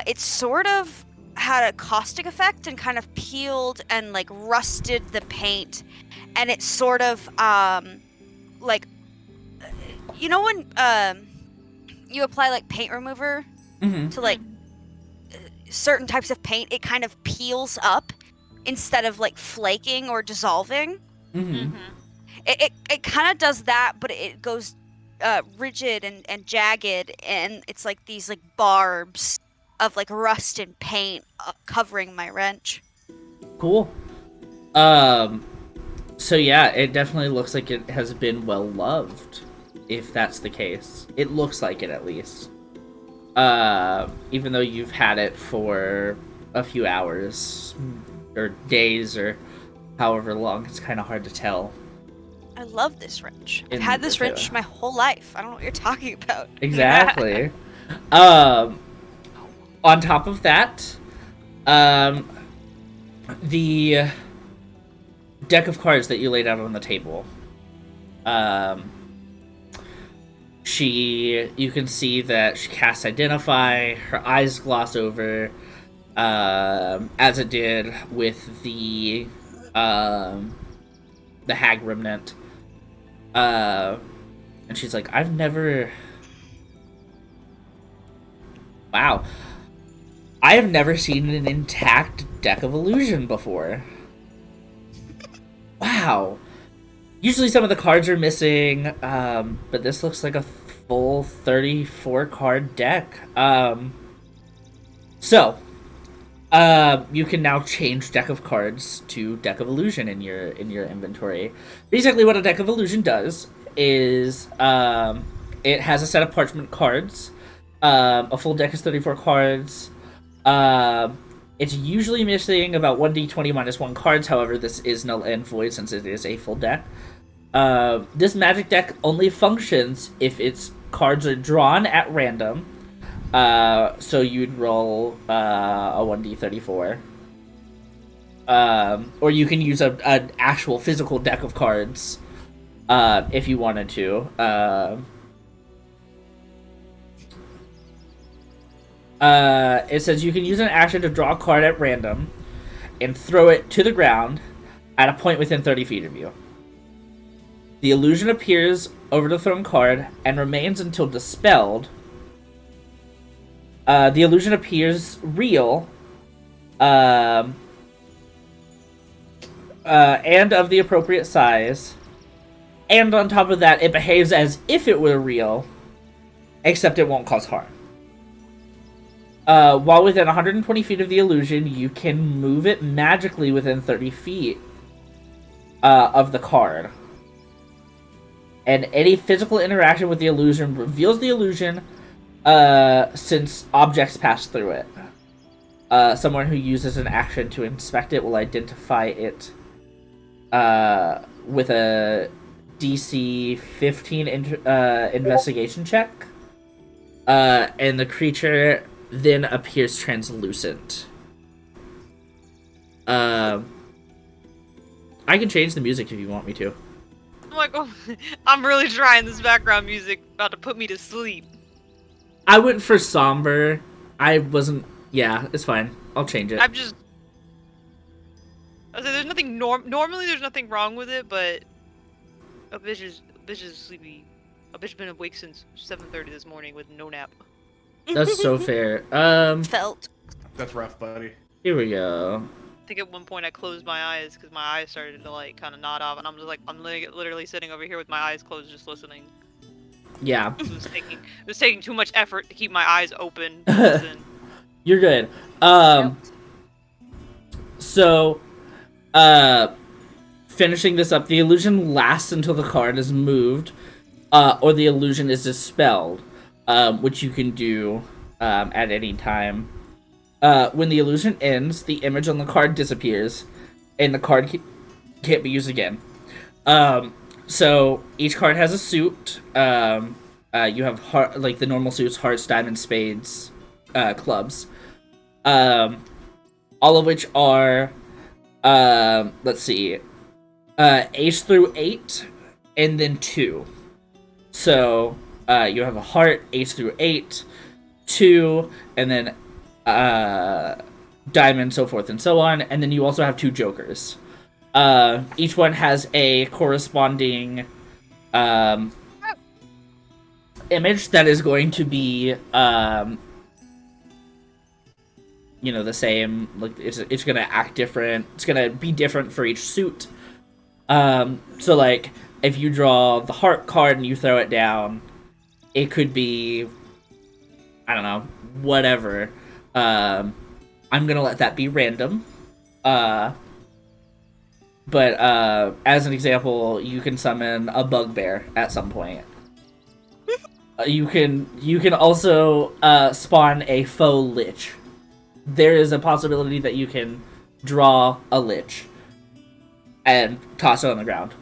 it sort of had a caustic effect and kind of peeled and, like, rusted the paint. And it sort of, like... You know when you apply, like, paint remover to, like, certain types of paint, it kind of peels up instead of, like, flaking or dissolving? It kind of does that, but it goes rigid and jagged, and it's like these, like, barbs of, like, rust and paint covering my wrench. Cool. So yeah, it definitely looks like it has been well loved. if that's the case. It looks like it, at least. Even though you've had it for a few hours, or days, or however long, it's kind of hard to tell. I love this wrench. I've had this wrench my whole life. I don't know what you're talking about. Exactly. On top of that, the deck of cards that you laid out on the table. You can see that she casts Identify, her eyes gloss over, as it did with the Hag Remnant. And she's like, Wow. I have never seen an intact deck of illusion before. Wow. Usually some of the cards are missing, but this looks like a full 34 card deck. So, you can now change deck of cards to deck of illusion in your inventory. Basically, what a deck of illusion does is it has a set of parchment cards. A full deck is 34 cards. It's usually missing about 1d20 minus 1 cards. However, this is null and void since it is a full deck. This magic deck only functions if its cards are drawn at random. So you'd roll a 1d34. Or you can use an actual physical deck of cards if you wanted to. It says you can use an action to draw a card at random and throw it to the ground at a point within 30 feet of you. The illusion appears over the thrown card and remains until dispelled. The illusion appears real and of the appropriate size. And on top of that, it behaves as if it were real, except it won't cause harm. While within 120 feet of the illusion, you can move it magically within 30 feet of the card. And any physical interaction with the illusion reveals the illusion since objects pass through it. Someone who uses an action to inspect it will identify it with a DC 15 investigation check. And the creature then appears translucent. I can change the music if you want me to. I'm like, oh, I'm really trying this background music, about to put me to sleep. I went for somber. I wasn't. Yeah, it's fine. I'll change it. I was like, there's nothing normally there's nothing wrong with it, but a bitch is sleepy. A bitch been awake since 7:30 this morning with no nap. That's so fair. Felt. That's rough, buddy. Here we go. I think at one point I closed my eyes because my eyes started to like kind of nod off, and I'm just like, I'm literally sitting over here with my eyes closed, just listening. Yeah. It was taking too much effort to keep my eyes open. To listen. You're good. So, finishing this up, the illusion lasts until the card is moved, or the illusion is dispelled, which you can do at any time. When the illusion ends, the image on the card disappears, and the card can't be used again. So each card has a suit. You have like the normal suits: hearts, diamonds, spades, clubs. All of which are, let's see, ace through 8, and then 2. So you have a heart, ace through 8, 2, and then diamond, so forth and so on, and then you also have 2 jokers. Each one has a corresponding image that is going to be the same. Like it's gonna act different. It's gonna be different for each suit. So like if you draw the heart card and you throw it down, it could be, I don't know, whatever. I'm gonna let that be random. But as an example, you can summon a bugbear at some point. You can also spawn a faux lich. There is a possibility that you can draw a lich and toss it on the ground.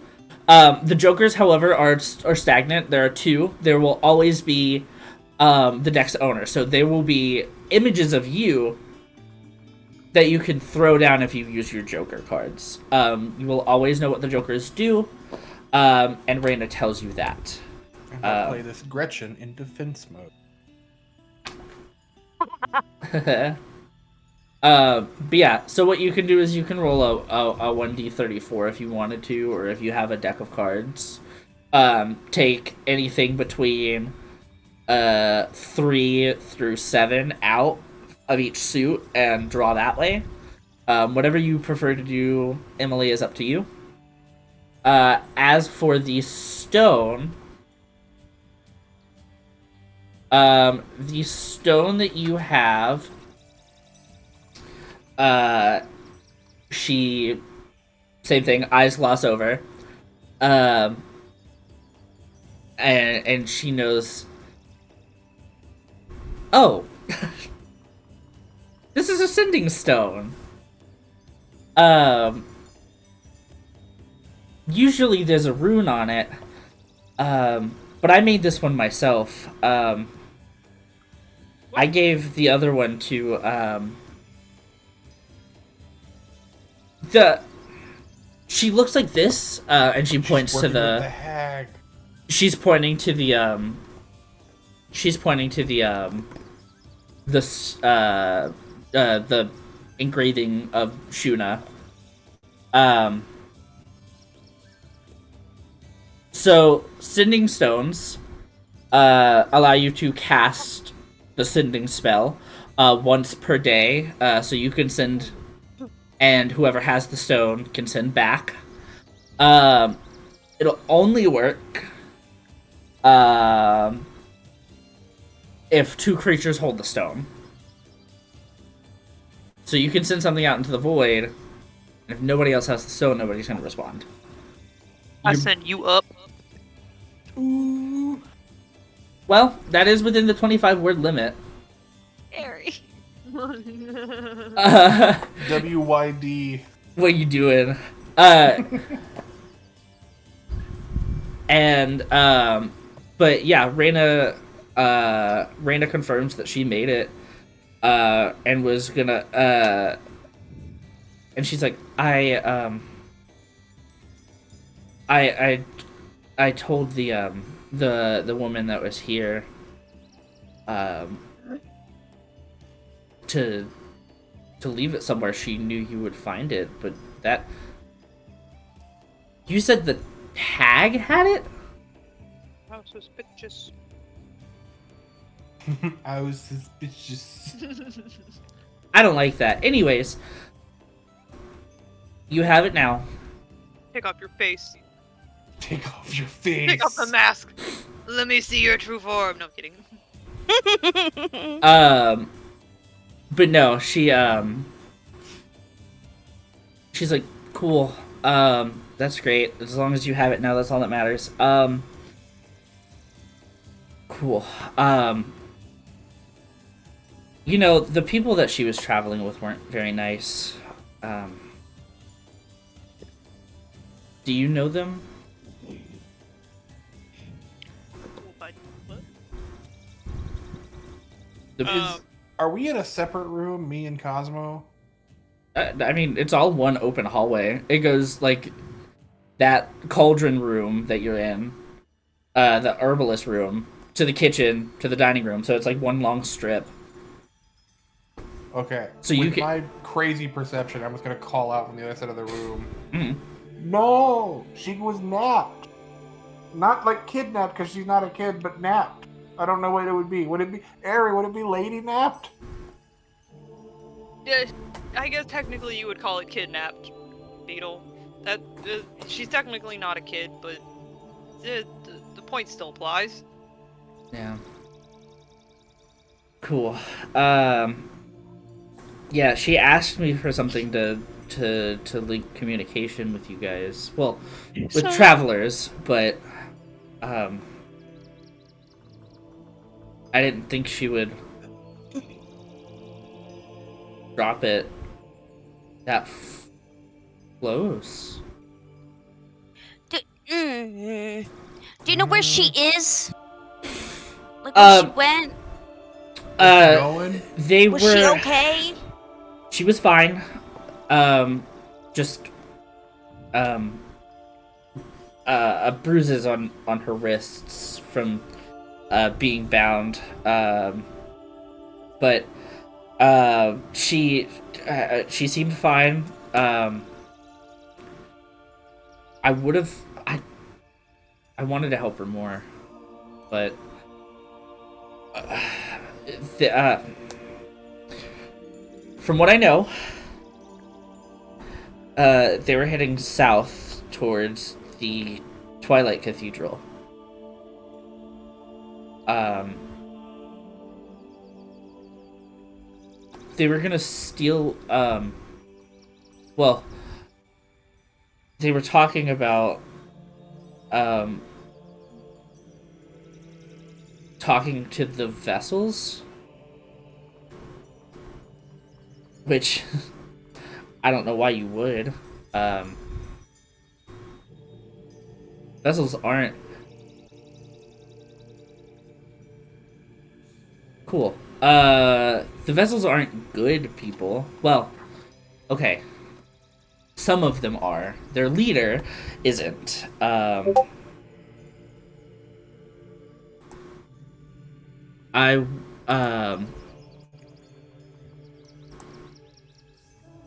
The jokers, however, are stagnant. There are two. There will always be the deck's owner, so there will be images of you that you can throw down if you use your joker cards. You will always know what the jokers do, and Raina tells you that. And I play this Gretchen in defense mode. But yeah, so what you can do is you can roll a 1d34 if you wanted to, or if you have a deck of cards. Take anything between 3 through 7 out of each suit and draw that way. Whatever you prefer to do, Emily, is up to you. As for the stone, that you have, she, same thing, eyes gloss over, and she knows, oh, this is a sending stone. Usually there's a rune on it, but I made this one myself. I gave the other one to, she looks like this, and she points to the hag. She's pointing to the, the engraving of Shuna. So, sending stones allow you to cast the sending spell once per day. So you can send, and whoever has the stone can send back. It'll only work if 2 creatures hold the stone. So you can send something out into the void, and if nobody else has the stone, nobody's going to respond. I send you up. Ooh. Well, that is within the 25-word limit. Scary. WYD. What you doing? And, but yeah, Raina confirms that she made it, and was gonna, and she's like, I told the woman that was here, to leave it somewhere. She knew you would find it, but that, you said the hag had it? How suspicious. I was suspicious. I don't like that. Anyways, you have it now. Take off your face. Take off your face. Take off the mask. Let me see your true form. No, I'm kidding. But no, she's like, cool. That's great. As long as you have it now, that's all that matters. Cool. You know, the people that she was traveling with weren't very nice. Do you know them? Are we in a separate room, me and Cosmo? I mean, it's all one open hallway. It goes, like, that cauldron room that you're in, the herbalist room, to the kitchen, to the dining room. So it's like one long strip. Okay. So with my crazy perception, I was gonna call out from the other side of the room. Mm-hmm. No, she was napped. Not like kidnapped because she's not a kid, but napped. I don't know what it would be. Would it be Ari? Would it be lady napped? Yeah, I guess technically you would call it kidnapped, Beetle. That she's technically not a kid, but the point still applies. Yeah. Cool. Yeah, she asked me for something to link communication with you guys. Well, with travelers, but I didn't think she would drop it that close. Do you know where she is? Like where she went? Going? They Was were. she okay? She was fine. Just bruises on her wrists from being bound. But she seemed fine. I would have I wanted to help her more, but from what I know, they were heading south towards the Twilight Cathedral. They were gonna steal, well, they were talking about, talking to the vessels, which I don't know why you would. Vessels aren't cool. The vessels aren't good people. Well, okay. Some of them are. Their leader isn't. I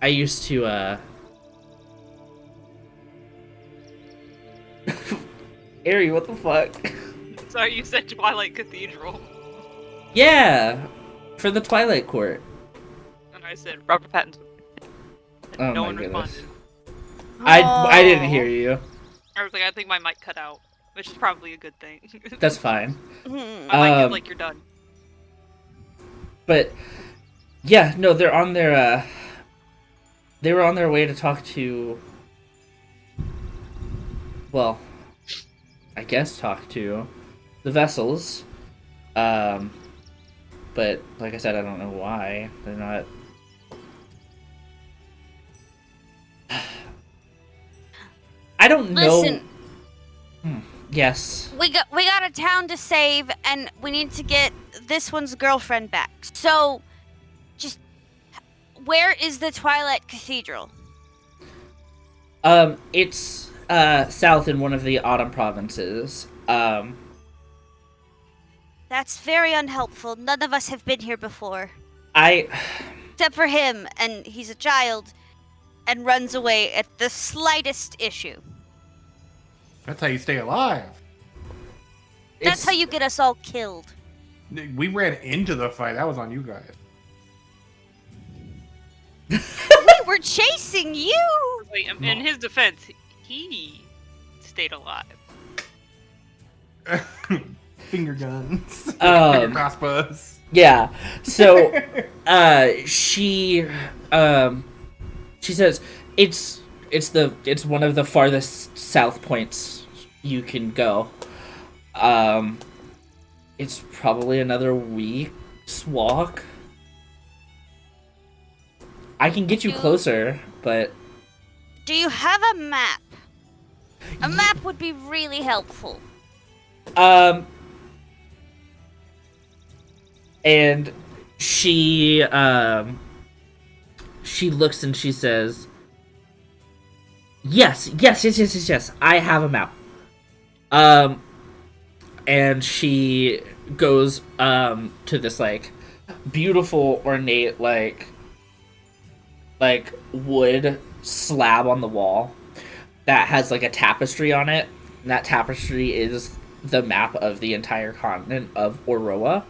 used to, Ari, what the fuck? Sorry, you said Twilight Cathedral. Yeah! For the Twilight Court. And I said Robert Pattinson. And Oh no my one goodness. responded. I didn't hear you. I was like, I think my mic cut out, which is probably a good thing. That's fine. My mic is like, you're done. But yeah, no, they're on their they were on their way to talk to, well, I guess talk to the vessels. But like I said, I don't know why they're not. I don't know. Listen. Yes. We got a town to save, and we need to get this one's girlfriend back. So, just where is the Twilight Cathedral? It's south in one of the autumn provinces. That's very unhelpful. None of us have been here before. Except for him, and he's a child, and runs away at the slightest issue. That's how you stay alive. That's how you get us all killed. We ran into the fight. That was on you guys. We were chasing you! Wait, in his defense, he stayed alive. Finger guns. Finger crossbows. Yeah. So, she says it's one of the farthest south points you can go. It's probably another week's walk. I can get you closer, but... Do you have a map? A map would be really helpful. And she looks and she says, yes, I have a map. And she goes, to this, like, beautiful, ornate, like wood slab on the wall that has, like, a tapestry on it. And that tapestry is the map of the entire continent of Oroa.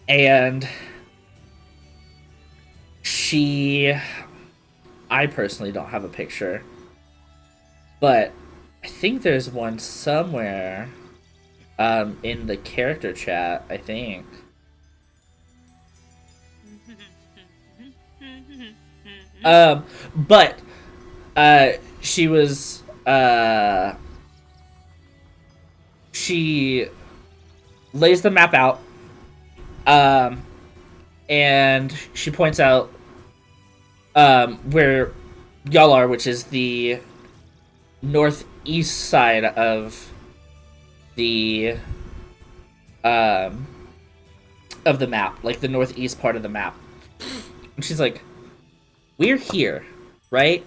And I personally don't have a picture, but I think there's one somewhere, in the character chat, I think. But, she was, she lays the map out, and she points out where y'all are, which is the northeast side of the map, like the northeast part of the map. And she's like, "We're here, right?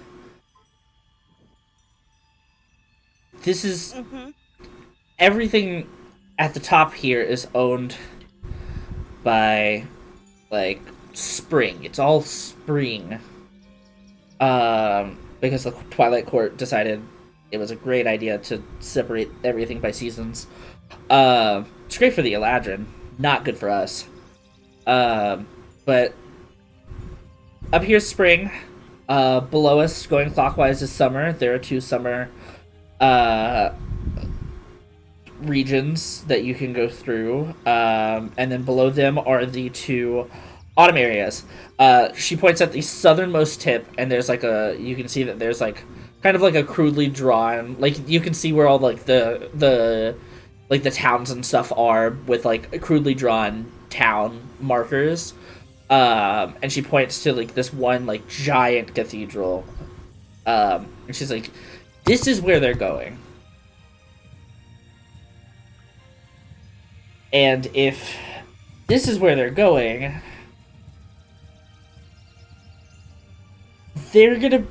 This is everything at the top here is owned by like Spring. It's all Spring. Because the Twilight Court decided it was a great idea to separate everything by seasons. It's great for the Eladrin, not good for us. But up here's Spring. Below us, going clockwise, is Summer. There are 2 Summer regions that you can go through. And then below them are the 2 Autumn areas. She points at the southernmost tip, and there's like you can see that there's like kind of like a crudely drawn, like you can see where all like the towns and stuff are with like crudely drawn town markers. And she points to like this one like giant cathedral. And she's like, "This is where they're going. And if this is where they're going, they're gonna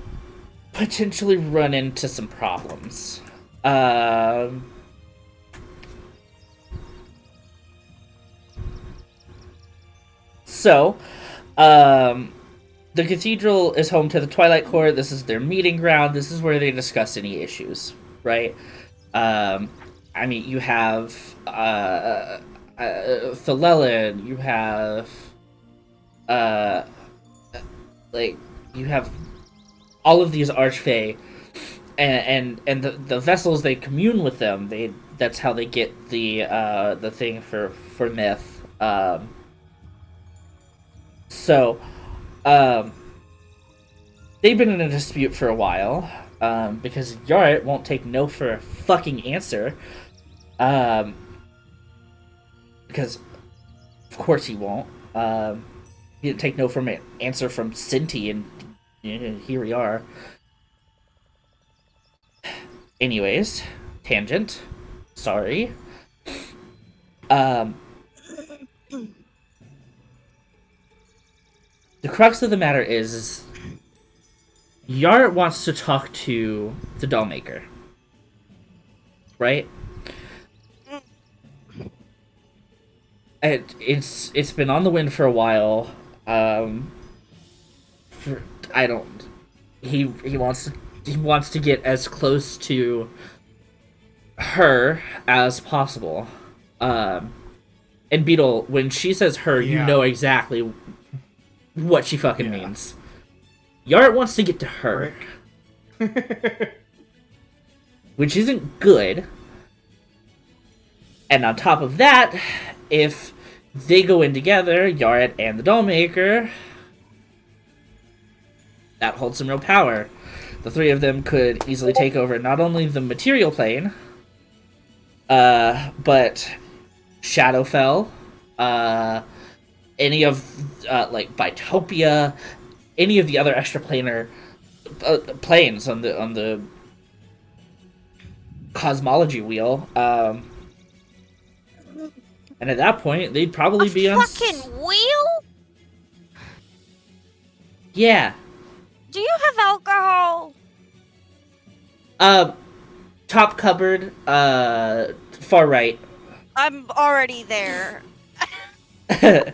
potentially run into some problems." So, the cathedral is home to the Twilight Court. This is their meeting ground. This is where they discuss any issues, right? I mean, you have Thelelin, you have you have all of these archfey, and the vessels, they commune with them. That's how they get the thing for Myth. So, they've been in a dispute for a while, because Yaret won't take no for a fucking answer. Because, of course he won't. He didn't take no from an answer from Sinti, and here we are. Anyways, tangent. Sorry. The crux of the matter is Yaret wants to talk to the Dollmaker. Right? It's been on the wind for a while. He wants to get as close to her as possible. And Beetle, when she says her, you know exactly what she fucking means. Yaret wants to get to her. Which isn't good. And on top of that, if they go in together, Yaret and the Dollmaker, that holds some real power. The 3 of them could easily take over not only the material plane, but Shadowfell, any of, like, Bitopia, any of the other extraplanar planes on the cosmology wheel. And at that point, they'd probably be on... fucking wheel? Yeah. Do you have alcohol? Top cupboard, far right. I'm already there. Be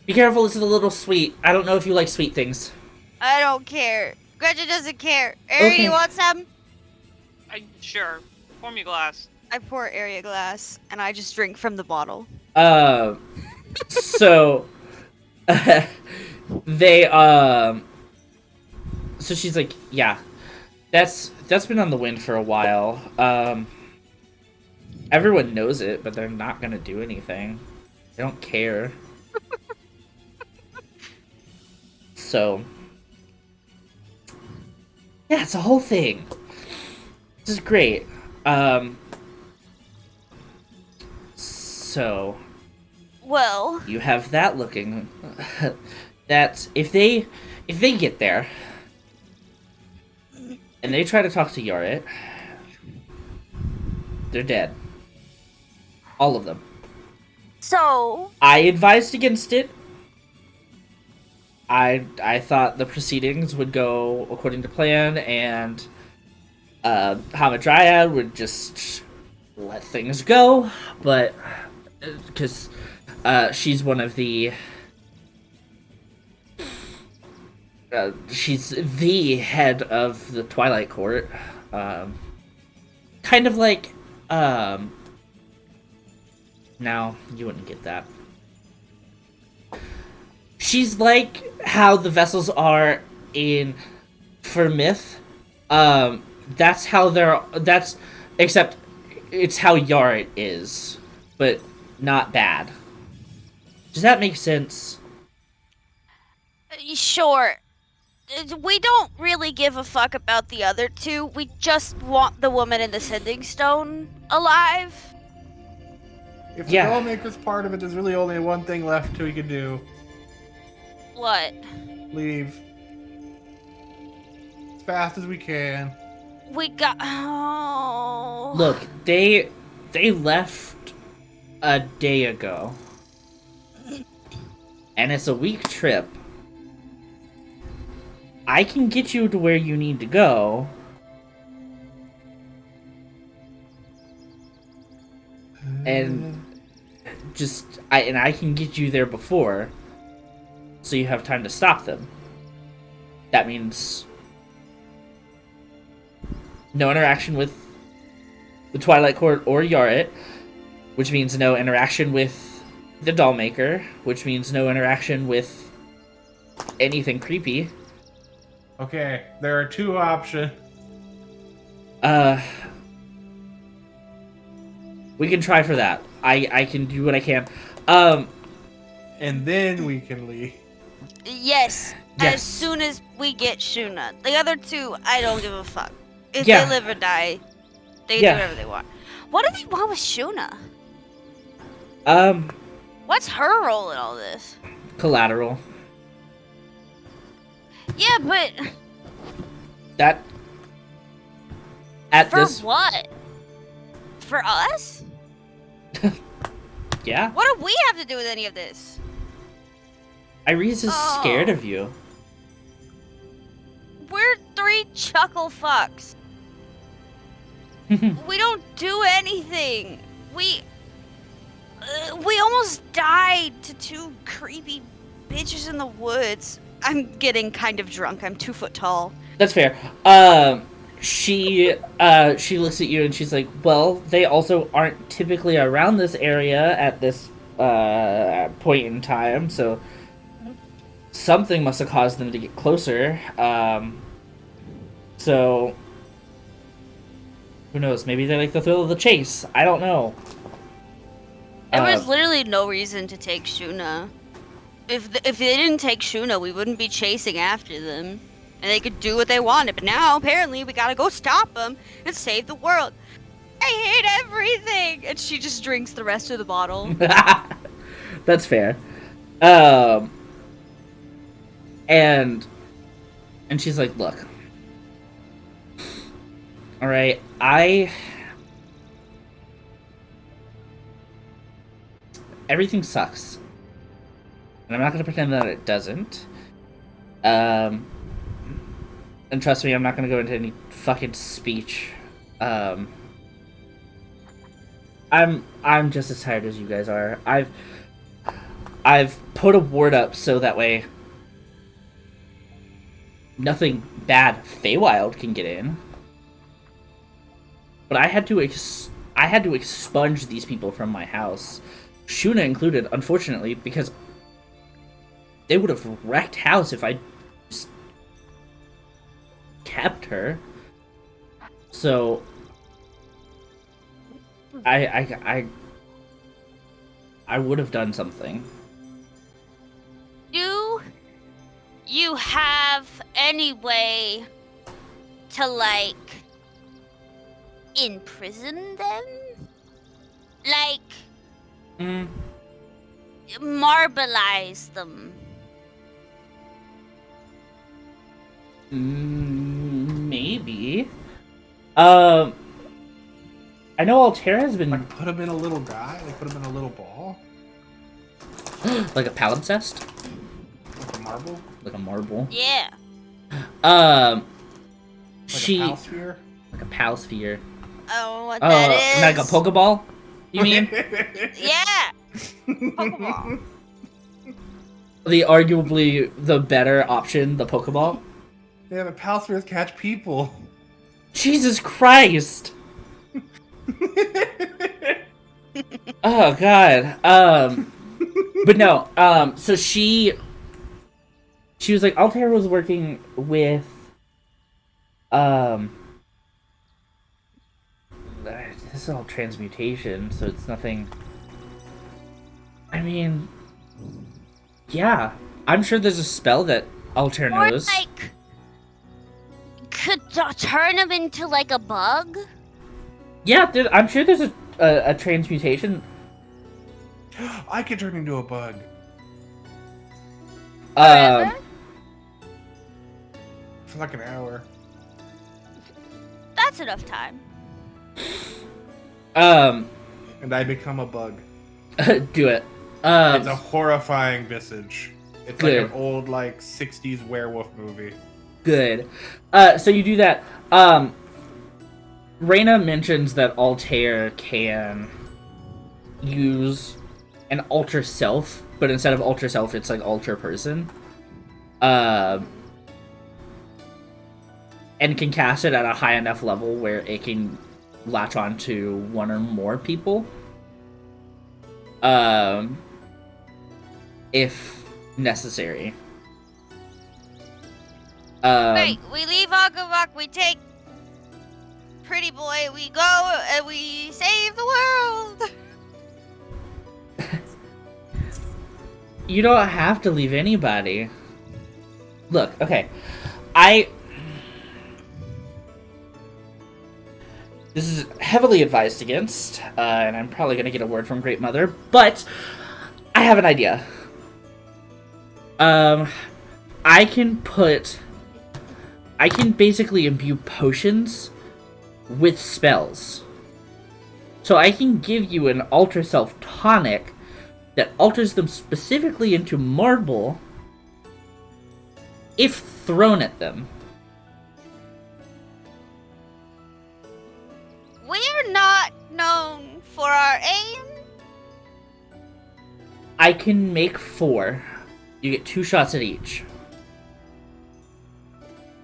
careful, this is a little sweet. I don't know if you like sweet things. I don't care. Gretchen doesn't care. Ari, you want some? Sure. Pour me a glass. I pour Ari a glass, and I just drink from the bottle. So... they, So she's like, yeah, that's been on the wind for a while. Everyone knows it, but they're not gonna do anything. They don't care. So... yeah, it's a whole thing. This is great. So. Well. You have that looking. That if they get there and they try to talk to Yaret, they're dead. All of them. So I advised against it. I thought the proceedings would go according to plan, and Hamadryad would just let things go, but because she's one of the she's the head of the Twilight Court, kind of like now you wouldn't get that. She's like how the vessels are in Formyth. That's how that's except it's how Yaret is, but not bad. Does that make sense? sure. We don't really give a fuck about the other two. We just want the woman in the sending stone alive. If the Dollmaker's part of it, there's really only one thing left we can do. What? Leave. As fast as we can. We got. Oh. Look, they left a day ago. And it's a week trip. I can get you to where you need to go. And I can get you there before, so you have time to stop them. That means no interaction with the Twilight Court or Yaret, which means no interaction with the Dollmaker, which means no interaction with anything creepy. Okay, there are two options. We can try for that. I can do what I can. And then we can leave. Yes. Yes. As soon as we get Shuna. The other two, I don't give a fuck. If Yeah. they live or die, they Yeah. do whatever they want. What do they want with Shuna? Um, What's her role in all this? collateral. Yeah, but That at for this what? For us? yeah. What do we have to do with any of this? Iris is Oh. scared of you. We're three chuckle fucks. We don't do anything. We almost died to two creepy bitches in the woods. I'm getting kind of drunk. I'm 2 foot tall. That's fair. She looks at you and she's like, well, they also aren't typically around this area at this point in time, so something must have caused them to get closer. So who knows? Maybe they like the thrill of the chase. I don't know. There was literally no reason to take Shuna. If they didn't take Shuna, we wouldn't be chasing after them. And they could do what they wanted. But now, apparently, we gotta go stop them and save the world. I hate everything! And she just drinks the rest of the bottle. That's fair. And she's like, look. Alright, everything sucks. And I'm not going to pretend that it doesn't. And trust me, I'm not going to go into any fucking speech. I'm just as tired as you guys are. I've put a ward up so that way nothing bad Feywild can get in. But I had to expunge these people from my house. Shuna included, unfortunately, because they would have wrecked house if I just kept her. So I would have done something. Do you have any way to, like, imprison them? Like, Mm. marbleize them? Maybe. I know Altair has been Like, put him in a little guy? Like, put him in a little ball? like a palimpsest, Like a marble? like a marble. Yeah. Like She a pal sphere? like a pal sphere. Oh, what that is? Like a Pokeball. You mean Yeah. Pokeball. the arguably the better option, the Pokeball? Yeah, but pal spheres catch people. Jesus Christ! Oh God. But no. So she was like, Altair was working with this is all transmutation, so it's nothing. I mean, yeah, I'm sure there's a spell that Altair Or knows. like, could turn him into like a bug? Yeah, I'm sure there's a transmutation. I could turn into a bug. Um, For like an hour. That's enough time. And I become a bug. do it. It's a horrifying visage. It's Good. like an old, like, 60s werewolf movie. Good. So you do that. Reyna mentions that Altair can use an alter self, but instead of alter self, it's like alter person. And can cast it at a high enough level where it can latch on to one or more people. If necessary. Right, we leave Agavak, we take Pretty Boy, we go and we save the world. You don't have to leave anybody. Look, okay. This is heavily advised against, and I'm probably going to get a word from Great Mother, but I have an idea. I can basically imbue potions with spells. So I can give you an Alter Self tonic that alters them specifically into marble if thrown at them. We're not known for our aim. I can make 4. You get 2 shots at each.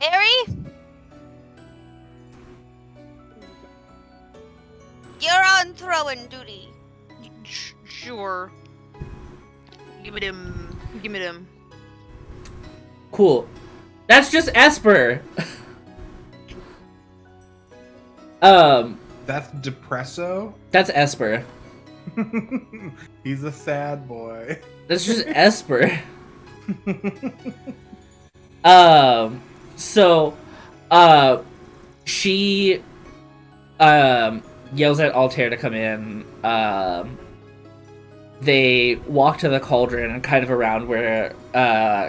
Harry? You're on throwing duty. Sure. Give me them. Give me them. Cool. That's just Esper. That's Depresso? That's Esper. He's a sad boy. That's just Esper. So, she, yells at Altair to come in. They walk to the cauldron and kind of around where,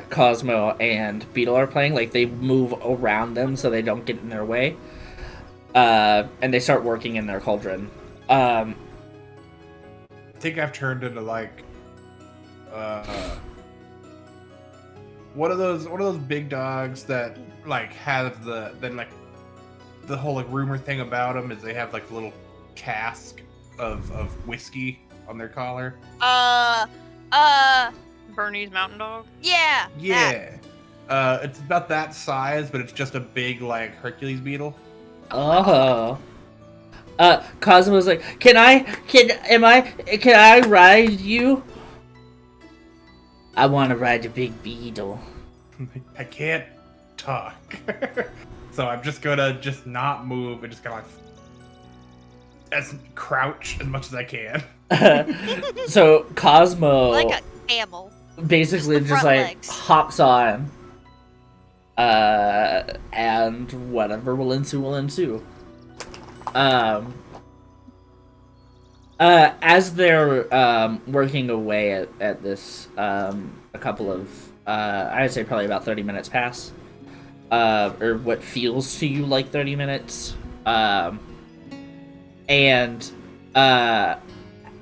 Cosmo and Beetle are playing. Like, they move around them so they don't get in their way. And they start working in their cauldron. I think I've turned into like one of those big dogs that like have the whole like rumor thing about them is they have like a little cask of whiskey on their collar. Bernie's Mountain Dog? Yeah. Yeah. It's about that size, but it's just a big like Hercules beetle. Oh. Cosmo's like, can I ride you? I want to ride the big beetle. I can't talk. So I'm just gonna just not move and just kind of like crouch as much as I can. So Cosmo Like a camel. basically Just the just front like legs. hops on. And whatever will ensue will ensue. As they're working away at this, a couple of I'd say probably about 30 minutes pass, or what feels to you like 30 minutes, and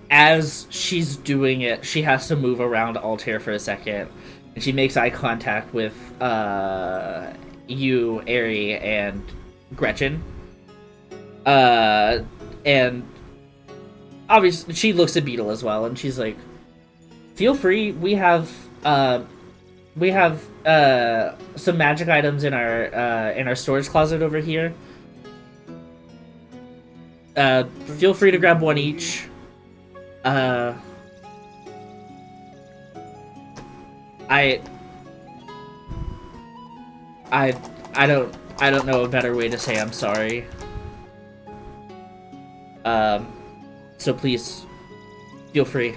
as she's doing it, she has to move around Altair for a second, and she makes eye contact with you, Ari, and Gretchen. And obviously she looks at Beetle as well, and she's like, "Feel free. We have some magic items in our storage closet over here. Feel free to grab one each. I don't know a better way to say I'm sorry. So please, feel free.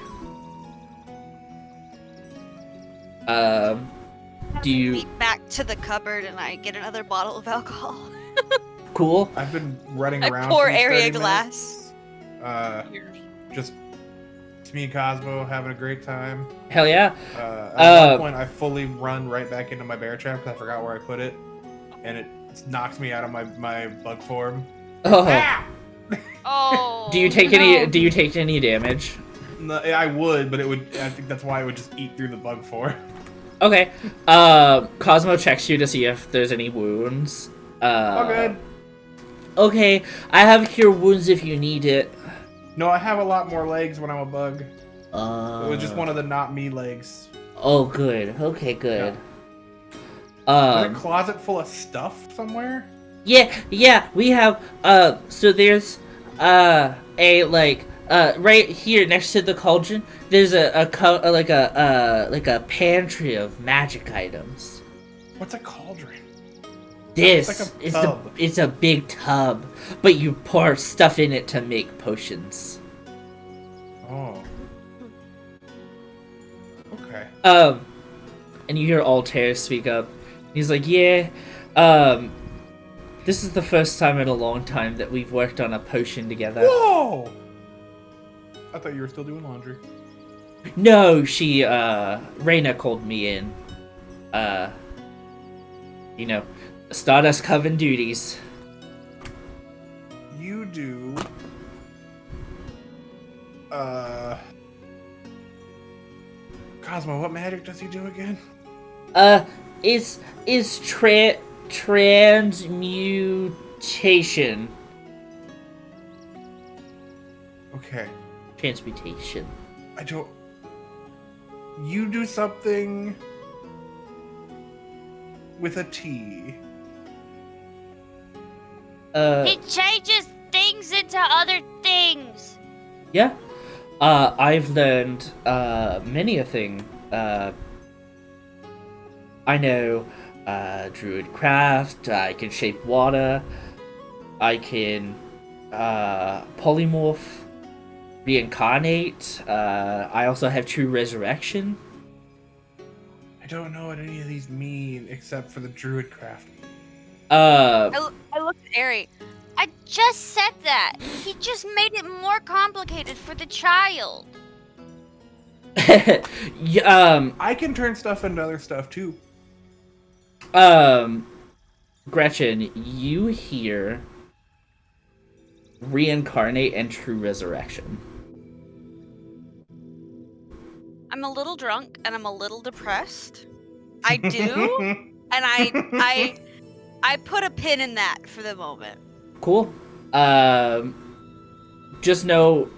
Do you Meet back to the cupboard and I get another bottle of alcohol. Cool? I've been running I around. pour for these Ari a 30 glass. minutes. Just it's me and Cosmo having a great time. Hell yeah. At one point, I fully run right back into my bear trap because I forgot where I put it, and it knocks me out of my bug form. Oh. Ah! Oh. Do you take any damage? No, I would, but it would. I think that's why it would just eat through the bug form. Okay. Cosmo checks you to see if there's any wounds. Oh, good. Okay, I have cure wounds if you need it. No, I have a lot more legs when I'm a bug. It was just Uh, one of the not me legs. Oh, good. Okay, good. Is there a closet full of stuff somewhere? Yeah, we have, so there's, right here next to the cauldron, there's a pantry of magic items. What's a cauldron? This It's like a is tub. it's a big tub, but you pour stuff in it to make potions. Oh. Okay. And you hear Altair speak up. He's like, yeah, this is the first time in a long time that we've worked on a potion together. Whoa! I thought you were still doing laundry. No, Reyna called me in. Stardust Coven duties. You do. Cosmo, what magic does he do again? It's transmutation. Okay. Transmutation. I don't. You do something with a T. He changes things into other things. Yeah. I've learned, many a thing. I know, druid craft, I can shape water, I can, polymorph, reincarnate, I also have true resurrection. I don't know what any of these mean except for the druid craft. I looked at Ari. I just said that. He just made it more complicated for the child. I can turn stuff into other stuff too. Gretchen, you hear reincarnate and true resurrection. I'm a little drunk and I'm a little depressed. I do, and I put a pin in that for the moment. Cool. Just know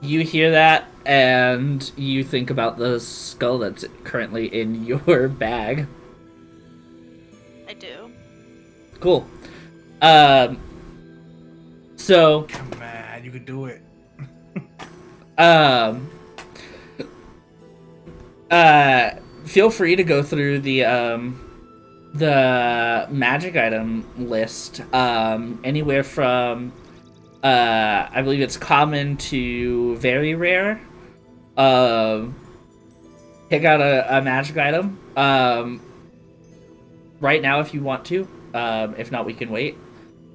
you hear that and you think about the skull that's currently in your bag. I do. Cool. So, Come on, you could do it. feel free to go through the magic item list. Anywhere from, I believe it's common to very rare. Pick out a magic item. Right now if you want to. If not, we can wait.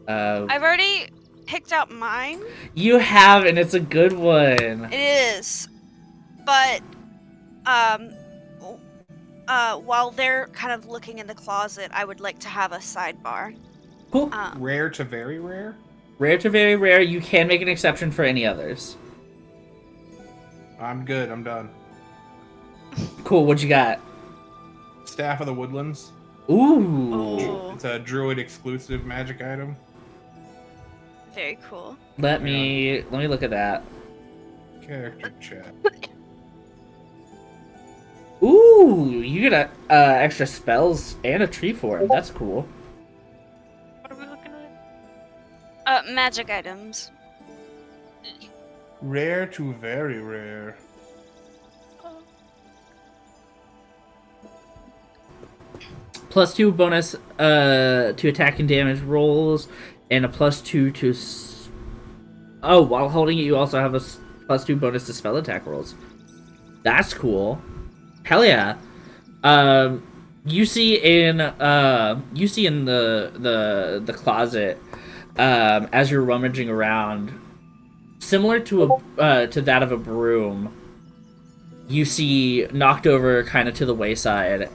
I've already picked out mine. You have, and it's a good one. It is, but while they're kind of looking in the closet, I would like to have a sidebar. Cool. Rare to very rare? Rare to very rare. You can make an exception for any others. I'm good. I'm done. Cool. What you got? Staff of the Woodlands. Ooh. It's a druid exclusive magic item. Very cool. Let me look at that. Character chat. Ooh, you get extra spells and a tree form. That's cool. What are we looking at? Magic items. Rare to very rare. +2 bonus to attack and damage rolls, and a +2 to. Oh, while holding it, you also have a +2 bonus to spell attack rolls. That's cool. Hell yeah. You see in the closet, as you're rummaging around, similar to that of a broom. You see knocked over, kind of to the wayside,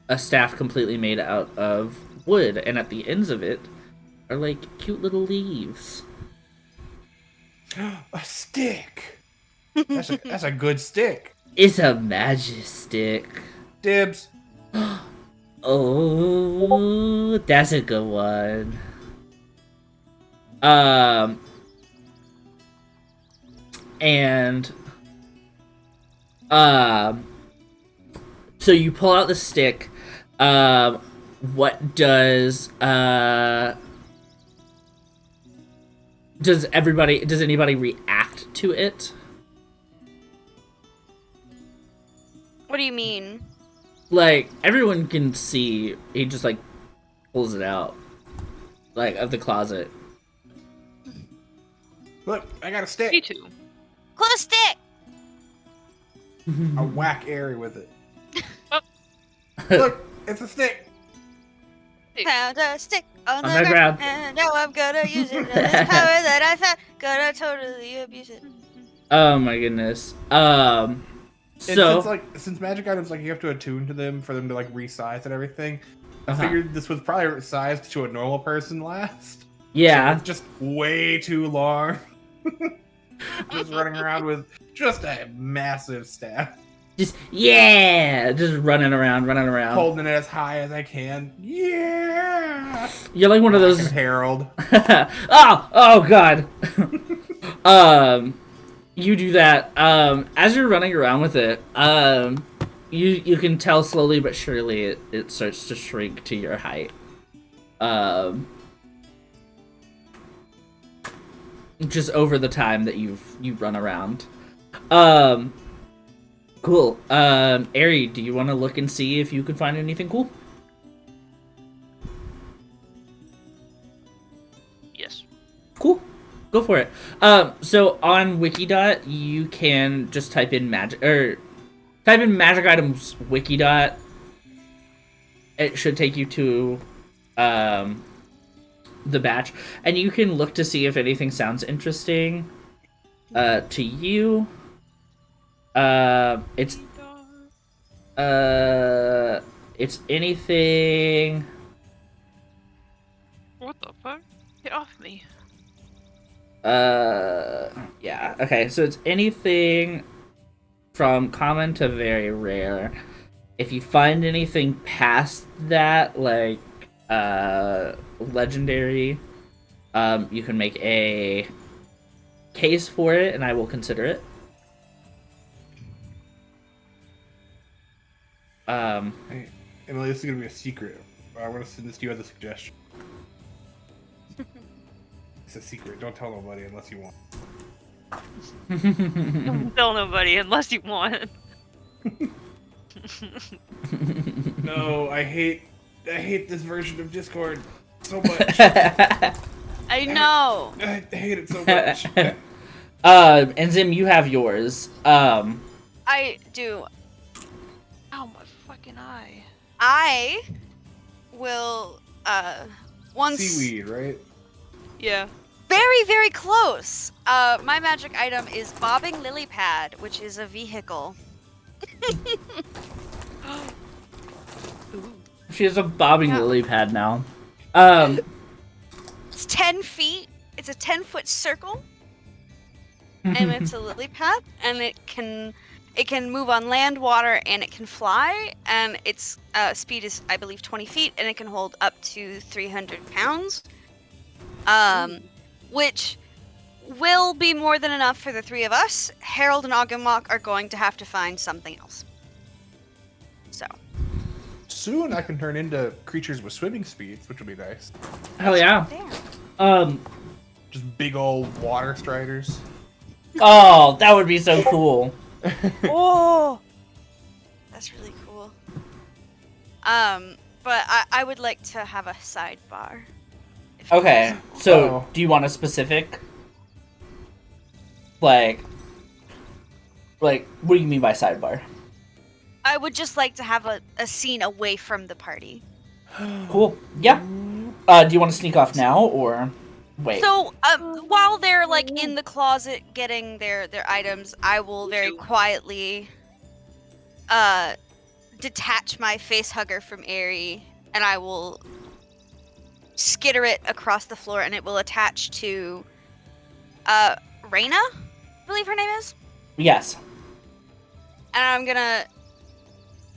a staff completely made out of wood, and at the ends of it are like cute little leaves. A stick. That's a good stick. It's a magic stick. Dibs. Oh, that's a good one. And so you pull out the stick. What does anybody react to it? What do you mean? Like, everyone can see he just like pulls it out, like, of the closet. Look, I got a stick. Me too. Close stick. I whack Airy with it. Look, it's a stick. Found a stick on On the the ground, ground. and now I'm gonna use it. And this power that I found, gonna totally abuse it. Oh my goodness. Since magic items, like, you have to attune to them for them to, like, resize and everything, I Uh-huh. figured this was probably sized to a normal person last. Yeah. So it's just way too long. Just running around with just a massive staff. Just running around. Holding it as high as I can. Yeah! You're like one of Like those. a herald. oh god. You do that. As you're running around with it, you can tell slowly but surely it starts to shrink to your height. Just over the time that you run around. Cool. Ari, do you want to look and see if you can find anything cool? Yes. Cool. Go for it. So on Wikidot, you can just type in magic items Wikidot. It should take you to the batch, and you can look to see if anything sounds interesting to you. It's anything. What the fuck? Get off me. Yeah, okay, so it's anything from common to very rare. If you find anything past that, like, legendary, you can make a case for it, and I will consider it. Hey, Emily, this is gonna be a secret. I want to send this to you as a suggestion. It's a secret. Don't tell nobody unless you want. Don't tell nobody unless you want. No, I hate this version of Discord so much. I know. I hate it so much. And Zim, you have yours. I do. Ow, my fucking eye. I will Once seaweed, right? Yeah. very, very close. My magic item is bobbing lily pad, which is a vehicle. Ooh. She has a bobbing Yeah. lily pad now. It's 10 feet. It's a 10-foot circle, and it's a lily pad, and it can move on land, water, and it can fly. And its speed is, I believe, 20 feet, and it can hold up to 300 pounds. Which will be more than enough for the three of us. Harold and Ogumok are going to have to find something else. So. Soon I can turn into creatures with swimming speeds, which would be nice. Hell yeah. There. Just big old water striders. Oh, that would be so cool. Oh, that's really cool. But I would like to have a sidebar. Okay, so Uh-oh. do you want a specific? Like, what do you mean by sidebar? I would just like to have a scene away from the party. Cool. Yeah. Do you want to sneak off now or wait? So, while they're like in the closet getting their items, I will very quietly detach my face hugger from Aerie, and I will skitter it across the floor, and it will attach to Reyna, I believe her name is. Yes. And I'm gonna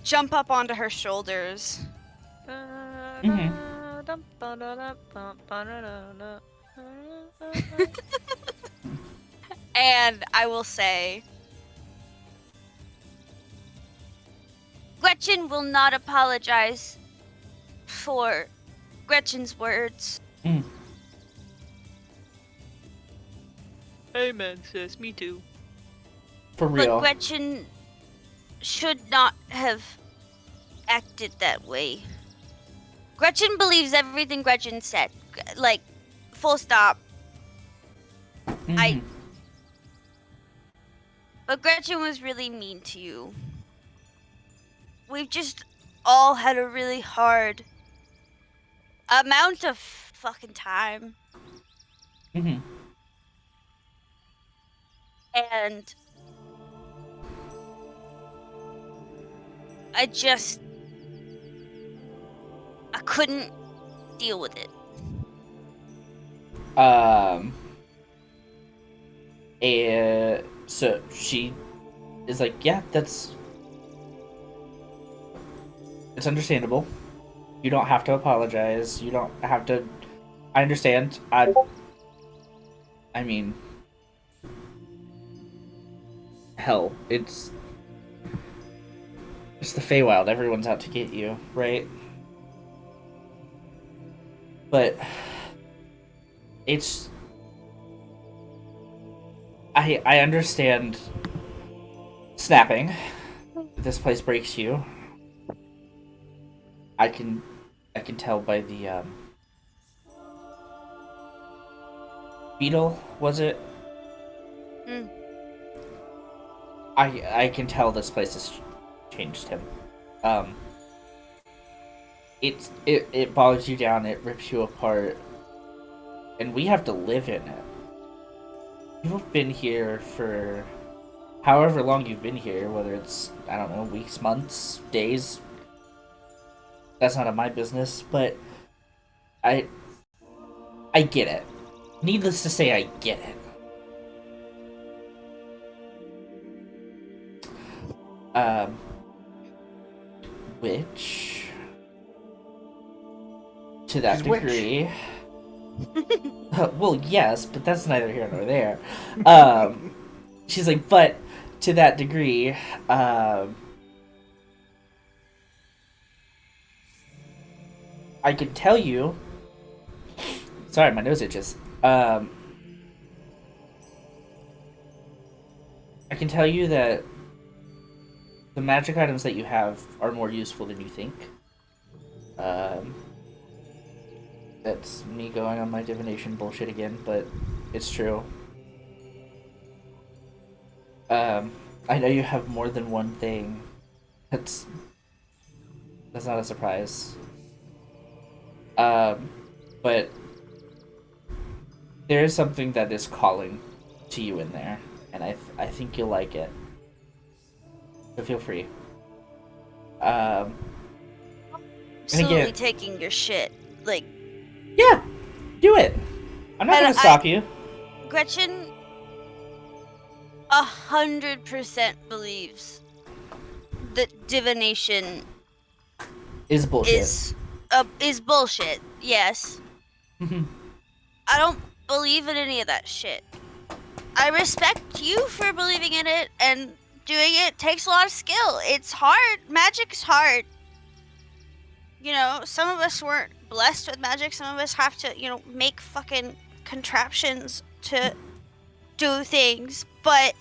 jump up onto her shoulders. And I will say, Gretchen will not apologize for Gretchen's words. Amen, sis. Me too. For real. But Gretchen should not have acted that way. Gretchen believes everything Gretchen said. Like, full stop. But Gretchen was really mean to you. We've just all had a really hard amount of fucking time. And I couldn't deal with it. So she is like, yeah, it's understandable. You don't have to apologize. You don't have to. I understand. I mean, hell, it's the Feywild. Everyone's out to get you, right? But it's. I understand snapping. This place breaks you. I can tell by the beetle, was it? I can tell this place has changed him. It bogs you down, it rips you apart, and we have to live in it. You've been here for however long you've been here, whether it's, I don't know, weeks, months, days. That's none of my business, but I get it. Needless to say, I get it. Which, to that She's degree, well, yes, but that's neither here nor there. She's like, but to that degree, I can tell you. Sorry, my nose itches. I can tell you that the magic items that you have are more useful than you think. That's me going on my divination bullshit again, but it's true. I know you have more than one thing. That's not a surprise. but there is something that is calling to you in there, and I think you'll like it. So feel free. Absolutely taking your shit. Like, yeah, do it. I'm not gonna stop you. Gretchen 100% believes that divination is bullshit. Is bullshit. Yes. I don't believe in any of that shit. I respect you for believing in it, and doing it takes a lot of skill. It's hard. Magic's hard. You know, some of us weren't blessed with magic. Some of us have to, you know, make fucking contraptions to do things. But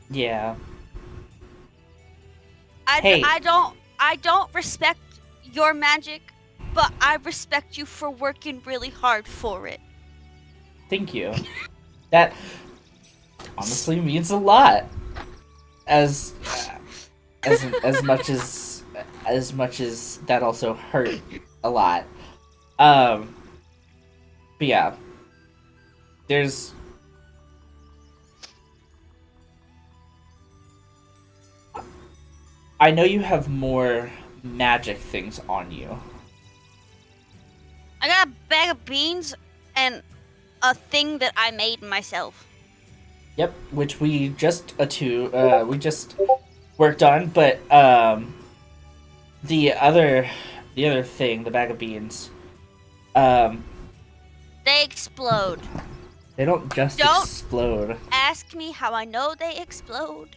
yeah. I don't respect your magic, but I respect you for working really hard for it. Thank you. That honestly means a lot. As much as that also hurt a lot. But yeah. There's I know you have more magic things on you. I got a bag of beans and a thing that I made myself. Yep, which we just worked on, but the other thing, the bag of beans, they explode. They don't just explode. Ask me how I know they explode.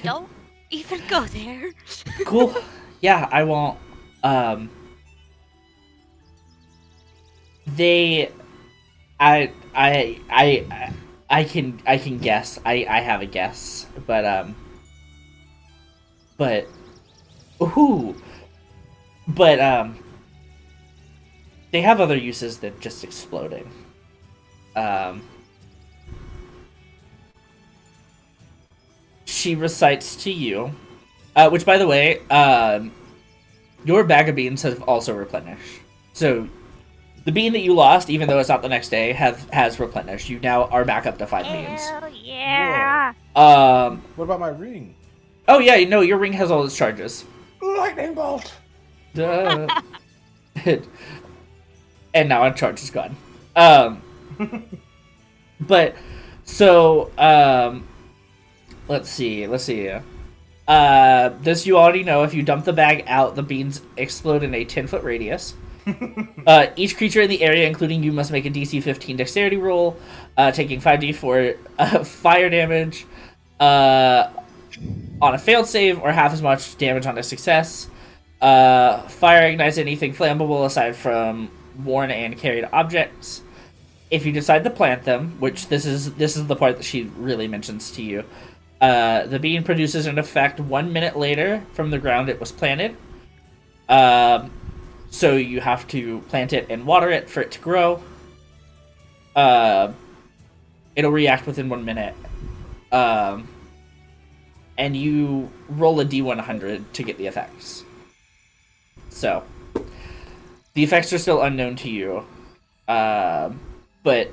Don't even go there. Cool. Yeah, I won't. I can guess. I have a guess, but they have other uses than just exploding. She recites to you, which, by the way, your bag of beans have also replenished. So the bean that you lost, even though it's not the next day, has replenished. You now are back up to 5 beans. Hell yeah! What about my ring? Oh yeah, no, your ring has all its charges. Lightning bolt. Duh. And now our charge is gone. But so let's see. This you already know. If you dump the bag out, the beans explode in a 10-foot radius. Each creature in the area, including you, must make a DC 15 dexterity roll, taking 5d for fire damage on a failed save, or half as much damage on a success. Fire ignites anything flammable aside from worn and carried objects. If you decide to plant them, which this is the part that she really mentions to you, the bean produces an effect 1 minute later from the ground it was planted. So you have to plant it and water it for it to grow. It'll react within 1 minute. And you roll a d100 to get the effects. So, the effects are still unknown to you. But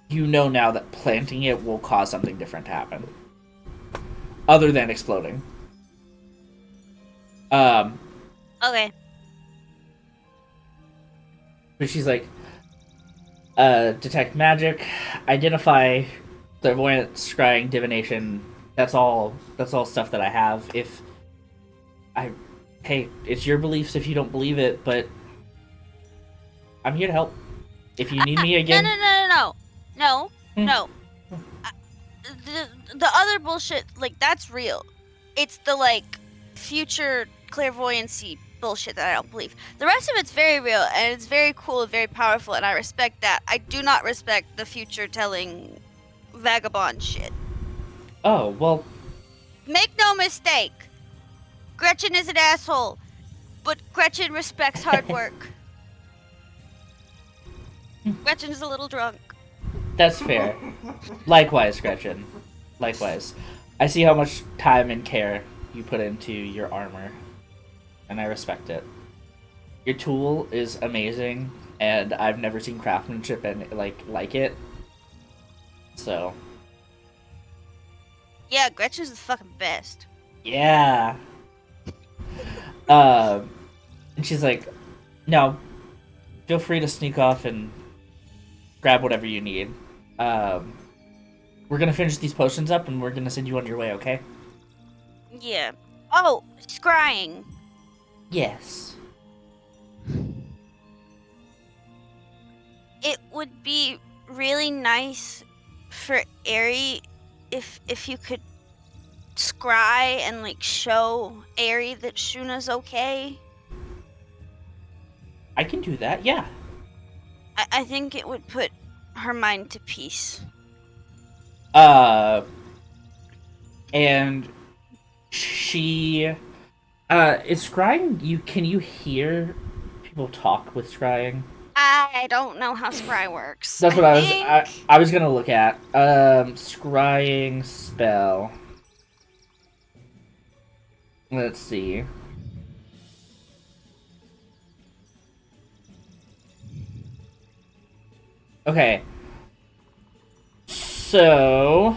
you know now that planting it will cause something different to happen. Other than exploding. Okay. But she's like, detect magic, identify clairvoyance, scrying, divination. That's all stuff that I have. Hey, it's your beliefs if you don't believe it, but I'm here to help. If you need me again. No. The other bullshit, like, that's real. It's the, like, future clairvoyancy bullshit that I don't believe. The rest of it's very real, and it's very cool and very powerful, and I respect that. I do not respect the future telling vagabond shit. Oh, well. Make no mistake. Gretchen is an asshole, but Gretchen respects hard work. Gretchen is a little drunk. That's fair. Likewise, Gretchen. Likewise. I see how much time and care you put into your armor, and I respect it. Your tool is amazing, and I've never seen craftsmanship and like it. So. Yeah, Gretchen's the fucking best. Yeah. And she's like, no, feel free to sneak off and grab whatever you need. We're gonna finish these potions up and we're gonna send you on your way, okay? Yeah. Oh, scrying. Yes. It would be really nice for Aerie if you could scry and like show Aerie that Shuna's okay. I can do that, yeah. I think it would put her mind to peace. And she is scrying. Can you hear people talk with scrying? I don't know how scry works. That's what I was gonna look at. Scrying spell. Let's see. Okay. So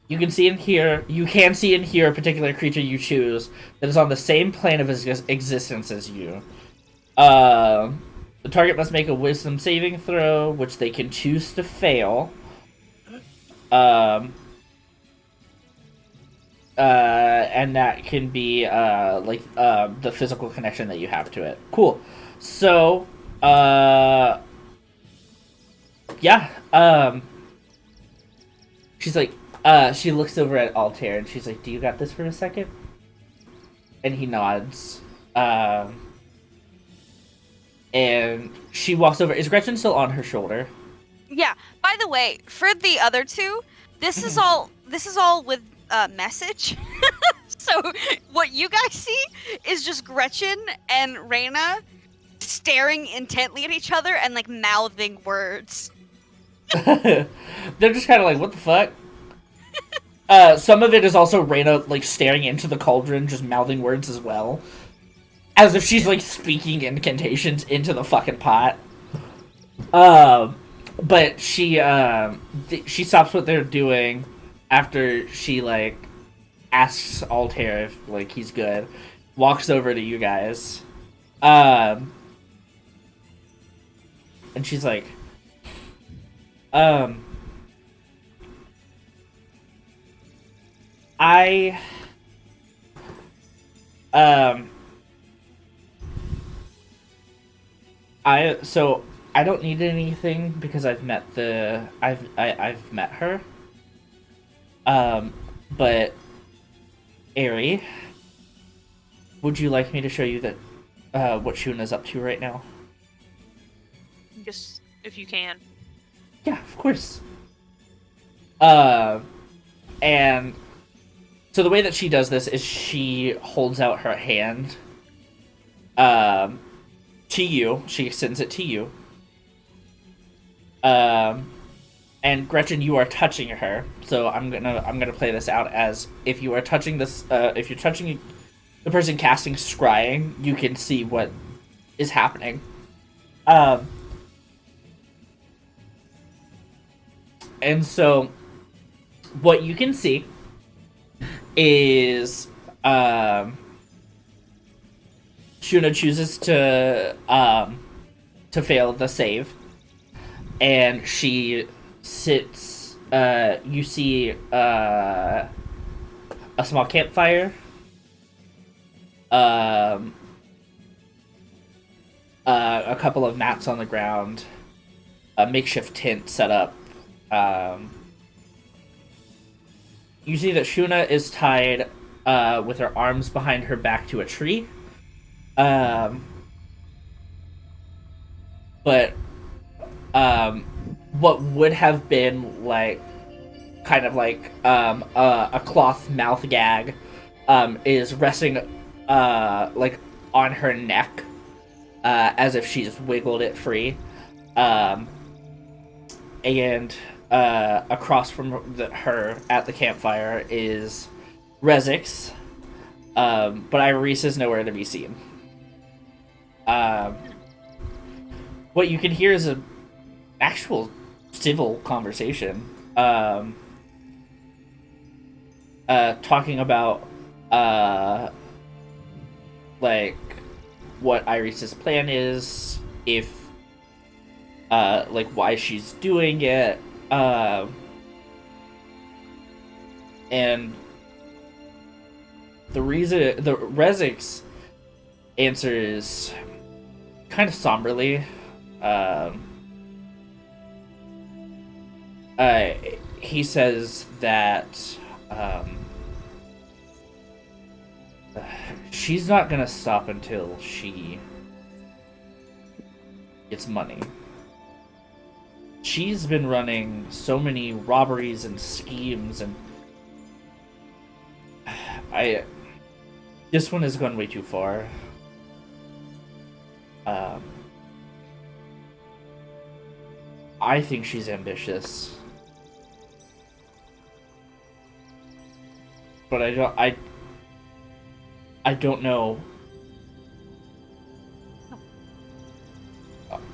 you can see and hear a particular creature you choose that is on the same plane of existence as you. The target must make a wisdom saving throw, which they can choose to fail. And that can be the physical connection that you have to it. Cool. So, yeah. She's like, she looks over at Altair and she's like, "Do you got this for a second?" And he nods. And she walks over. Is Gretchen still on her shoulder? Yeah. By the way, for the other two, this is all with message. So what you guys see is just Gretchen and Reyna staring intently at each other and like mouthing words. They're just kind of like, what the fuck? Some of it is also Reyna like staring into the cauldron, just mouthing words as well. As if she's, like, speaking incantations into the fucking pot. But she stops what they're doing after she, like, asks Altair if, like, he's good. Walks over to you guys. And she's like, I don't need anything because I've met her. But Aerie, would you like me to show you that what Shuna's up to right now? Just if you can. Yeah, of course. And so the way that she does this is she holds out her hand to you. She extends it to you. And Gretchen, you are touching her. So I'm gonna play this out as if you are touching this. If you're touching the person casting scrying, you can see what is happening. And so what you can see is Shuna chooses to fail the save, and she sits. You see a small campfire. A couple of mats on the ground, a makeshift tent set up. You see that Shuna is tied with her arms behind her back to a tree. But what would have been like kind of like a cloth mouth gag is resting like on her neck as if she's wiggled it free. And across from her at the campfire is Rezix, but Iris is nowhere to be seen. what you can hear is an actual civil conversation. Talking about like what Iris's plan is, if like why she's doing it, and the Rezik's answer is kind of somberly. He says that she's not gonna stop until she gets money. She's been running so many robberies and schemes, and this one has gone way too far. I think she's ambitious, but I don't know.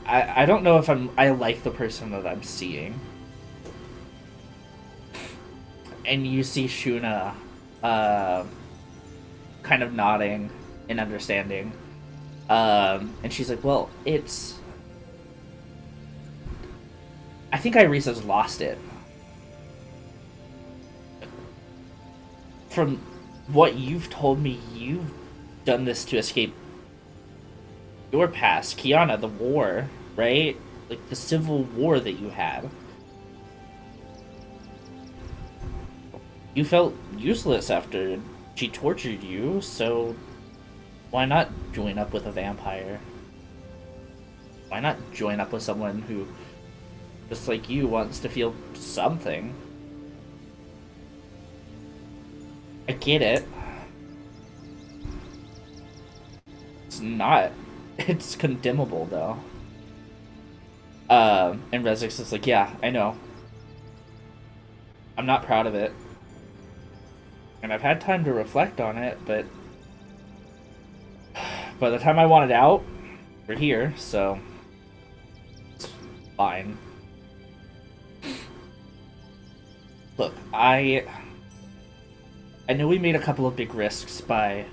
I don't know if I like the person that I'm seeing. And you see Shuna kind of nodding and understanding. And she's like, well, I think Irisa's lost it. From what you've told me, you've done this to escape your past. Kiana, the war, right? Like the civil war that you had. You felt useless after she tortured you, so why not join up with a vampire? Why not join up with someone who, just like you, wants to feel something? I get it. It's condemnable, though. And Rezix is like, yeah, I know. I'm not proud of it. And I've had time to reflect on it, but by the time I want it out, we're here, so it's fine. Look, I know we made a couple of big risks by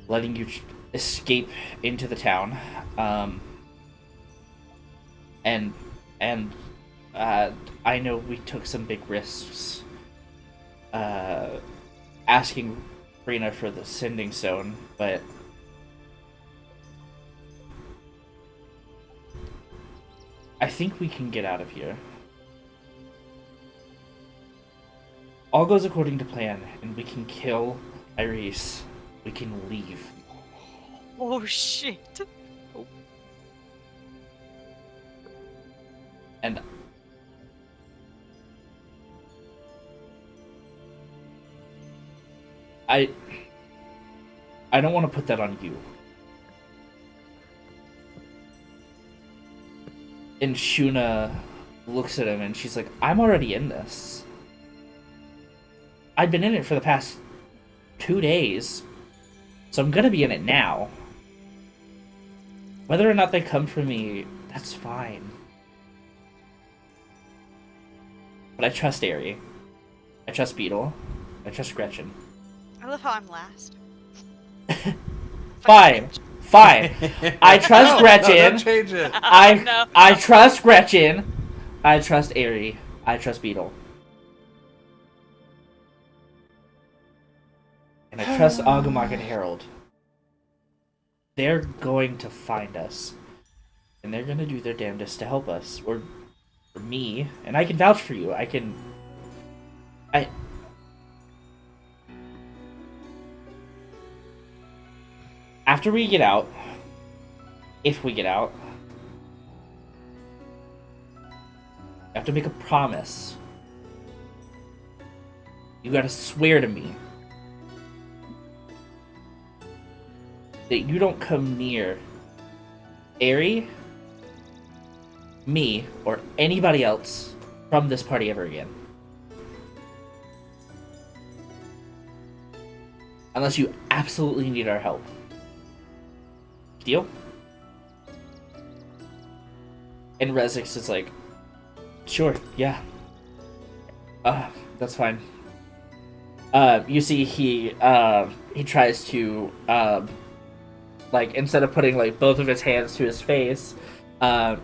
letting you escape into the town, and I know we took some big risks, asking Rena for the Sending Stone, but I think we can get out of here. All goes according to plan, and we can kill Iris. We can leave. Oh shit. And I don't want to put that on you. And Shuna looks at him and she's like, I'm already in this. I've been in it for the past 2 days, so I'm gonna be in it now. Whether or not they come for me, that's fine. But I trust Aerie. I trust Beetle. I trust Gretchen. I love how I'm last. Fine. Fine. I trust Gretchen. Don't change it. I trust Gretchen. I trust Aerie. I trust Beetle. And I trust Agumok and Harold. They're going to find us. And they're going to do their damnedest to help us. Or me. And I can vouch for you. After we get out, if we get out, you have to make a promise. You gotta swear to me that you don't come near Aerie, me, or anybody else from this party ever again. Unless you absolutely need our help. Deal? And Rezix is like, sure, yeah. That's fine. You see he tries to, like, instead of putting, like, both of his hands to his face,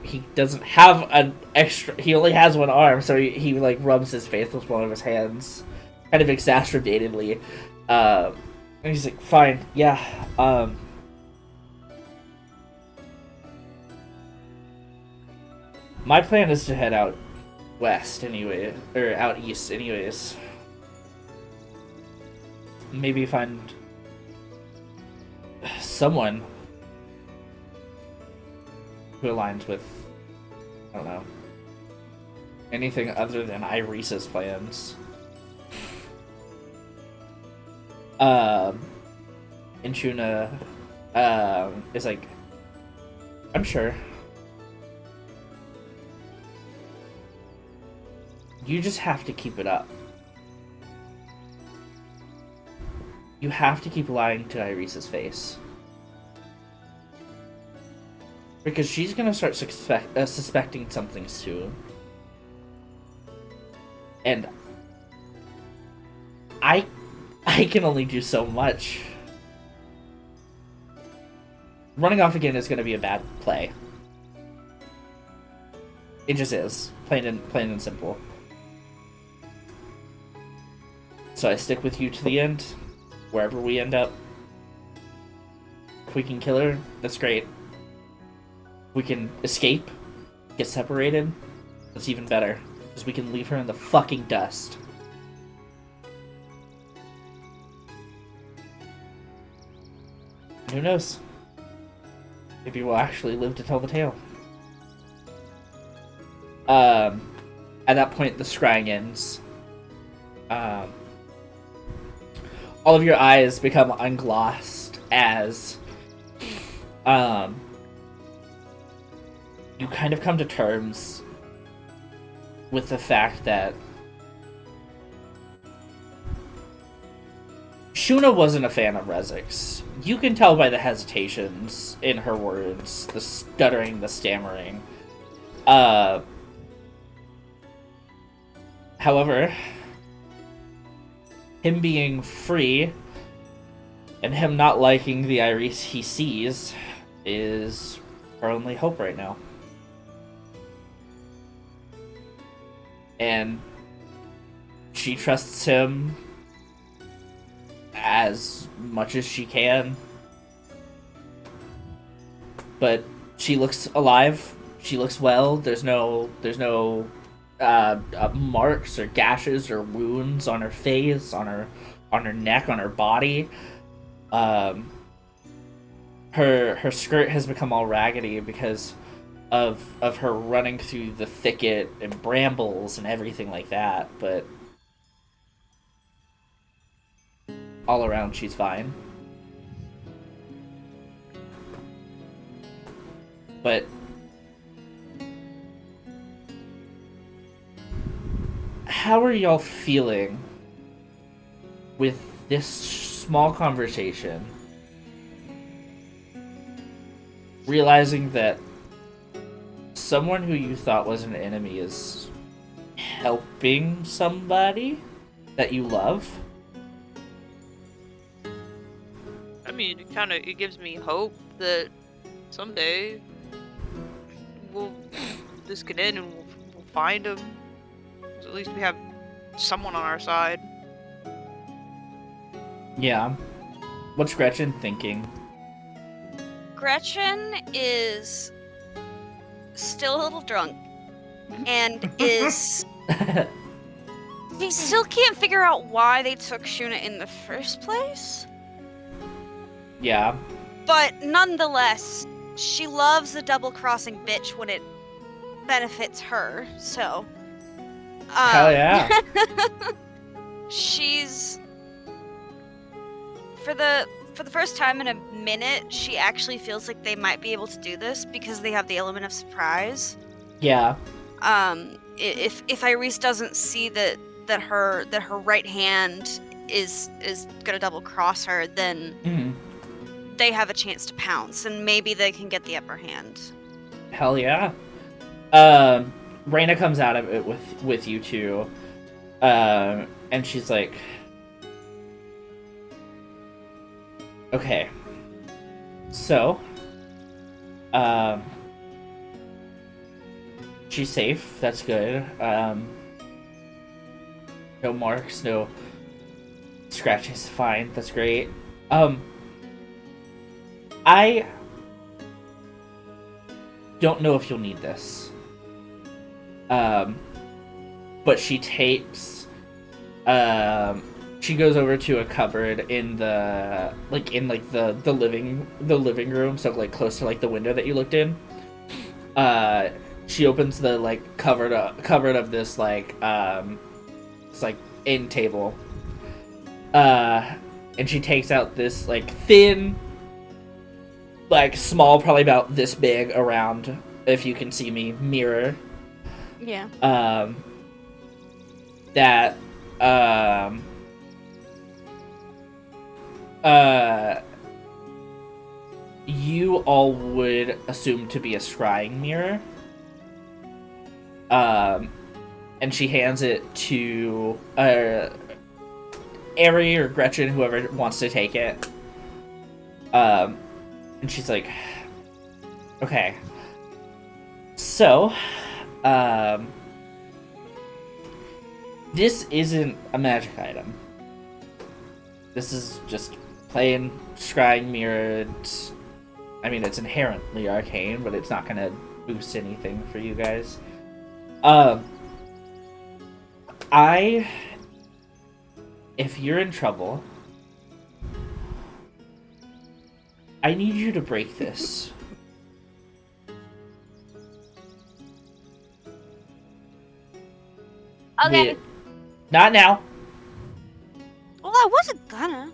he doesn't have an extra, he only has one arm, so he like, rubs his face with one of his hands, kind of exacerbatedly. And he's like, fine, yeah, my plan is to head out west anyway, or out east anyways. Maybe find someone who aligns with, I don't know, anything other than Iresa's plans. And Shuna is like, I'm sure. You just have to keep it up. You have to keep lying to Iresa's face. Because she's gonna start suspecting something soon. And I can only do so much. Running off again is gonna be a bad play. It just is. Plain and simple. So I stick with you to the end, wherever we end up. If we can kill her, that's great. We can escape, get separated, that's even better. Because we can leave her in the fucking dust. Who knows? Maybe we'll actually live to tell the tale. At that point, the scrying ends. All of your eyes become unglossed as you kind of come to terms with the fact that Shuna wasn't a fan of Rezix. You can tell by the hesitations in her words, the stuttering, the stammering. However, him being free and him not liking the Iris he sees is her only hope right now. And she trusts him as much as she can. But she looks alive. She looks well. There's no marks or gashes or wounds on her face, on her neck, on her body. Her skirt has become all raggedy because of her running through the thicket and brambles and everything like that, but all around she's fine. But how are y'all feeling with this small conversation? Realizing that someone who you thought was an enemy is helping somebody that you love? I mean, it gives me hope that someday this can end and we'll find him. At least we have someone on our side. Yeah. What's Gretchen thinking? Gretchen is still a little drunk and is she still can't figure out why they took Shuna in the first place. Yeah. But nonetheless, she loves the double-crossing bitch when it benefits her, so hell yeah. She's for the first time in a minute, she actually feels like they might be able to do this because they have the element of surprise. Yeah. If Iris doesn't see that her right hand is gonna double cross her, then they have a chance to pounce, and maybe they can get the upper hand. Hell yeah. Raina comes out of it with you two, and she's like, okay, so, she's safe. That's good. No marks, no scratches. Fine. That's great. I don't know if you'll need this. But she takes, she goes over to a cupboard in the living room, so like close to like the window that you looked in. She opens the like cupboard of this like it's like end table. And she takes out this like thin, like small, probably about this big around, if you can see me, mirror. Yeah. That you all would assume to be a scrying mirror. And she hands it to Ari or Gretchen, whoever wants to take it. And she's like, okay. So, this isn't a magic item. This is just plain scrying mirror. I mean, it's inherently arcane, but it's not gonna boost anything for you guys. If you're in trouble, I need you to break this. Okay. Not now. Well, I wasn't gonna.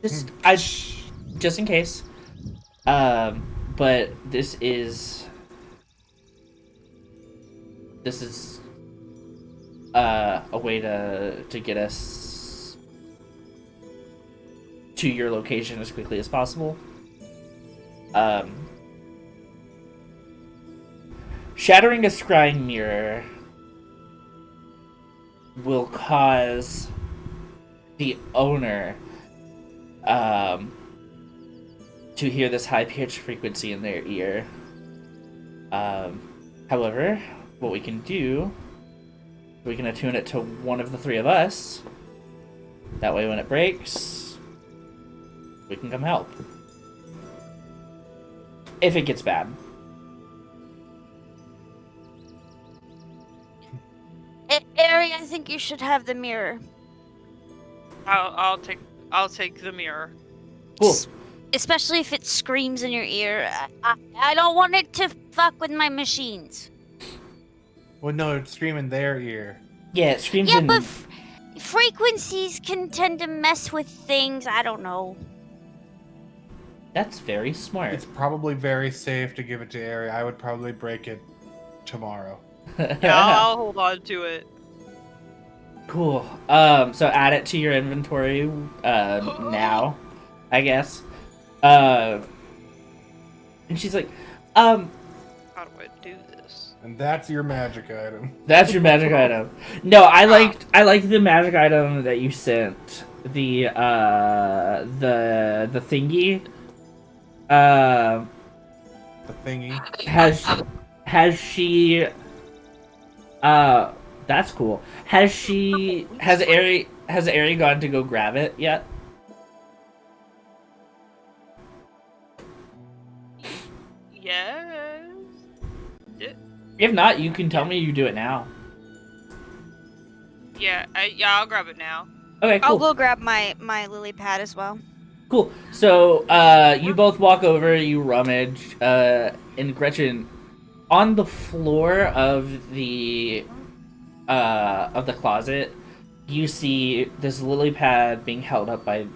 Just in case. But this is a way to get us to your location as quickly as possible. Shattering a scrying mirror will cause the owner to hear this high-pitched frequency in their ear. However, what we can do, we can attune it to one of the three of us. That way when it breaks, we can come help. If it gets bad. Ari, I think you should have the mirror. I'll take the mirror. Cool. Especially if it screams in your ear. I don't want it to fuck with my machines. Well, no, it's screaming their ear. Yeah, it screams Yeah, in... but frequencies can tend to mess with things. I don't know. That's very smart. It's probably very safe to give it to Ari. I would probably break it tomorrow. Yeah, I'll hold on to it. Cool. So add it to your inventory now, I guess. And she's like, How do I do this? And that's your magic item. That's your magic item. No, I liked the magic item that you sent. The thingy. The thingy. Has she that's cool. Has Ari gone to go grab it yet? Yes. If not, you can tell me you do it now. Yeah, I'll grab it now. Okay, cool. I'll go grab my lily pad as well. Cool. So, you both walk over, you rummage, and Gretchen, on the floor of the closet, you see this lily pad being held up by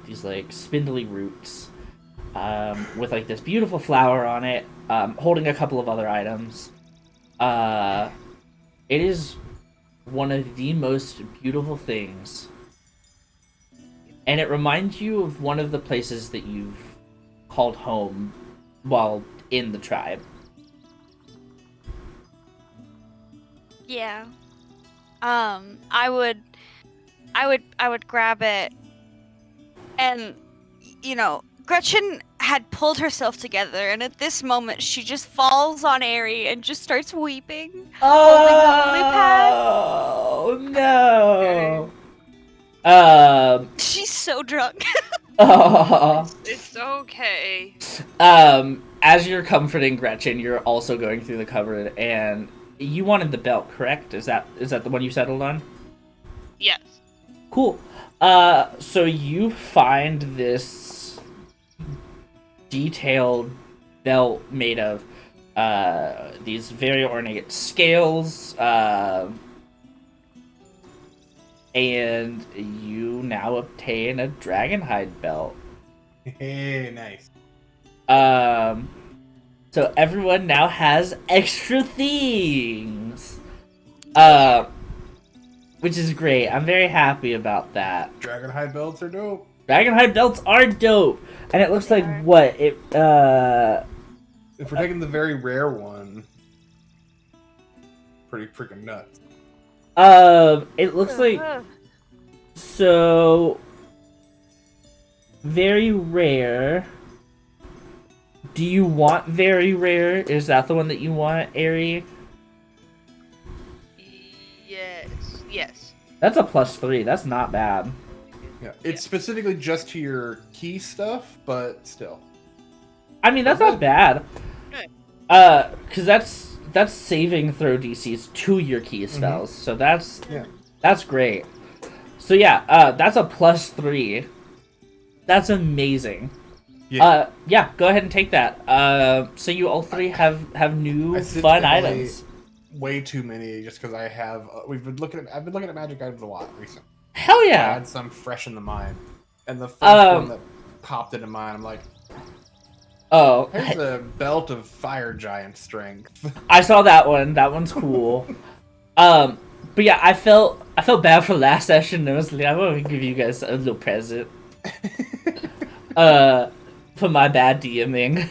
these like spindly roots, with like this beautiful flower on it, holding a couple of other items. It is one of the most beautiful things, and it reminds you of one of the places that you've called home while in the tribe. Yeah. I would grab it, and Gretchen had pulled herself together, and at this moment she just falls on Aerie and just starts weeping, holding the lily pad. Oh no! She's so drunk. It's okay. As you're comforting Gretchen, you're also going through the cupboard, and you wanted the belt, correct? Is that the one you settled on? Yes. Cool. So you find this detailed belt made of these very ornate scales, and you now obtain a dragonhide belt. Hey, nice. So everyone now has extra things. Which is great. I'm very happy about that. Dragonhide belts are dope. Dragonhide belts are dope. And it looks like what? If we're taking the very rare one, pretty freaking nuts. It looks like so very rare. Do you want very rare? Is that the one that you want, Aerie? Yes. That's a +3. That's not bad. Yeah, it's specifically just to your key stuff, but still. I mean, that's not bad. Because that's saving throw DCs to your key spells, so that's great. So yeah, that's a +3. That's amazing. Yeah. Go ahead and take that. So you all three have new sit fun and play items. Way too many, just because I have. I've been looking at magic items a lot recently. Hell I yeah! had some fresh in the mind, and the first one that popped into mind, I'm like, oh, here's a belt of fire giant strength. I saw that one. That one's cool. But yeah, I felt bad for last session. I was like, I'm gonna give you guys a little present. For my bad DMing.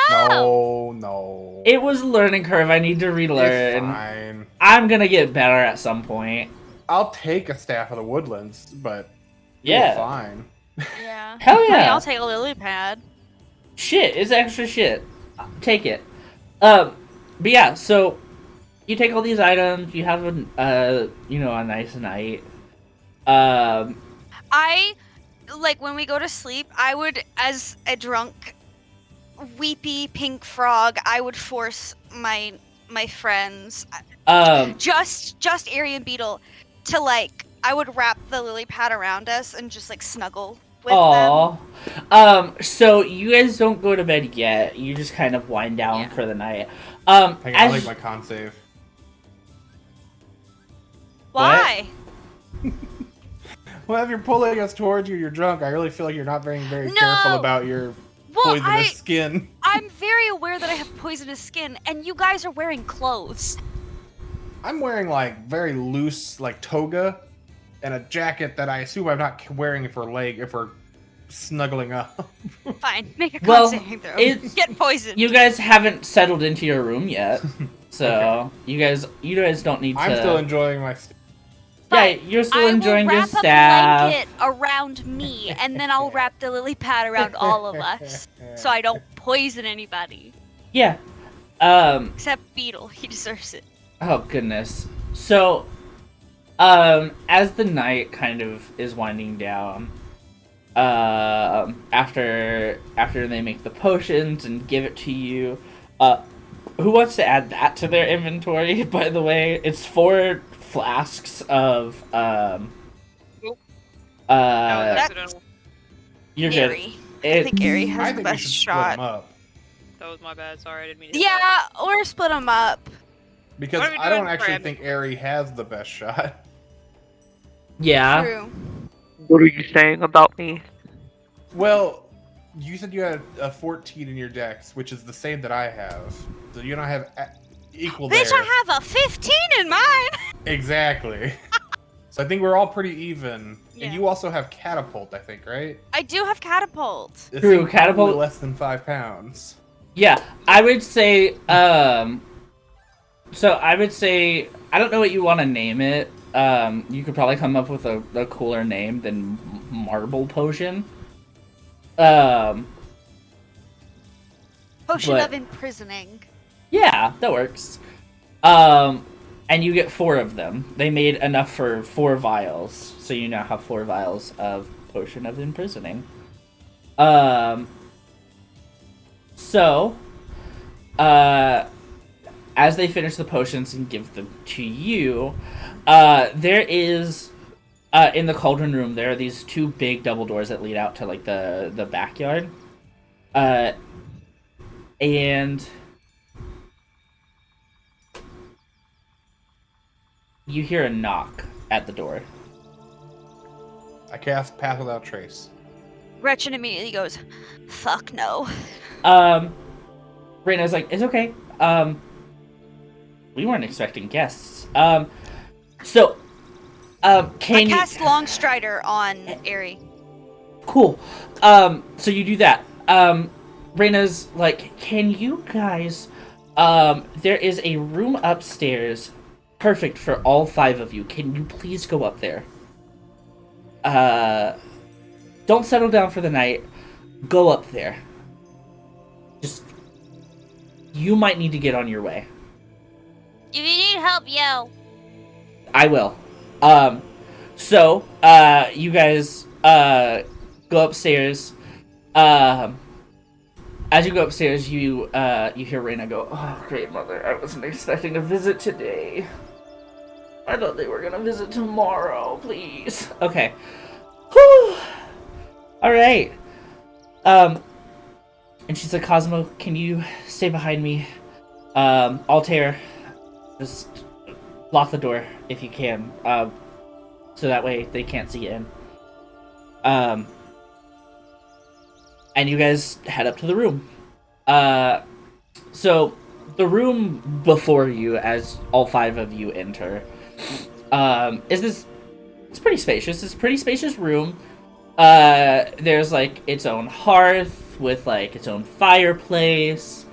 No. It was a learning curve. I need to relearn. It's fine. I'm gonna get better at some point. I'll take a staff of the woodlands, but Yeah. you're fine. Yeah. Hell yeah! I mean, I'll take a lily pad. Shit, it's extra shit. Take it. But yeah, so you take all these items. You have a nice night. I when we go to sleep, I would, as a drunk, weepy pink frog, I would force my friends, just Aerie and Beetle, to I would wrap the lily pad around us and just snuggle with them. So you guys don't go to bed yet. You just kind of wind down for the night. Hang on, I'll make my con save. Why? Well, if you're pulling us towards you, you're drunk. I really feel like you're not very careful about your poisonous skin. I'm very aware that I have poisonous skin, and you guys are wearing clothes. I'm wearing very loose toga and a jacket that I assume I'm not wearing if we're snuggling up. Fine, make a con saving throw. Get poisoned. You guys haven't settled into your room yet, so you guys don't need to. I'm still enjoying my. Yeah, you're still enjoying your staff. I will wrap a blanket around me, and then I'll wrap the lily pad around all of us, so I don't poison anybody. Yeah. Except Beetle, he deserves it. Oh goodness. So, as the night kind of is winding down, after they make the potions and give it to you, who wants to add that to their inventory? By the way, it's 4 flasks of you're Aerie. good. I think Aerie has the best shot. Split 'em up. That was my bad. Sorry, I didn't mean to. Yeah, or split them up. Because What are we I don't doing, actually Fred? think Aerie has the best shot. Yeah. True. What are you saying about me? Well, you said you had a 14 in your dex, which is the same that I have. So you don't have equal there. Bitch, I have a 15 in mine! Exactly. So I think we're all pretty even. Yeah. And you also have catapult, I think, right? I do have catapult. It True, seems catapult- probably less than 5 pounds. Yeah, I would say So I would say, I don't know what you want to name it. You could probably come up with a cooler name than Marble Potion. Potion but- of imprisoning. Yeah, that works. And you get 4 of them. They made enough for 4 vials, so you now have 4 vials of Potion of Imprisoning. So, as they finish the potions and give them to you, there is, in the cauldron room, there are these 2 big double doors that lead out to, like, the backyard. And you hear a knock at the door. I cast Path Without Trace. Gretchen immediately goes, "Fuck no." Reina's like, it's okay. We weren't expecting guests. Can I you cast Long Strider on Aerie. Cool. So you do that. Reina's like, can you guys, there is a room upstairs perfect for all 5 of you. Can you please go up there? Don't settle down for the night. Go up there. Just, you might need to get on your way. If you need help, yell. I will. You guys, go upstairs. As you go upstairs, you hear Reina go, "Oh, great mother, I wasn't expecting a visit today. I thought they were gonna visit tomorrow, please." Okay. Whew. Alright. And she's like, "Cosmo, can you stay behind me? Altair, just lock the door if you can, so that way they can't see in." And you guys head up to the room. So the room before you, as all 5 of you enter, is this? It's pretty spacious. It's a pretty spacious room. There's like its own hearth with like its own fireplace.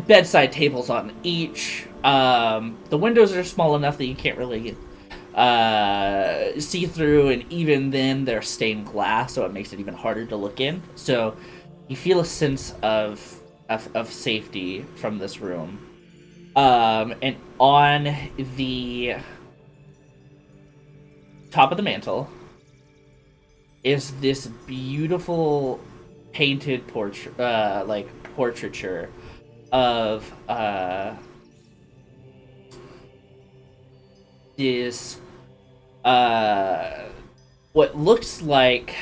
Bedside tables on each. The windows are small enough that you can't really see through, and even then they're stained glass, so it makes it even harder to look in. So you feel a sense of safety from this room. And on the top of the mantle is this beautiful painted portraiture of this what looks like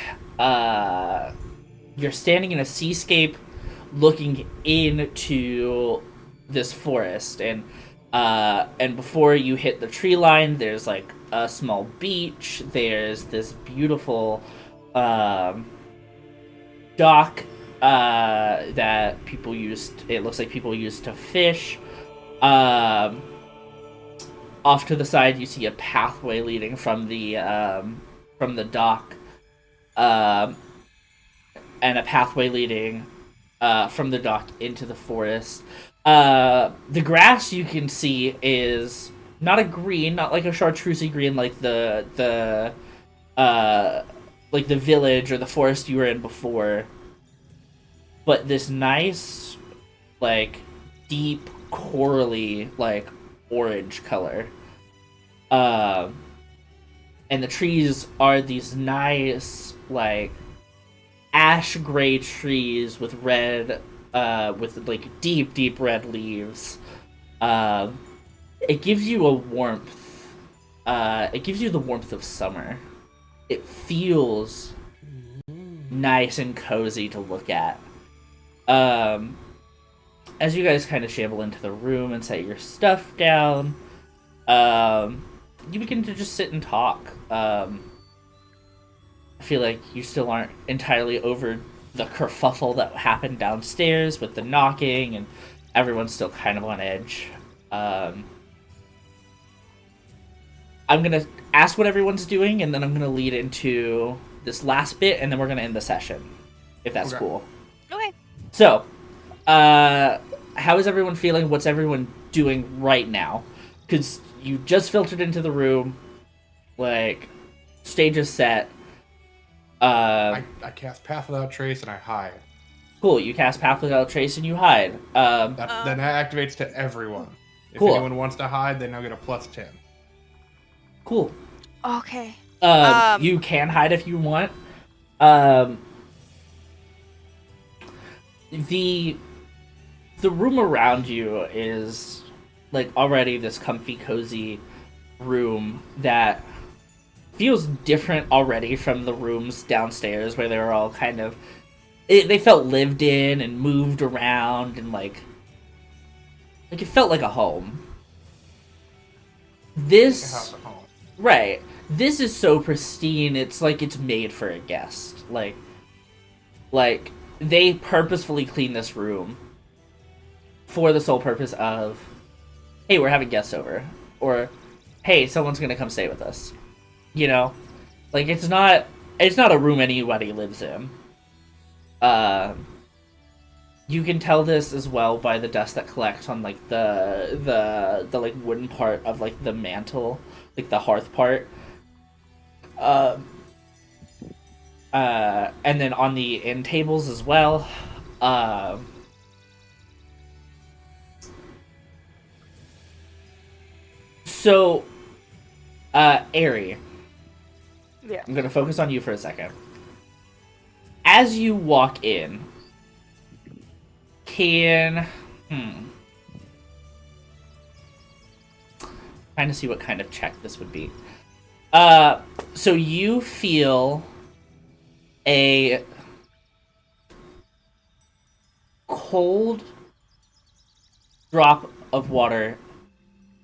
you're standing in a seascape looking into this forest, and before you hit the tree line there's like a small beach. There's this beautiful dock that people used, it looks like people used to fish. Off to the side, you see a pathway leading from the dock, and a pathway leading from the dock into the forest. The grass you can see is not a green, not like a chartreusey green, like the village or the forest you were in before, but this nice, like, deep corally, like, orange color. And the trees are these nice, like, ash gray trees with red, with like deep red leaves. It gives you a warmth. It gives you the warmth of summer. It feels nice and cozy to look at. As you guys kind of shamble into the room and set your stuff down, you begin to just sit and talk. I feel like you still aren't entirely over the kerfuffle that happened downstairs with the knocking, and everyone's still kind of on edge. I'm gonna ask what everyone's doing, and then I'm gonna lead into this last bit, and then we're gonna end the session, if that's Okay. cool. Okay. So, how is everyone feeling? What's everyone doing right now? Because you just filtered into the room, like, stage is set. I cast Path Without Trace and I hide. Cool, you cast Path Without Trace and you hide. Then that activates to everyone. If cool. anyone wants to hide, they now get a +10. Cool. Okay. You can hide if you want. The room around you is like already this comfy, cozy room that feels different already from the rooms downstairs where they were all kind of they felt lived in and moved around and like it felt like a home. This right. This is so pristine. It's like it's made for a guest. Like they purposefully cleaned this room for the sole purpose of, hey, we're having guests over, or hey, someone's gonna come stay with us. You know, like it's not a room anybody lives in. You can tell this as well by the dust that collects on like the like wooden part of like the mantle, like the hearth part. And then on the end tables as well. So, Aerie. Yeah. I'm gonna focus on you for a second. As you walk in, trying to see what kind of check this would be. So you feel a cold drop of water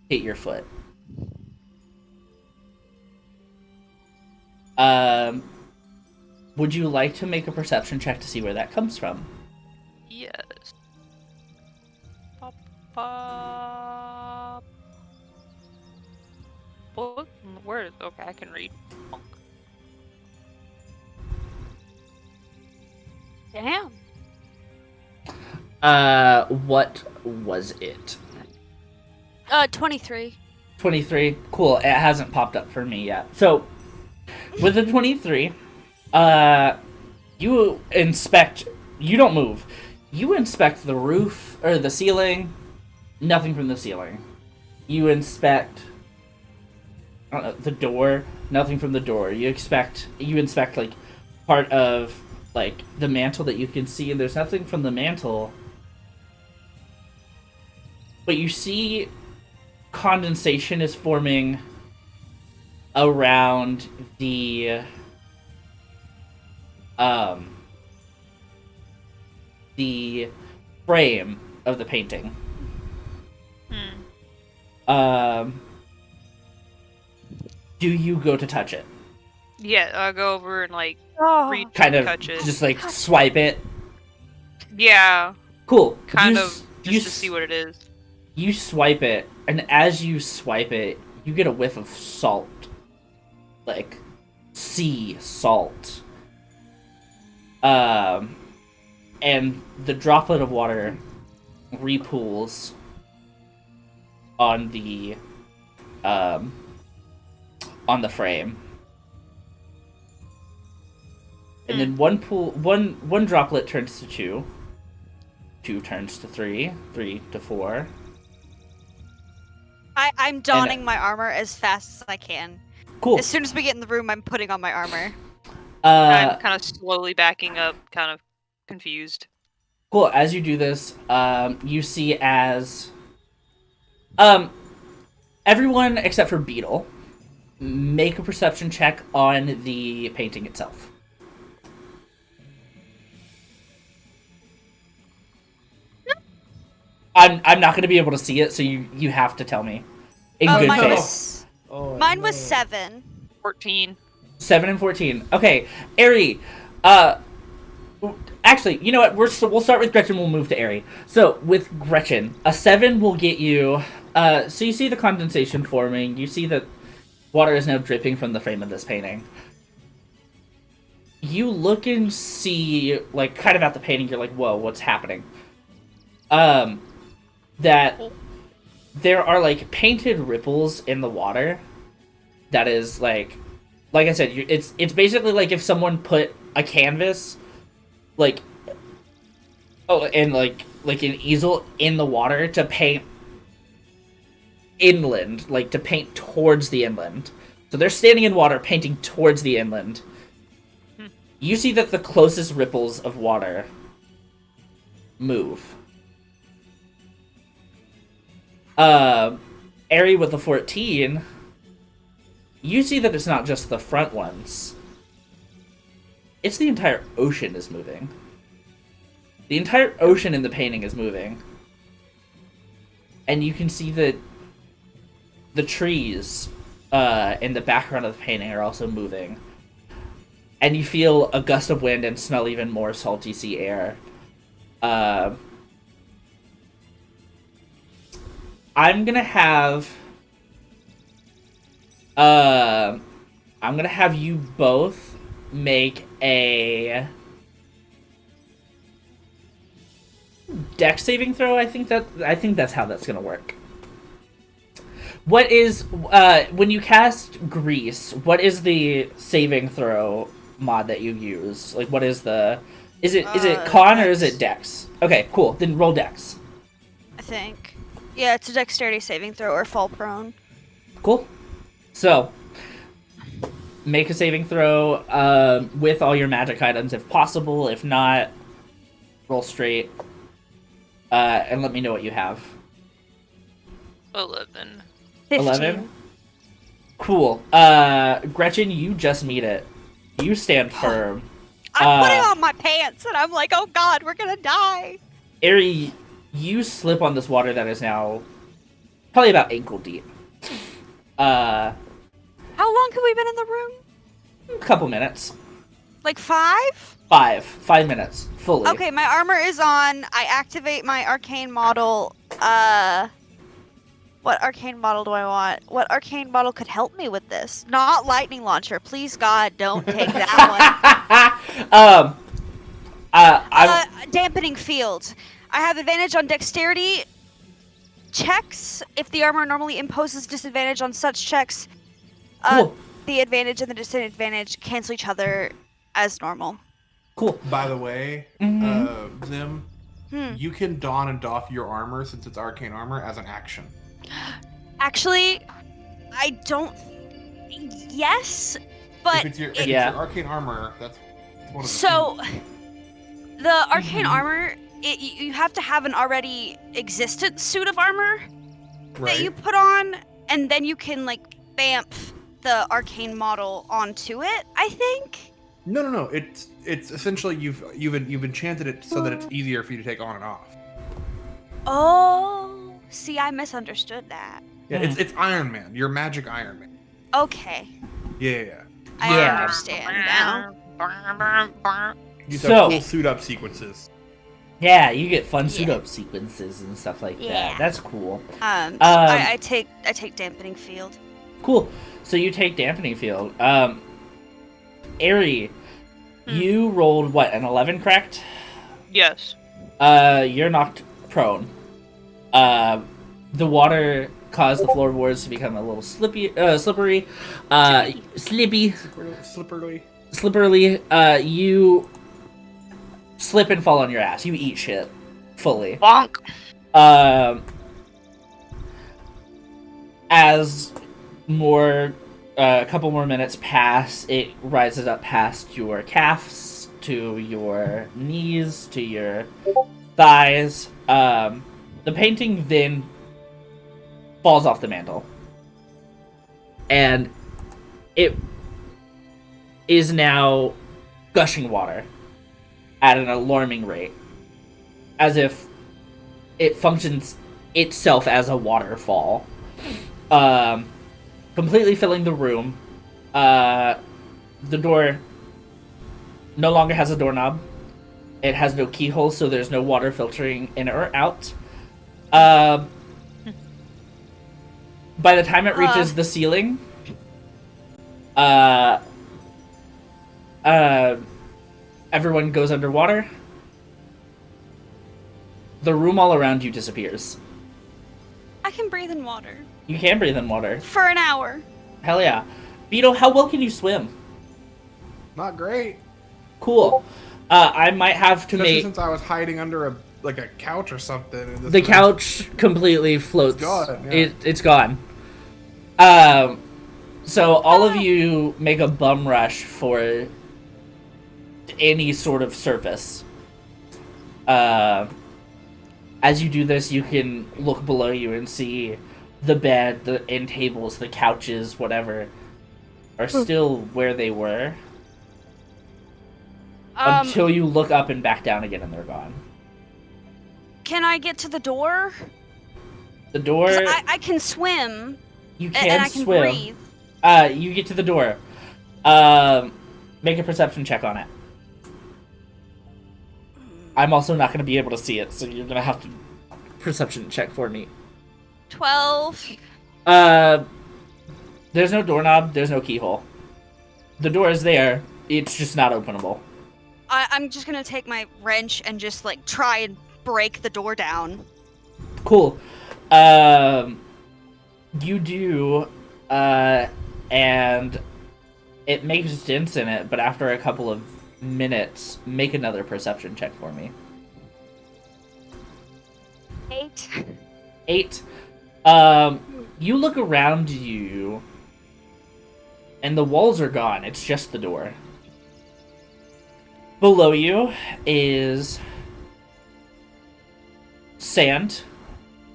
hit your foot. Would you like to make a perception check to see where that comes from? Yes. Pop, pop. What? Where? Okay, I can read. Damn. What was it? 23. 23. Cool. It hasn't popped up for me yet. So, with the 23, you inspect. You don't move. You inspect the roof or the ceiling. Nothing from the ceiling. You inspect. I don't know, the door. Nothing from the door. You inspect like part of like the mantle that you can see, and there's nothing from the mantle. But you see condensation is forming around the frame of the painting. Do you go to touch it? Yeah, I'll go over and like reach kind of touch it. Just like swipe it. Yeah. Cool. Kind of just to see what it is. You swipe it, and as you swipe it, you get a whiff of salt. Like sea salt. And the droplet of water repools on the frame. And then one droplet turns to 2. 2 turns to 3. 3 to 4. I'm donning my armor as fast as I can. Cool. As soon as we get in the room, I'm putting on my armor. I'm kind of slowly backing up, kind of confused. Cool. As you do this, you see as everyone except for Beetle make a perception check on the painting itself. I'm not going to be able to see it, so you have to tell me in good faith. Mine was 7. 14. 7 and 14. Okay, Aerie. Actually, you know what? We'll start with Gretchen. We'll move to Aerie. So with Gretchen, a 7 will get you. So you see the condensation forming. You see that water is now dripping from the frame of this painting. You look and see, like, kind of at the painting. You're like, whoa, what's happening? that there are like painted ripples in the water. That is like I said, it's basically like if someone put a canvas, like and like an easel in the water to paint inland, like to paint towards the inland. So they're standing in water, painting towards the inland. You see that the closest ripples of water move. Ari with the 14, you see that it's not just the front ones. It's the entire ocean is moving. The entire ocean in the painting is moving. And you can see that the trees in the background of the painting are also moving. And you feel a gust of wind and smell even more salty sea air. I'm gonna have you both make a dex saving throw. I think that's how that's gonna work. What is when you cast Grease? What is the saving throw mod that you use? Like, what is the? Is it con or is it dex? Okay, cool. Then roll dex. I think. Yeah, it's a dexterity saving throw or fall prone. Cool. So, make a saving throw with all your magic items if possible. If not, roll straight. And let me know what you have. 11. 15. 11? Cool. Gretchen, you just meet it. You stand firm. I'm putting on my pants and I'm like, oh god, we're gonna die. Ari, you slip on this water that is now probably about ankle deep. How long have we been in the room? A couple minutes. Like 5? 5 minutes fully. Okay, my armor is on. I activate my arcane model. What arcane model do I want? What arcane model could help me with this? Not lightning launcher. Please God, don't take that one. Dampening field. I have advantage on dexterity checks. If the armor normally imposes disadvantage on such checks, cool. The advantage and the disadvantage cancel each other as normal. Cool. By the way, Zim, you can don and doff your armor since it's arcane armor as an action. Actually, I don't. Yes, but if it's your arcane armor, that's one of the so the arcane armor. You have to have an already existent suit of armor that you put on, and then you can like bamf the arcane model onto it. I think. No. It's essentially you've enchanted it so that it's easier for you to take on and off. Oh, see, I misunderstood that. Yeah, it's Iron Man. You're Magic Iron Man. Okay. Yeah. I understand now. You have cool suit up sequences. Yeah, you get fun suit up sequences and stuff like that. That's cool. I take dampening field. Cool. So you take dampening field. Ari, you rolled what, an 11, correct? Yes. You're knocked prone. The water caused the floorboards to become a little slippery. Slippery. You slip and fall on your ass. You eat shit. Fully. Bonk. As a couple more minutes pass, it rises up past your calves, to your knees, to your thighs. The painting then falls off the mantle. And it is now gushing water at an alarming rate. As if it functions itself as a waterfall. Completely filling the room. The door no longer has a doorknob. It has no keyhole, so there's no water filtering in or out. By the time it reaches the ceiling, everyone goes underwater. The room all around you disappears. I can breathe in water. You can breathe in water. For an hour. Hell yeah. Beetle, how well can you swim? Not great. Cool. I might have to Especially make... since I was hiding under a couch or something. And this The couch completely floats. It's gone. Yeah. It's gone. So all of you make a bum rush for any sort of surface. As you do this, you can look below you and see the bed, the end tables, the couches, whatever, are still where they were. Until you look up and back down again and they're gone. Can I get to the door? The door... 'Cause I can swim. You can and I can swim. breathe. You get to the door. Make a perception check on it. I'm also not going to be able to see it, so you're going to have to perception check for me. 12. There's no doorknob, there's no keyhole. The door is there, it's just not openable. I'm just gonna take my wrench and just, like, try and break the door down. Cool. You do, and it makes dents in it, but after a couple of minutes, make another perception check for me. 8. 8. You look around you, and the walls are gone. It's just the door. Below you is sand.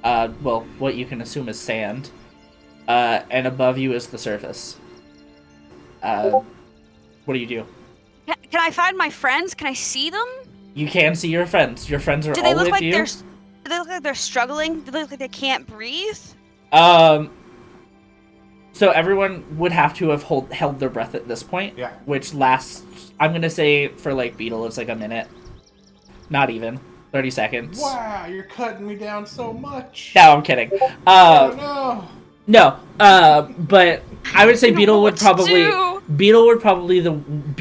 Well, what you can assume is sand. And above you is the surface. What do you do? Can I find my friends? Can I see them? You can see your friends. Your friends are Do all they look with like you. do they look like they're struggling? Do they look like they can't breathe? So everyone would have to have held their breath at this point. Yeah. Which lasts, I'm gonna say for like Beetle, it's like a minute. Not even. 30 seconds. Wow, you're cutting me down so much. No, I'm kidding. Oh No. But I would say Beetle would probably be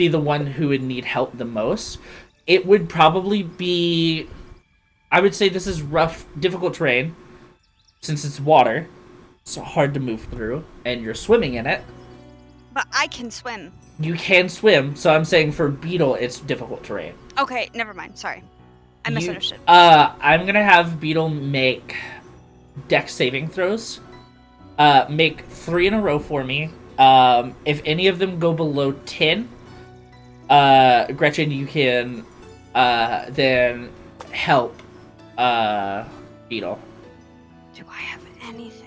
the one who would need help the most. It would probably be, I would say this is rough, difficult terrain, since it's water. It's hard to move through, and you're swimming in it. But I can swim. You can swim, so I'm saying for Beetle, it's difficult terrain. Okay, never mind. Sorry. I misunderstood. I'm gonna have Beetle make dex saving throws. Make 3 in a row for me. If any of them go below 10, Gretchen, you can then help Beetle. Do I have anything?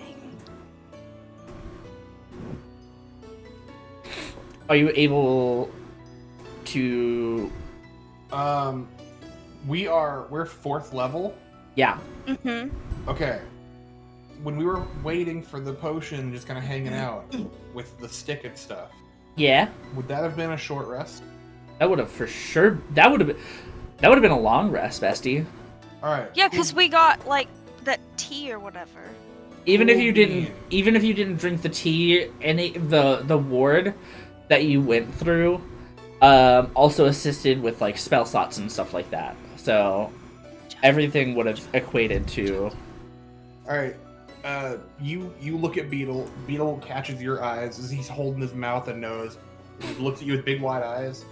Are you able to... we're 4th level. Yeah. Mm-hmm. Okay. When we were waiting for the potion, just kind of hanging out with the stick and stuff. Yeah. Would that have been a short rest? That would have for sure... That would have been a long rest, bestie. Alright. Yeah, because we got, like, that tea or whatever. Even if you didn't drink the tea, the ward that you went through also assisted with like spell slots and stuff like that. So everything would have equated to. All right. You look at Beetle. Beetle catches your eyes as he's holding his mouth and nose. He looks at you with big wide eyes.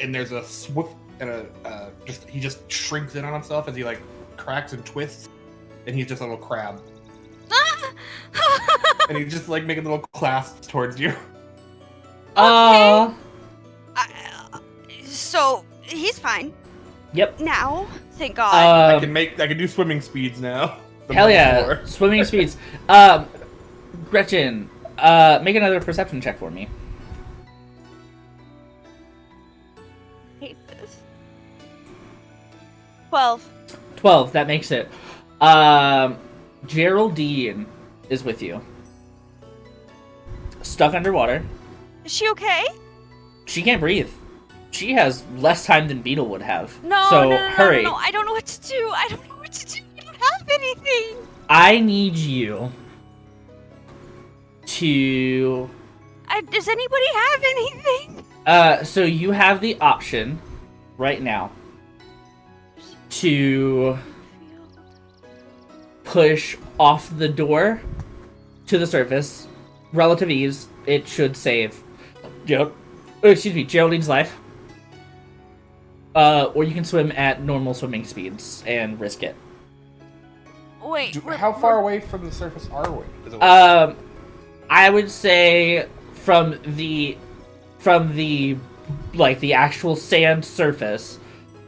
And there's a swift and he just shrinks in on himself as he like cracks and twists, and he's just a little crab. And he's just like making little clasps towards you. So he's fine. Yep. Now, thank God. I can do swimming speeds now. Hell yeah, swimming speeds. Gretchen, make another perception check for me. Hate this. 12. 12, that makes it. Geraldine is with you. Stuck underwater. Is she okay? She can't breathe. She has less time than Beetle would have. No, so no, hurry. No, I don't know what to do. I don't have anything. I need you to... Does anybody have anything? So you have the option right now to push off the door to the surface. Relative ease. It should save Geraldine's life. Or you can swim at normal swimming speeds and risk it. Wait, How far away from the surface are we? I would say from the the actual sand surface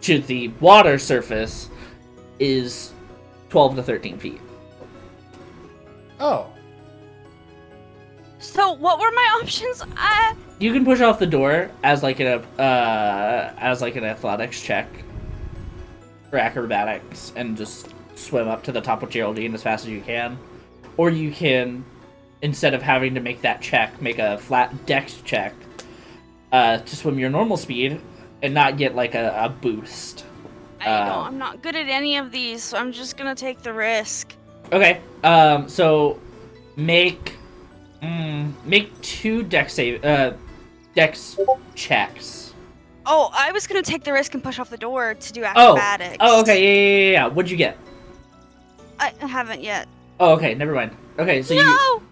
to the water surface is 12 to 13 feet. Oh. So what were my options? You can push off the door as like an athletics check or acrobatics and just swim up to the top of Geraldine as fast as you can. Or you can, instead of having to make that check, make a flat dex check to swim your normal speed and not get like a boost. I'm not good at any of these, so I'm just gonna take the risk. Okay. So make 2 dex checks. Oh, I was gonna take the risk and push off the door to do acrobatics. Oh, okay, yeah. What'd you get? I haven't yet. Oh, okay, never mind. Okay, so No!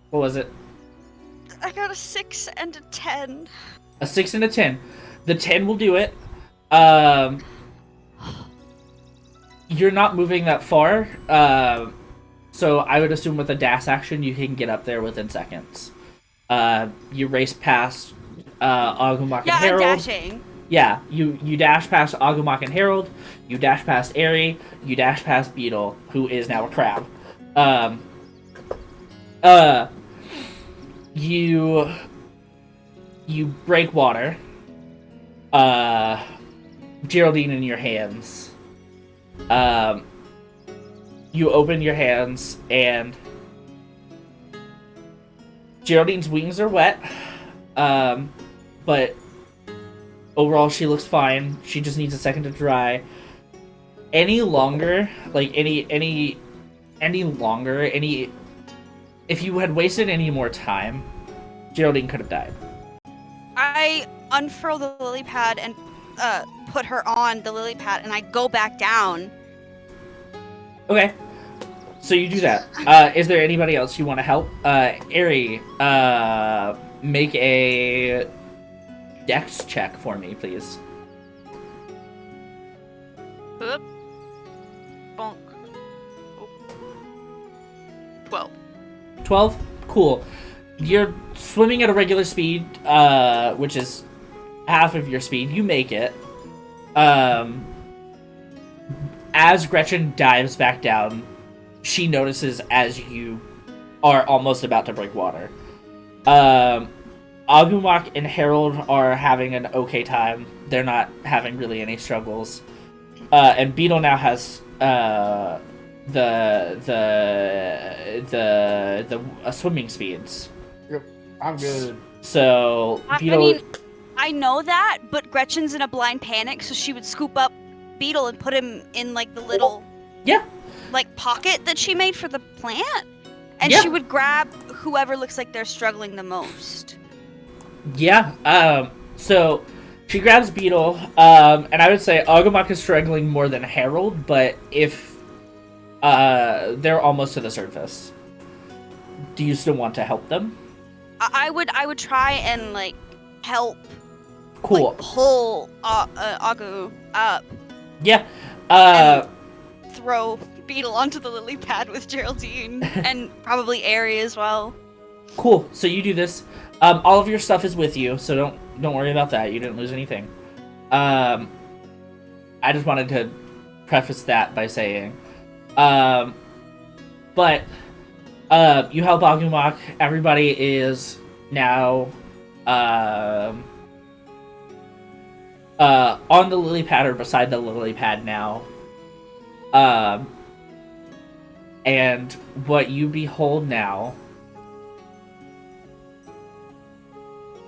What was it? I got a 6 and a 10. A 6 and a 10. The 10 will do it. You're not moving that far. So I would assume with a dash action, you can get up there within seconds. You race past Agumok and Harold. I'm dashing. Yeah, you dash past Agumok and Harold. You dash past Aerie. You dash past Beetle, who is now a crab. You break water. Geraldine in your hands. You open your hands and Geraldine's wings are wet. But overall she looks fine. She just needs a second to dry. Any longer, if you had wasted any more time, Geraldine could have died. I unfurl the lily pad and put her on the lily pad, and I go back down. Okay. So you do that. Is there anybody else you want to help? Aerie, make a dex check for me, please. Oop. Bonk. Oh. 12. 12? Cool. You're swimming at a regular speed, which is half of your speed. You make it. As Gretchen dives back down, she notices as you are almost about to break water. Agumok and Harold are having an okay time. They're not having really any struggles. And Beetle now has the swimming speeds. Yep, I'm good. So Beetle. I mean, I know that, but Gretchen's in a blind panic, so she would scoop up Beetle and put him in like the little pocket that she made for the plant, and she would grab whoever looks like they're struggling the most. Yeah. So she grabs Beetle, and I would say Agumok is struggling more than Harold, but if they're almost to the surface. Do you still want to help them? I would try and help. Cool. Pull Agu up. Yeah. Throw Beetle onto the lily pad with Geraldine and probably Aerie as well. Cool. So you do this. All of your stuff is with you, so don't worry about that. You didn't lose anything. I just wanted to preface that by saying, but you help Agumok. Everybody is now on the lily pad or beside the lily pad now. And what you behold now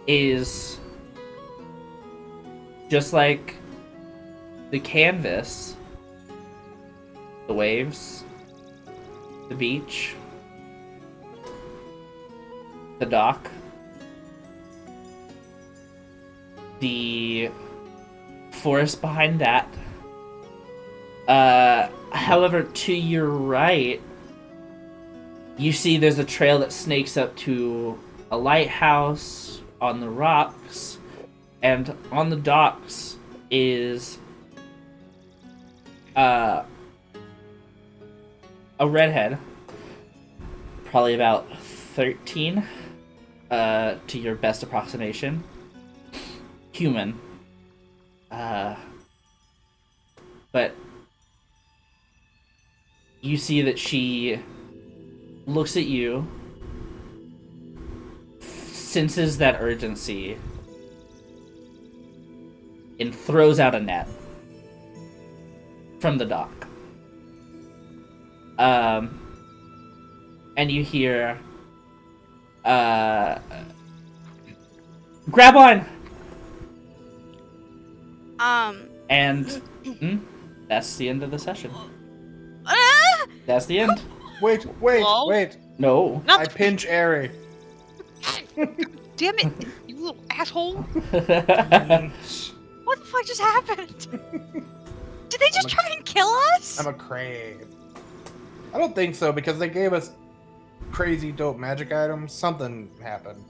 is just like the canvas, the waves, the beach, the dock, the forest behind that, However, to your right, you see there's a trail that snakes up to a lighthouse on the rocks, and on the docks is a redhead, probably about 13, to your best approximation. Human. But you see that she looks at you, senses that urgency, and throws out a net from the dock. And you hear, grab on! And that's the end of the session. That's the end. Wait. No. I pinch Airy. Damn it, you little asshole. What the fuck just happened? Did they just try and kill us? I'm a crave. I don't think so, because they gave us crazy dope magic items. Something happened.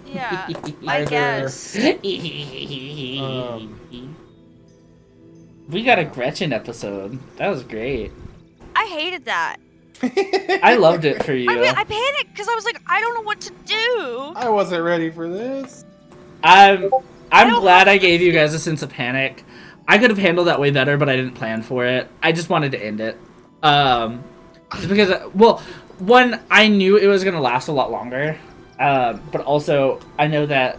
Yeah, I Either- guess. We got a Gretchen episode. That was great. I hated that. I loved it for you. I mean, I panicked because I was like, I don't know what to do. I wasn't ready for this. I'm glad I gave you guys a sense of panic. I could have handled that way better, but I didn't plan for it. I just wanted to end it. Just because, well, one, I knew it was going to last a lot longer. But also, I know that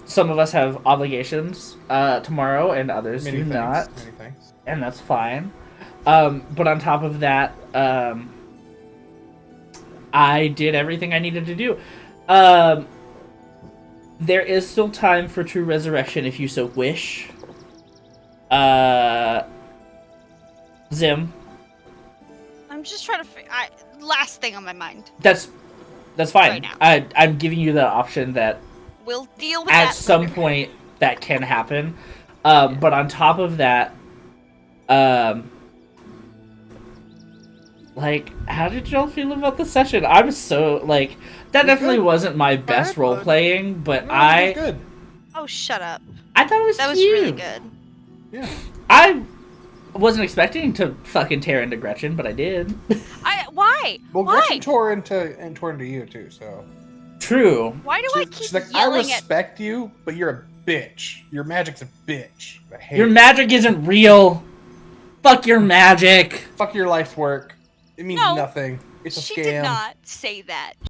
some of us have obligations tomorrow and others do not. Many thanks. And that's fine. But on top of that, I did everything I needed to do. There is still time for true resurrection if you so wish. Zim. I'm just trying to. Last thing on my mind. That's fine. Right now. I'm giving you the option that We'll deal with at that some later. point that can happen. But on top of that, like, how did y'all feel about the session? I'm so, like, that definitely good. wasn't my best Alright, role playing, but No, it was good. Oh, shut up. I thought it was That was cute. really good. Yeah. I wasn't expecting to fucking tear into Gretchen, but I did. Why? Well, Why? Gretchen tore into you too, so. True. Why do I She's keep like, I yelling at? respect you, but you're a bitch. Your magic's a bitch. I hate Your it. magic isn't real. Fuck your magic. Fuck your life's work. It means No, nothing. It's a She scam. did not say that.